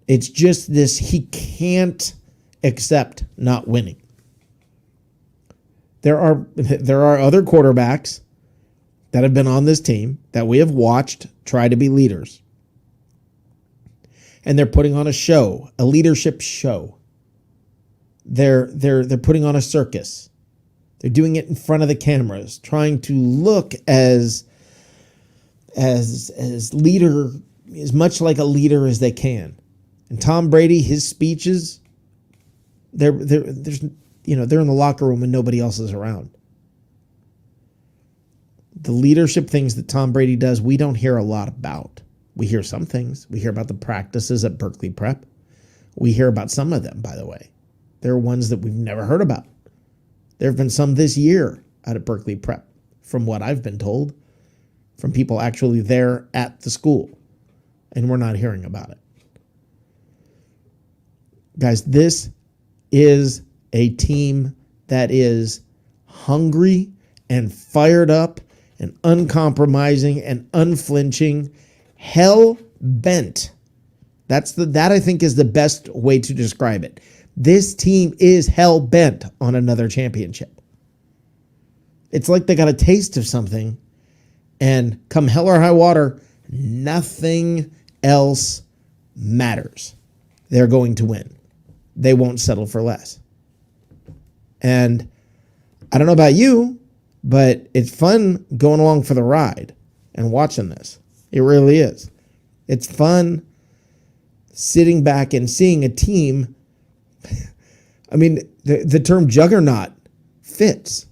A: It's just this, he can't accept not winning. There are other quarterbacks that have been on this team that we have watched try to be leaders. And they're putting on a show, a leadership show. They're putting on a circus. They're doing it in front of the cameras, trying to look as leader, as much like a leader as they can. And Tom Brady, his speeches, they're in the locker room and nobody else is around. The leadership things that Tom Brady does, we don't hear a lot about. We hear some things. We hear about the practices at Berkeley Prep. We hear about some of them, by the way. There are ones that we've never heard about. There have been some this year out at Berkeley Prep, from what I've been told, from people actually there at the school. And we're not hearing about it. Guys, this is a team that is hungry and fired up and uncompromising and unflinching, hell bent. That I think is the best way to describe it. This team is hell bent on another championship. It's like they got a taste of something, and come hell or high water, nothing else matters. They're going to win. They won't settle for less. And I don't know about you, but it's fun going along for the ride and watching this. It really is. It's fun sitting back and seeing a team. I mean, the term juggernaut fits.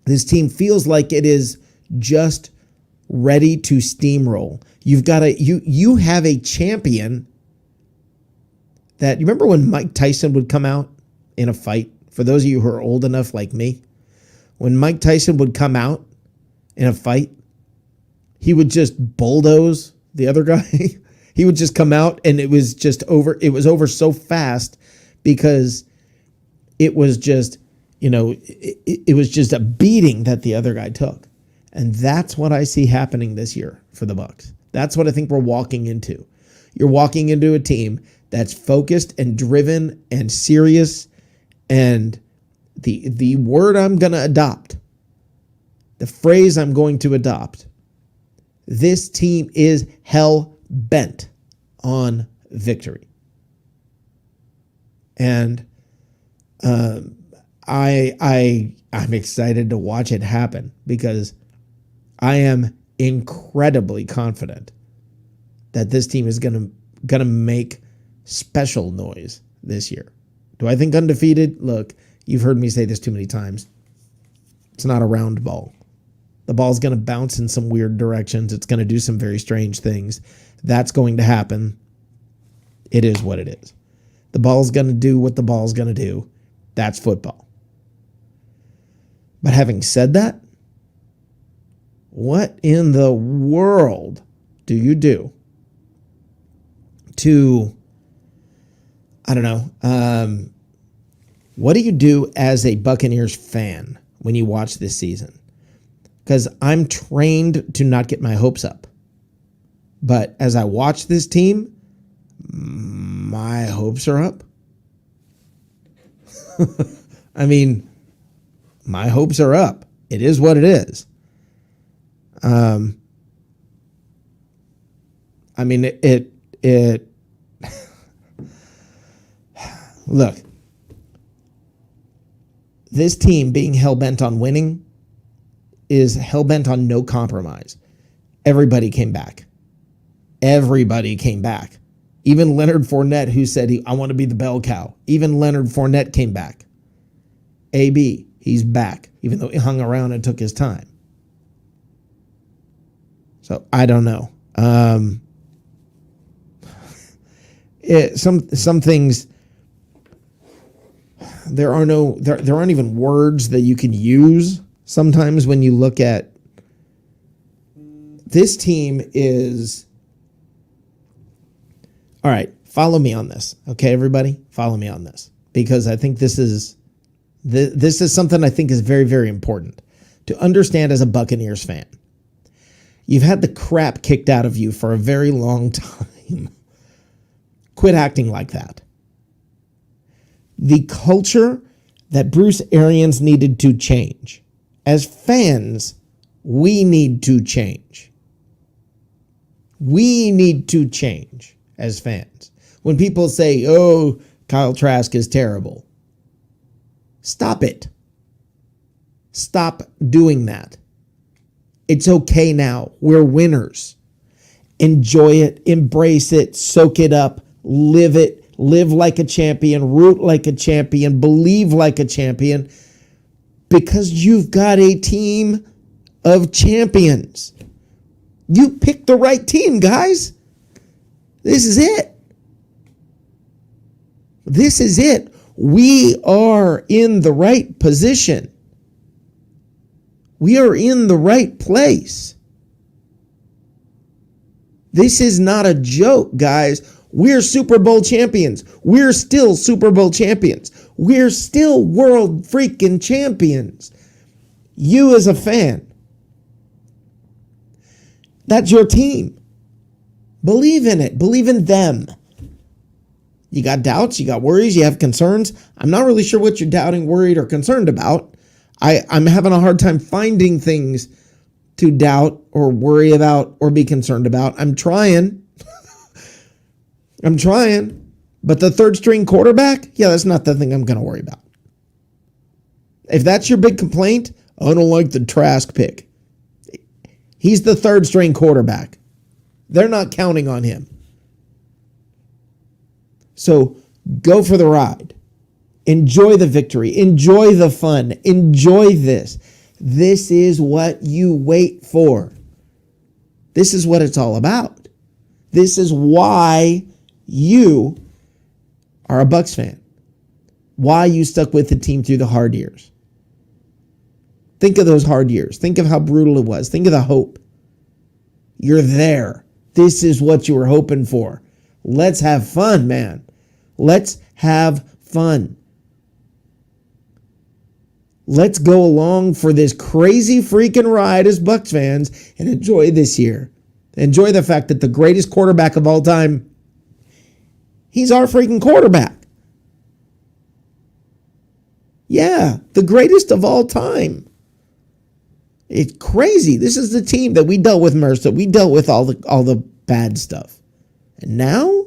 A: This team feels like it is just ready to steamroll. You have a champion that, you remember when Mike Tyson would come out in a fight? For those of you who are old enough like me, when Mike Tyson would come out in a fight, he would just bulldoze the other guy. He would just come out and it was just over. It was over so fast because it was just, it was just a beating that the other guy took. And that's what I see happening this year for the Bucs. That's what I think we're walking into. You're walking into a team that's focused and driven and serious. And the word I'm going to adopt, the phrase I'm going to adopt, this team is hell bent on victory. And I'm excited to watch it happen because I am incredibly confident that this team is gonna make special noise this year. Do I think undefeated? Look, you've heard me say this too many times. It's not a round ball. The ball's going to bounce in some weird directions. It's going to do some very strange things. That's going to happen. It is what it is. The ball's going to do what the ball's going to do. That's football. But having said that, what in the world do you do to, I don't know, what do you do as a Buccaneers fan when you watch this season? Because I'm trained to not get my hopes up. But as I watch this team, my hopes are up. I mean, my hopes are up. It is what it is. I mean, it look, this team being hell-bent on winning is hell-bent on no compromise. Everybody came back. Everybody came back. Even Leonard Fournette, who said, I want to be the bell cow. Even Leonard Fournette came back. AB, he's back, even though he hung around and took his time. So I don't know. Some things, there aren't even words that you can use sometimes when you look at this team. Is All right, follow me on this. Okay, everybody, follow me on this. Because I think this is something I think is very, very important to understand as a Buccaneers fan. You've had the crap kicked out of you for a very long time. Quit acting like that. The culture that Bruce Arians needed to change. As fans, we need to change. We need to change as fans. When people say, oh, Kyle Trask is terrible. Stop it. Stop doing that. It's okay now. We're winners. Enjoy it. Embrace it. Soak it up. Live it. Live like a champion. Root like a champion. Believe like a champion. Because you've got a team of champions. You picked the right team, guys. This is it. This is it. We are in the right position. We are in the right place. This is not a joke, guys. We're Super Bowl champions. We're still Super Bowl champions. We're still world freaking champions. You as a fan, that's your team. Believe in it. Believe in them. You got doubts, you got worries, you have concerns. I'm not really sure what you're doubting, worried, or concerned about. I'm having a hard time finding things to doubt or worry about or be concerned about. I'm trying. I'm trying. But the third string quarterback, yeah, that's not the thing I'm going to worry about. If that's your big complaint, I don't like the Trask pick. He's the third string quarterback. They're not counting on him. So go for the ride. Enjoy the victory. Enjoy the fun. Enjoy this. This is what you wait for. This is what it's all about. This is why you are a Bucs fan. Why you stuck with the team through the hard years. Think of those hard years. Think of how brutal it was. Think of the hope. You're there. This is what you were hoping for. Let's have fun, man. Let's have fun. Let's go along for this crazy freaking ride as Bucs fans and enjoy this year. Enjoy the fact that the greatest quarterback of all time, he's our freaking quarterback. Yeah, the greatest of all time. It's crazy. This is the team that we dealt with Mercer. We dealt with all the bad stuff. And now,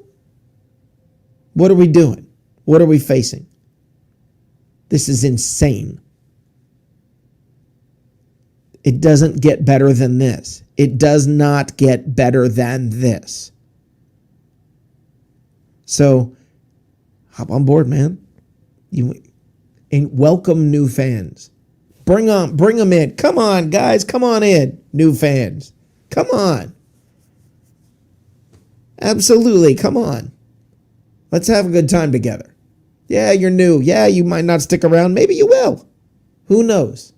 A: what are we doing? What are we facing? This is insane. It doesn't get better than this. It does not get better than this. So, hop on board, man. And welcome new fans. Bring them in. Come on, guys. Come on in, new fans. Come on. Absolutely. Come on. Let's have a good time together. Yeah, you're new. Yeah, you might not stick around. Maybe you will. Who knows?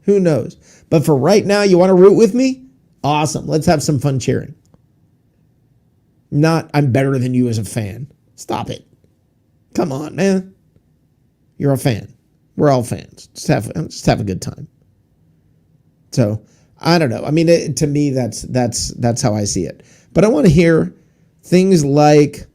A: Who knows? But for right now, you want to root with me? Awesome. Let's have some fun cheering. Not, I'm better than you as a fan. Stop it. Come on, man. You're a fan. We're all fans. Just have a good time. So, I don't know. I mean, to me, that's how I see it. But I want to hear things like,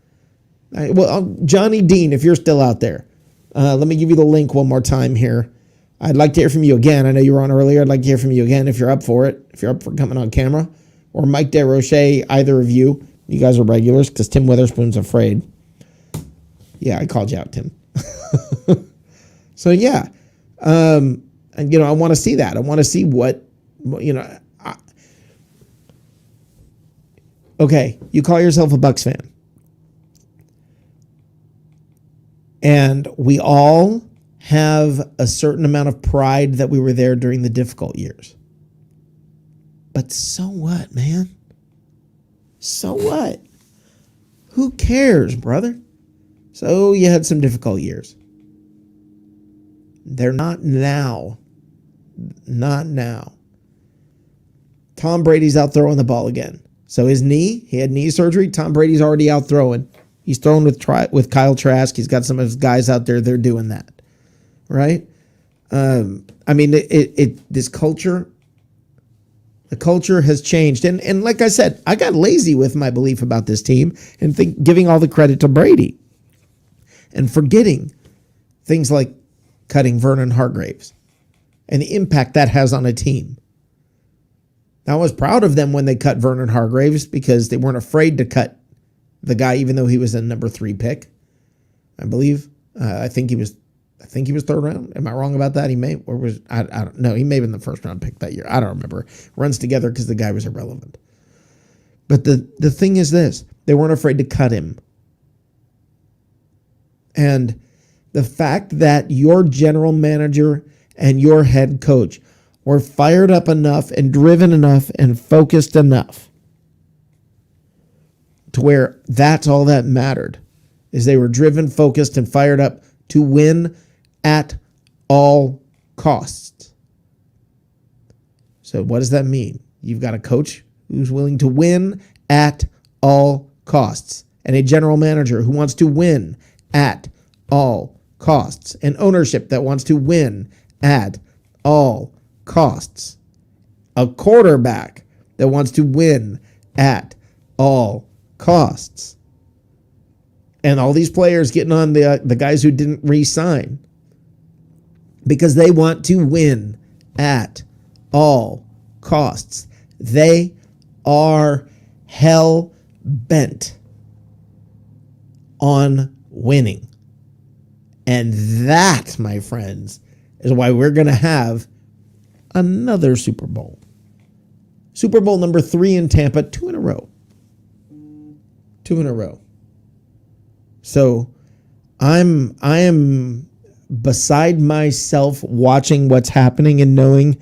A: Johnny Dean, if you're still out there, let me give you the link one more time here. I'd like to hear from you again. I know you were on earlier. I'd like to hear from you again if you're up for it, if you're up for coming on camera. Or Mike DeRoche, either of you. You guys are regulars because Tim Witherspoon's afraid. Yeah, I called you out, Tim. So, yeah. And, I want to see that. I want to see what, okay, you call yourself a Bucs fan. And we all have a certain amount of pride that we were there during the difficult years. But so what, man? So what? Who cares, brother? So you had some difficult years. They're not now. Not now. Tom Brady's out throwing the ball again. So his knee, he had knee surgery. Tom Brady's already out throwing. He's throwing with Kyle Trask. He's got some of his guys out there. They're doing that, right? I mean, this culture, the culture has changed. And like I said, I got lazy with my belief about this team and giving all the credit to Brady and forgetting things like cutting Vernon Hargreaves and the impact that has on a team. I was proud of them when they cut Vernon Hargreaves because they weren't afraid to cut the guy, even though he was a number 3 pick. I believe. I think he was third round. Am I wrong about that? He don't know. He may have been the first round pick that year. I don't remember. Runs together because the guy was irrelevant. But the thing is this: they weren't afraid to cut him. And the fact that your general manager and your head coach were fired up enough and driven enough and focused enough to where that's all that mattered, is they were driven, focused, and fired up to win at all costs. So what does that mean? You've got a coach who's willing to win at all costs, and a general manager who wants to win at all costs, and ownership that wants to win at all costs, a quarterback that wants to win at all costs, and all these players getting on the guys who didn't re-sign because they want to win at all costs. They are hell bent on winning. And that, my friends, is why we're going to have another Super Bowl. Super Bowl number 3 in Tampa, 2 in a row. 2 in a row. So I am beside myself watching what's happening and knowing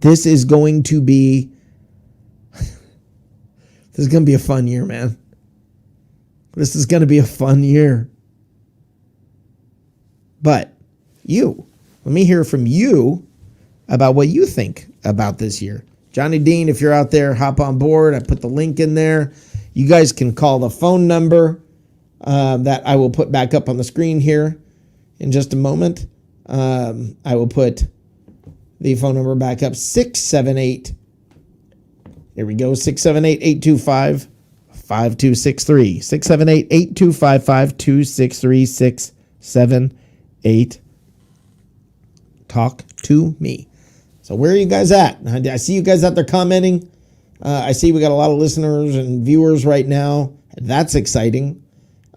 A: this is going to be a fun year, man. This is going to be a fun year. But let me hear from you about what you think about this year. Johnny Dean, if you're out there, hop on board. I put the link in there. You guys can call the phone number that I will put back up on the screen here in just a moment. I will put the phone number back up, 678. Here we go, 678-825-5263. 678-825-5263. 678. Talk to me. So where are you guys at? I see you guys out there commenting. I see we got a lot of listeners and viewers right now. That's exciting.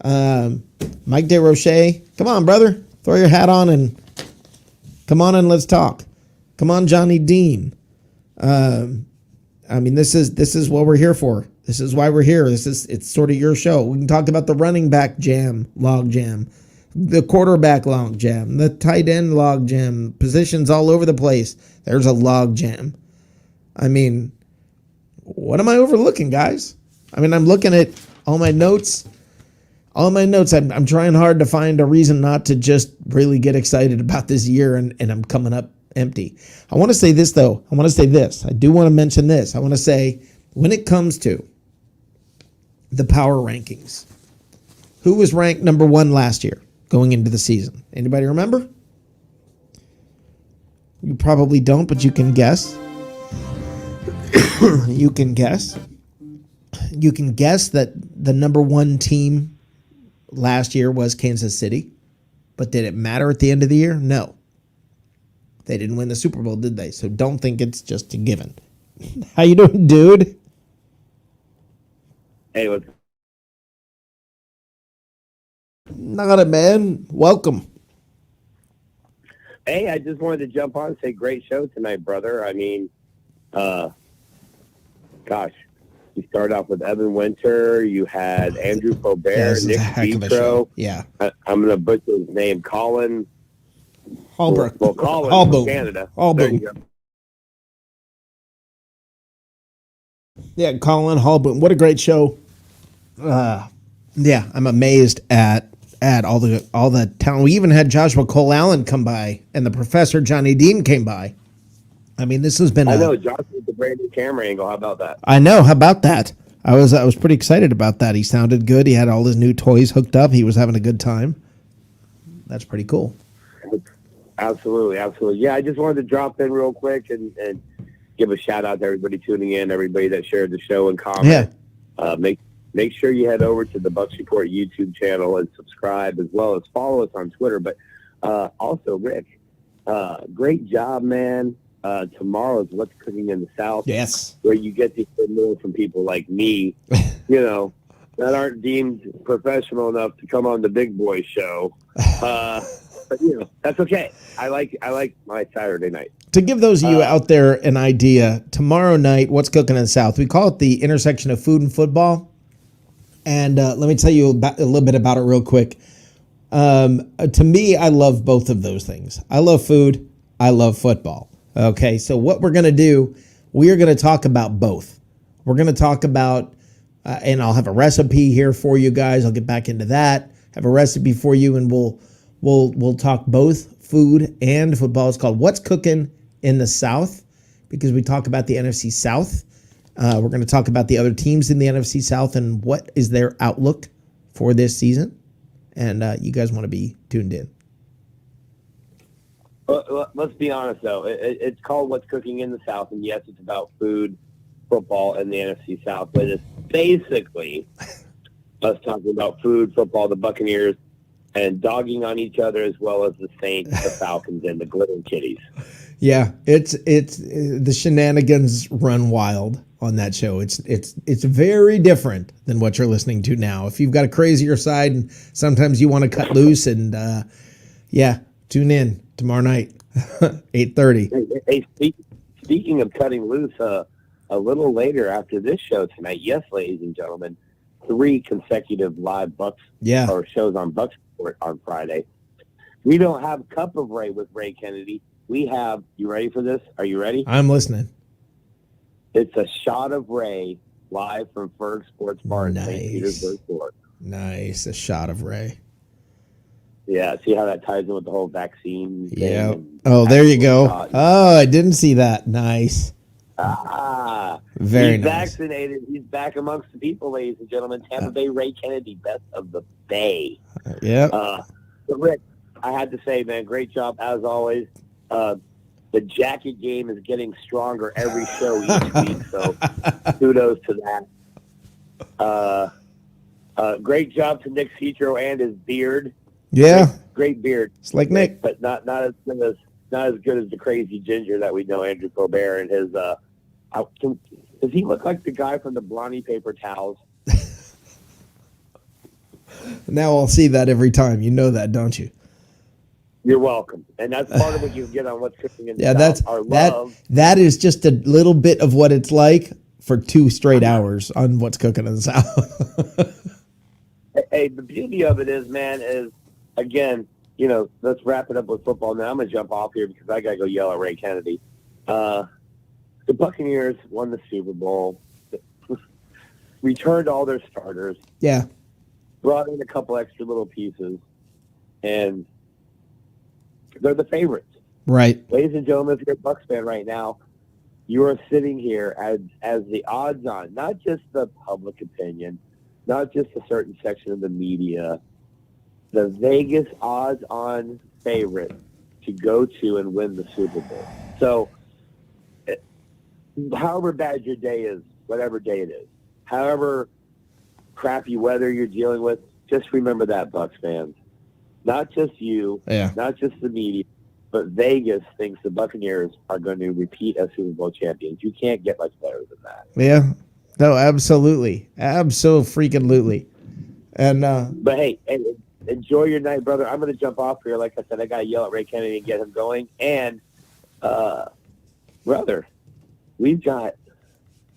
A: Mike DeRoche, come on, brother. Throw your hat on and come on and let's talk. Come on, Johnny Dean. I mean, this is what we're here for. This is why we're here. It's sort of your show. We can talk about the running back log jam, the quarterback log jam, the tight end log jam, positions all over the place. There's a log jam. I mean, what am I overlooking, guys? I mean, I'm looking at all my notes. I'm trying hard to find a reason not to just really get excited about this year, and I'm coming up empty. I want to say this, though. I do want to mention this. I want to say, when it comes to the power rankings, who was ranked number 1 last year going into the season? Anybody remember? You probably don't, but you can guess. You can guess. You can guess that the number 1 team last year was Kansas City. But did it matter at the end of the year? No. They didn't win the Super Bowl, did they? So don't think it's just a given. How you doing, dude?
J: Hey, what's
A: Not a man. Welcome.
J: Hey, I just wanted to jump on and say great show tonight, brother. I mean, gosh, you started off with Evan Winter. You had Andrew Faubert, Nick Sitro.
A: Yeah.
J: I'm going to butcher his name, Collin.
A: Haalboom.
J: Well, Collin
A: Haalboom.
J: from Canada.
A: Haalboom.
J: There you go.
A: Yeah, Collin Haalboom. What a great show. Yeah, I'm amazed at all the talent. We even had Joshua Cole Allen come by, and the professor Johnny Dean came by. I mean, this has been.
J: I know Josh with the brand new camera angle. How about that?
A: I know. How about that? I was pretty excited about that. He sounded good. He had all his new toys hooked up. He was having a good time. That's pretty cool.
J: Absolutely. Yeah, I just wanted to drop in real quick and give a shout out to everybody tuning in, everybody that shared the show and comment.
A: Yeah.
J: Make sure you head over to the Bucs Report YouTube channel and subscribe, as well as follow us on Twitter. But also, Rick, great job, man. Tomorrow is What's Cooking in the South.
A: Yes.
J: Where you get to hear more from people like me, that aren't deemed professional enough to come on the big boy show. But that's okay. I like my Saturday night.
A: To give those of you out there an idea, tomorrow night, What's Cooking in the South? We call it the intersection of food and football. And let me tell you a little bit about it real quick. To me, I love both of those things. I love food. I love football. Okay, so what we're going to do, we are going to talk about both. We're going to talk about, and I'll have a recipe here for you guys. I'll get back into that. Have a recipe for you, and we'll talk both food and football. It's called What's Cooking in the South, because we talk about the NFC South. We're going to talk about the other teams in the NFC South and what is their outlook for this season. And you guys want to be tuned in.
J: Well, let's be honest, though. It's called What's Cooking in the South, and yes, it's about food, football, and the NFC South. But it's basically us talking about food, football, the Buccaneers, and dogging on each other, as well as the Saints, the Falcons, and the Glitter Kitties.
A: Yeah, it's the shenanigans run wild on that show. It's very different than what you're listening to now. If you've got a crazier side and sometimes you want to cut loose, and tune in tomorrow night, 8:30.
J: Hey, speaking of cutting loose, a little later after this show tonight, yes, ladies and gentlemen, 3 consecutive live Bucs or shows on Bucs Report on Friday. We don't have Cup of Ray with Ray Kennedy. We have, you ready for this? Are you ready?
A: I'm listening.
J: It's a shot of Ray live from Ferg Sports Bar in St. Petersburg, Florida.
A: Nice, a shot of Ray.
J: Yeah, see how that ties in with the whole vaccine thing?
A: Yeah. Oh, there you go. Oh, I didn't see that. Nice. Very
J: He's
A: nice.
J: Vaccinated. He's back amongst the people, ladies and gentlemen. Tampa Bay Ray Kennedy, best of the Bay.
A: Yeah.
J: But Rick, I had to say, man, great job as always. The jacket game is getting stronger every show each week, so kudos to that. Great job to Nick Sitro and his beard.
A: Yeah.
J: Great beard.
A: It's like Nick.
J: But not as good as the crazy ginger that we know, Andrew Faubert, and his does he look like the guy from the Blondie paper towels?
A: Now I'll see that every time. You know that, don't you?
J: You're welcome. And that's part of what you get on What's Cooking in the South.
A: That's
J: our love.
A: That is just a little bit of what it's like for 2 straight hours on What's Cooking in the South.
J: Hey, the beauty of it is, man, is again, let's wrap it up with football now. I'm gonna jump off here because I gotta go yell at Ray Kennedy. The Buccaneers won the Super Bowl, returned all their starters.
A: Yeah.
J: Brought in a couple extra little pieces, and they're the favorites.
A: Right.
J: Ladies and gentlemen, if you're a Bucs fan right now, you are sitting here as the odds-on, not just the public opinion, not just a certain section of the media, the Vegas odds-on favorite to go to and win the Super Bowl. So, however bad your day is, whatever day it is, however crappy weather you're dealing with, just remember that, Bucs fans. Not just you, not just the media, but Vegas thinks the Buccaneers are going to repeat as Super Bowl champions. You can't get much better than that.
A: Yeah. No, absolutely. Absolutely. And
J: but hey, enjoy your night, brother. I'm going to jump off here. Like I said, I got to yell at Ray Kennedy and get him going. And, brother, we've got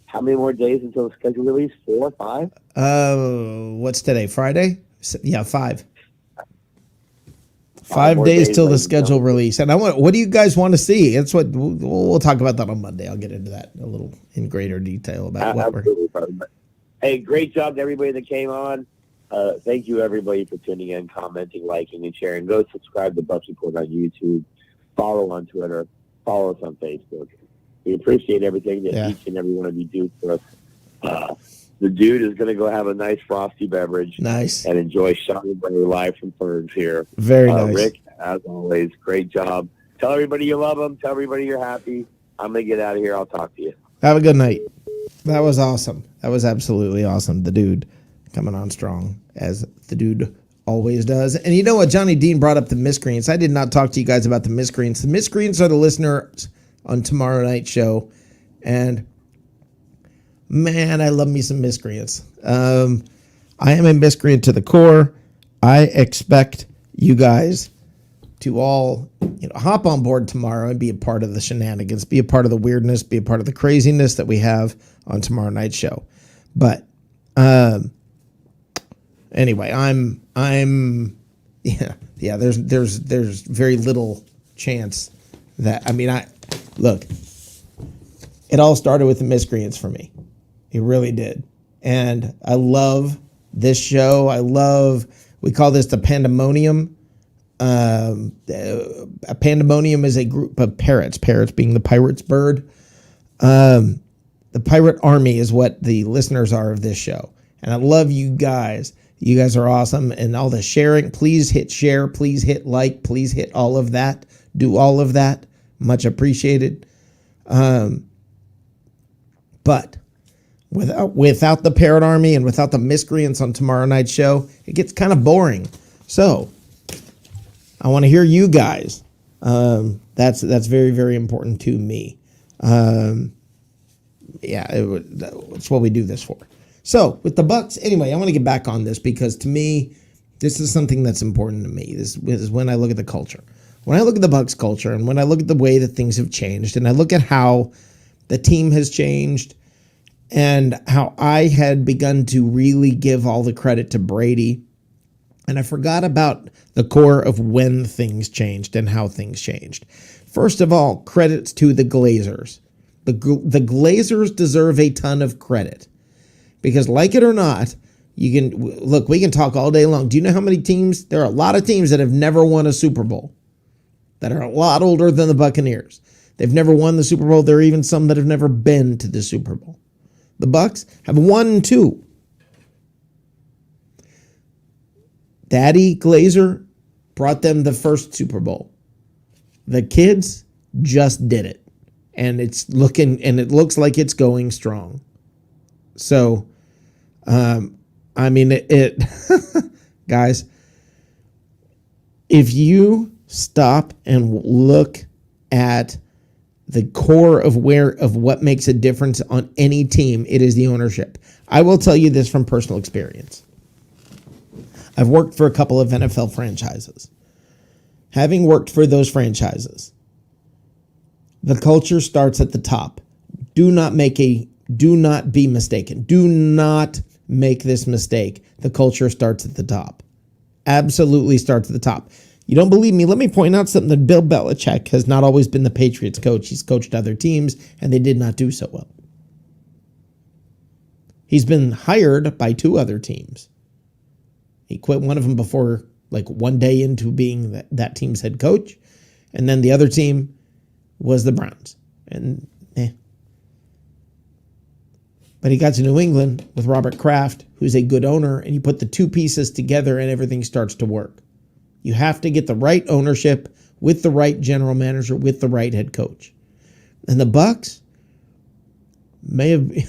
J: how many more days until the schedule release? 4 or 5?
A: What's today? Friday? Yeah, 5. 5 days till the schedule release. And what do you guys want to see? That's what we'll talk about that on Monday. I'll get into that a little in greater detail about what we're.
J: Hey, great job to everybody that came on. Thank you, everybody, for tuning in, commenting, liking, and sharing. Go subscribe to Bucs Report on YouTube. Follow on Twitter. Follow us on Facebook. We appreciate everything that each and every one of you do for us. The dude is going to go have a nice frosty beverage.
A: Nice.
J: And enjoy Sean Bray live from Ferns here.
A: Very nice.
J: Rick, as always, great job. Tell everybody you love them. Tell everybody you're happy. I'm going to get out of here. I'll talk to you.
A: Have a good night. That was awesome. That was absolutely awesome. The dude coming on strong, as the dude always does. And you know what? Johnny Dean brought up the miscreants. I did not talk to you guys about the miscreants. The miscreants are the listeners on tomorrow night's show. And man, I love me some miscreants. I am a miscreant to the core. I expect you guys to all, hop on board tomorrow and be a part of the shenanigans, be a part of the weirdness, be a part of the craziness that we have on tomorrow night's show. But anyway, there's very little chance that look. It all started with the miscreants for me. It really did. And I love this show. We call this the Pandemonium. A pandemonium is a group of parrots being the pirate's bird. The pirate army is what the listeners are of this show. And I love you guys. You guys are awesome. And all the sharing, please hit share, please hit like, please hit all of that. Do all of that. Much appreciated. But without the parrot army and without the miscreants on tomorrow night's show, it gets kind of boring. So I want to hear you guys. That's very, very important to me. That's what we do this for. So with the Bucs, anyway, I want to get back on this because to me, this is something that's important to me. This is when I look at the culture. When I look at the Bucs culture and when I look at the way that things have changed and I look at how the team has changed and how I had begun to really give all the credit to Brady. And I forgot about the core of when things changed and how things changed. First of all, credits to the Glazers. The Glazers deserve a ton of credit because, like it or not, we can talk all day long. Do you know how many teams? There are a lot of teams that have never won a Super Bowl that are a lot older than the Buccaneers. They've never won the Super Bowl. There are even some that have never been to the Super Bowl. The Bucs have won 2. Daddy Glazer brought them the first Super Bowl. The kids just did it. And it looks like it's going strong. So, guys, if you stop and look at the core of what makes a difference on any team, it is the ownership. I will tell you this from personal experience. I've worked for a couple of NFL franchises. Having worked for those franchises, the culture starts at the top. Do not be mistaken. Do not make this mistake. The culture starts at the top. Absolutely starts at the top. You don't believe me? Let me point out something that Bill Belichick has not always been the Patriots coach. He's coached other teams, and they did not do so well. He's been hired by 2 other teams. He quit one of them before, one day into being that team's head coach, and then the other team was the Browns. But he got to New England with Robert Kraft, who's a good owner, and you put the 2 pieces together and everything starts to work. You have to get the right ownership with the right general manager, with the right head coach. And the Bucs may have... do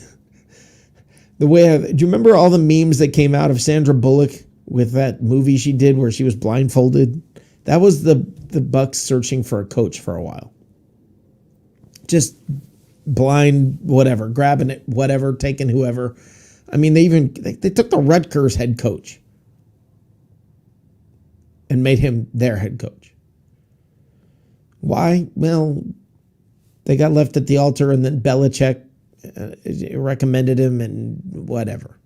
A: you remember all the memes that came out of Sandra Bullock with that movie she did where she was blindfolded? That was the Bucs searching for a coach for a while. Just blind, whatever, grabbing it, whatever, taking whoever. They took the Rutgers head coach and made him their head coach. Why? Well, they got left at the altar and then Belichick recommended him and whatever.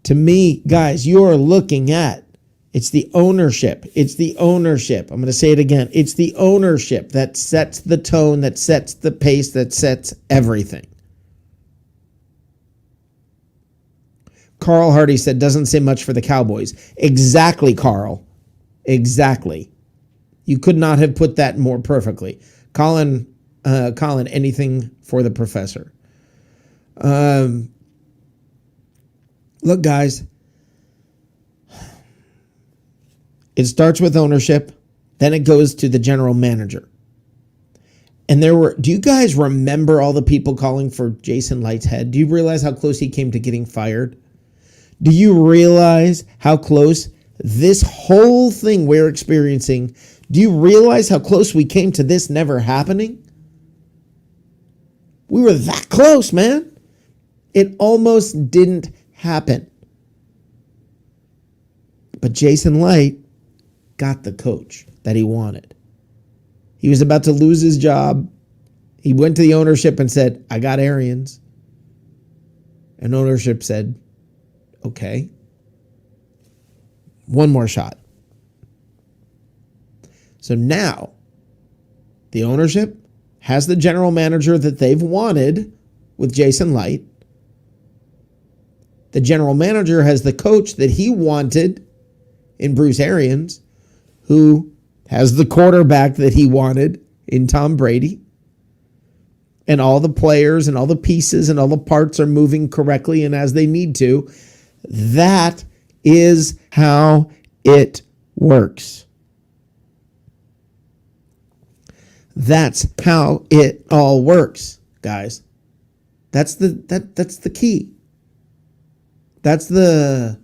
A: To me, guys, you're looking at, it's the ownership. It's the ownership. I'm going to say it again. It's the ownership that sets the tone, that sets the pace, that sets everything. Carl Hardy said, doesn't say much for the Cowboys. Exactly, Carl. Exactly. You could not have put that more perfectly. Collin, anything for the professor. Look, guys, it starts with ownership, then it goes to the general manager. And do you guys remember all the people calling for Jason Light's head? Do you realize how close he came to getting fired? Do you realize how close this whole thing we're experiencing, do you realize how close we came to this never happening? We were that close, man. It almost didn't happen. But Jason Light got the coach that he wanted. He was about to lose his job. He went to the ownership and said, I got Arians. And ownership said, okay. One more shot. So now, the ownership has the general manager that they've wanted with Jason Light. The general manager has the coach that he wanted in Bruce Arians, who has the quarterback that he wanted in Tom Brady. And all the players and all the pieces and all the parts are moving correctly and as they need to. That is how it works. That's how it all works, guys. That's the key. That's the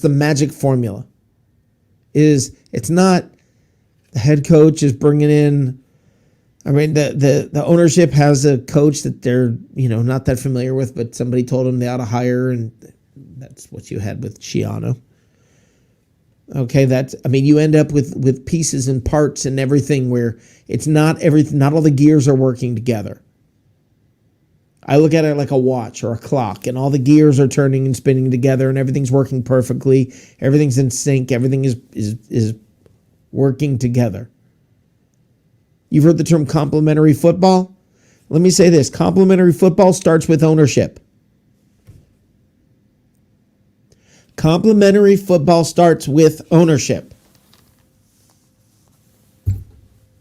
A: magic formula. It's not the head coach is bringing in. I mean, the ownership has a coach that they're not that familiar with, but somebody told them they ought to hire, and that's what you had with Schiano. Okay, you end up with pieces and parts and everything where it's not all the gears are working together. I look at it like a watch or a clock, and all the gears are turning and spinning together, and everything's working perfectly. Everything's in sync. Everything is working together. You've heard the term complementary football? Let me say this. Complementary football starts with ownership. Complementary football starts with ownership.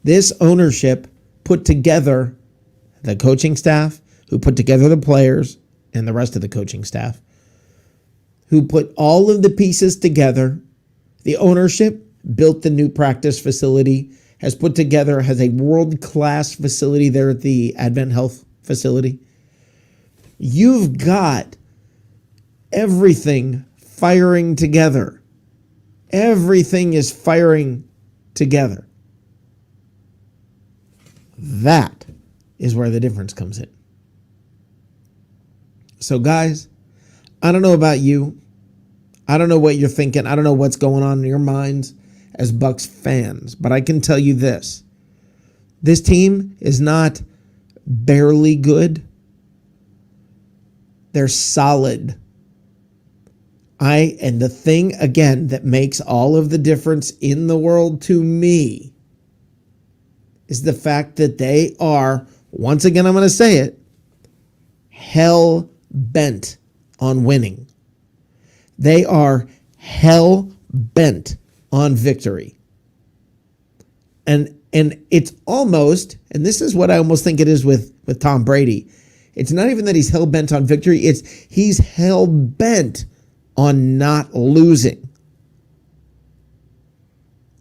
A: This ownership put together the coaching staff, who put together the players and the rest of the coaching staff, who put all of the pieces together. The ownership built the new practice facility, has a world-class facility there at the Advent Health facility. You've got everything firing together. Everything is firing together. That is where the difference comes in. So guys, I don't know about you. I don't know what you're thinking. I don't know what's going on in your minds as Bucs fans, but I can tell you this. This team is not barely good. They're solid. And the thing, again, that makes all of the difference in the world to me is the fact that they are, once again, I'm going to say it, hell bent on winning. They are hell bent on victory. And it's almost, and this is what I almost think it is with Tom Brady. It's not even that he's hell bent on victory. It's he's hell bent on not losing.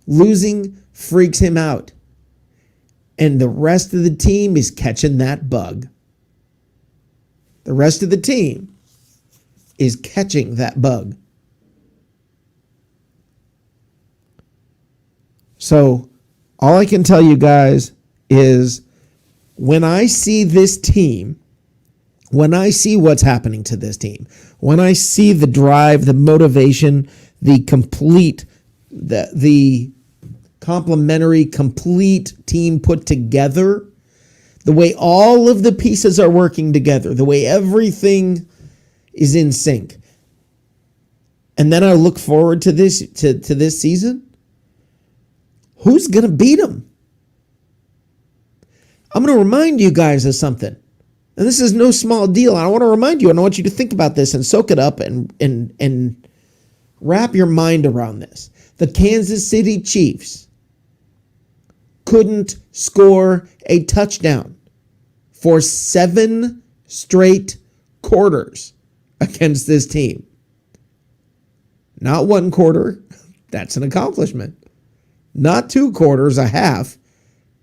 A: Losing freaks him out. And the rest of the team is catching that bug. The rest of the team is catching that bug. So all I can tell you guys is when I see this team, when I see what's happening to this team, when I see the drive, the motivation, the complementary, complete team put together, the way all of the pieces are working together, the way everything is in sync. And then I look forward to this season. Who's going to beat them? I'm going to remind you guys of something. And this is no small deal. I want to remind you, and I want you to think about this and soak it up and wrap your mind around this. The Kansas City Chiefs couldn't score a touchdown for 7 straight quarters against this team. Not 1 quarter. That's an accomplishment. Not 2 quarters, a half.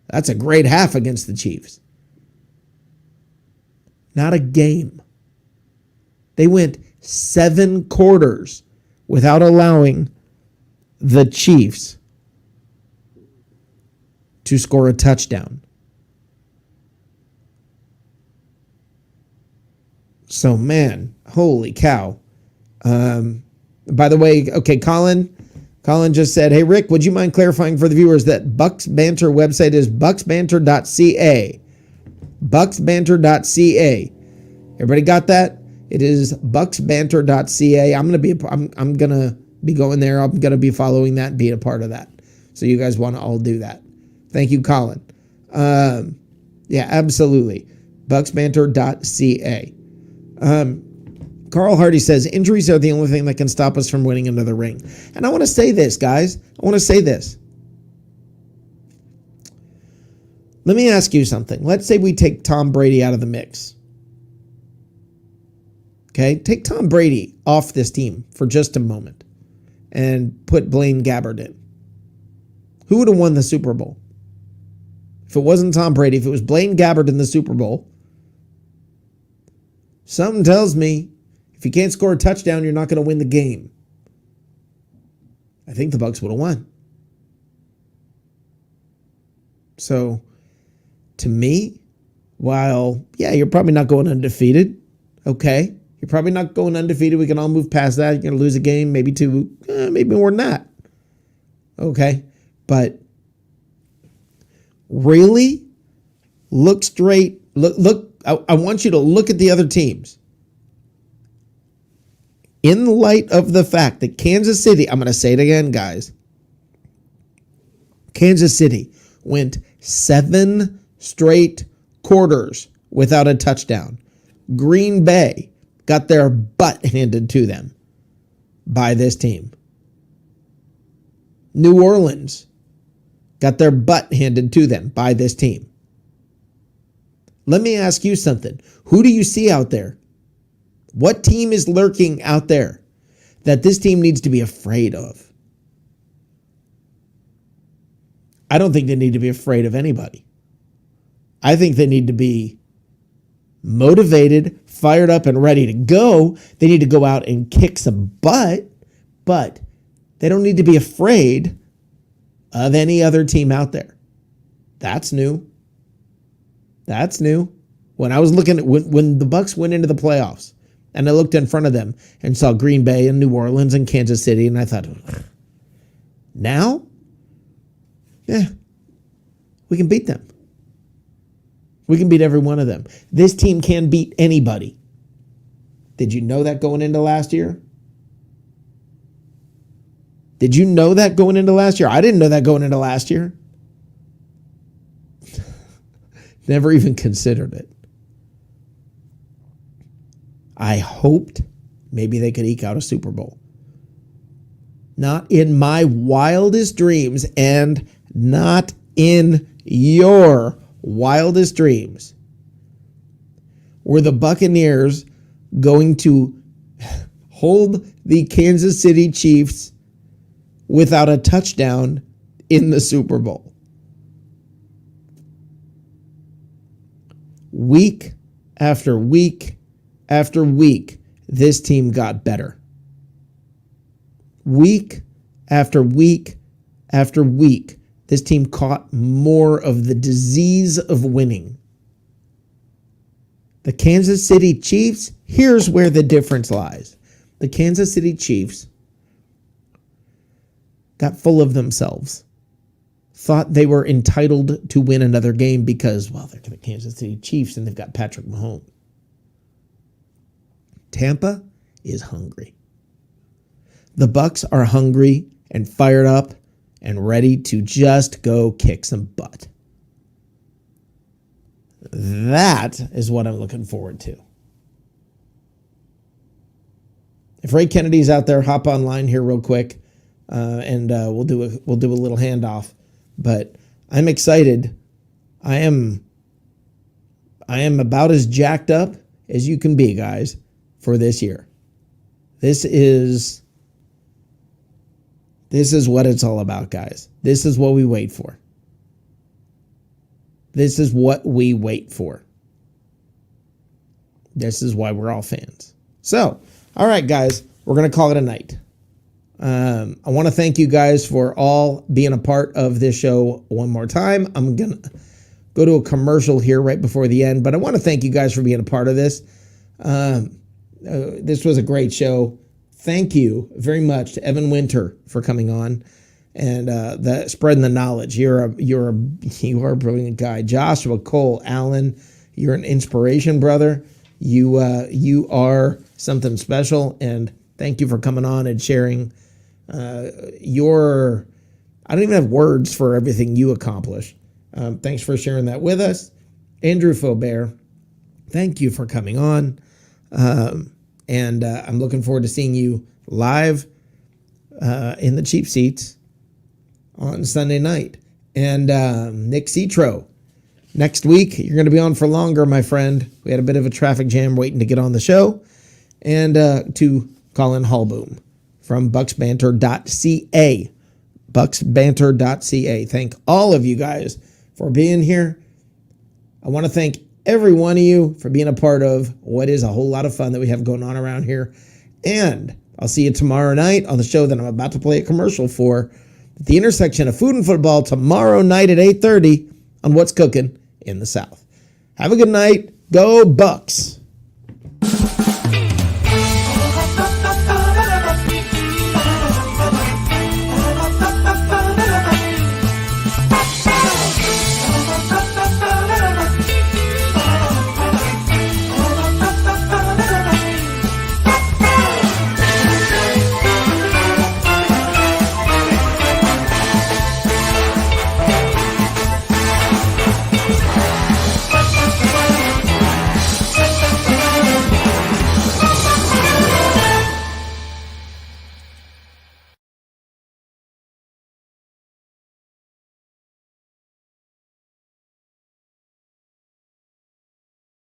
A: That's a great half against the Chiefs. Not a game. They went 7 quarters without allowing the Chiefs to score a touchdown. So, man, holy cow. By the way, okay, Collin just said, hey, Rick, would you mind clarifying for the viewers that BucsBanter website is bucsbanter.ca? Bucsbanter.ca. Everybody got that? It is bucsbanter.ca. I'm gonna be going there. I'm gonna be following that and being a part of that. So you guys want to all do that. Thank you, Collin. Yeah, absolutely. Bucsbanter.ca. Carl Hardy says, injuries are the only thing that can stop us from winning another ring. And I want to say this, guys. I want to say this. Let me ask you something. Let's say we take Tom Brady out of the mix. Okay? Take Tom Brady off this team for just a moment and put Blaine Gabbert in. Who would have won the Super Bowl? If it wasn't Tom Brady, if it was Blaine Gabbert in the Super Bowl, something tells me if you can't score a touchdown, you're not going to win the game. I think the Bucs would have won. So, to me, while, yeah, you're probably not going undefeated. Okay. You're probably not going undefeated. We can all move past that. You're going to lose a game, maybe 2, maybe more than that. Okay. But really, look straight. Look. I want you to look at the other teams. In light of the fact that Kansas City, I'm going to say it again, guys. Kansas City went 7 straight quarters without a touchdown. Green Bay got their butt handed to them by this team. New Orleans got their butt handed to them by this team. Let me ask you something. Who do you see out there? What team is lurking out there that this team needs to be afraid of? I don't think they need to be afraid of anybody. I think they need to be motivated, fired up, and ready to go. They need to go out and kick some butt, but they don't need to be afraid of any other team out there. That's new. That's new. When I was looking at when the Bucs went into the playoffs, and I looked in front of them and saw Green Bay and New Orleans and Kansas City, and I thought, now, yeah, we can beat them. We can beat every one of them. This team can beat anybody. Did you know that going into last year? Did you know that going into last year? I didn't know that going into last year. Never even considered it. I hoped maybe they could eke out a Super Bowl. Not in my wildest dreams, and not in your wildest dreams were the Buccaneers going to hold the Kansas City Chiefs without a touchdown in the Super Bowl. Week after week after week, this team got better. Week after week after week, this team caught more of the disease of winning. The Kansas City Chiefs, here's where the difference lies. The Kansas City Chiefs got full of themselves, thought they were entitled to win another game because, well, they're the Kansas City Chiefs and they've got Patrick Mahomes. Tampa is hungry. The Bucs are hungry and fired up and ready to just go kick some butt. That is what I'm looking forward to. If Ray Kennedy's out there, hop online here real quick, and we'll do a little handoff. But I'm excited. I am about as jacked up as you can be, guys. for this year. This is what it's all about, guys. This is what we wait for. This is what we wait for. This is why we're all fans. So, all right, guys, we're going to call it a night. I want to thank you guys for all being a part of this show one more time. I'm going to go to a commercial here right before the end, but I want to thank you guys for being a part of this. This was a great show. Thank you very much to Evan Winter for coming on and spreading the knowledge. You are a brilliant guy. Joshua Cole Allen, you're an inspiration, brother. You are something special, and thank you for coming on and sharing your. I don't even have words for everything you accomplish. Thanks for sharing that with us, Andrew Faubert. Thank you for coming on. And I'm looking forward to seeing you live in the cheap seats on Sunday night. And Nick Sitro, next week, you're going to be on for longer, my friend. We had a bit of a traffic jam waiting to get on the show. And to Collin Haalboom from BucsBanter.ca. BucsBanter.ca. Thank all of you guys for being here. I want to thank every one of you for being a part of what is a whole lot of fun that we have going on around here. And I'll see you tomorrow night on the show that I'm about to play a commercial for, at the intersection of food and football, tomorrow night at 8:30 on What's Cooking in the South. Have a good night. Go Bucs.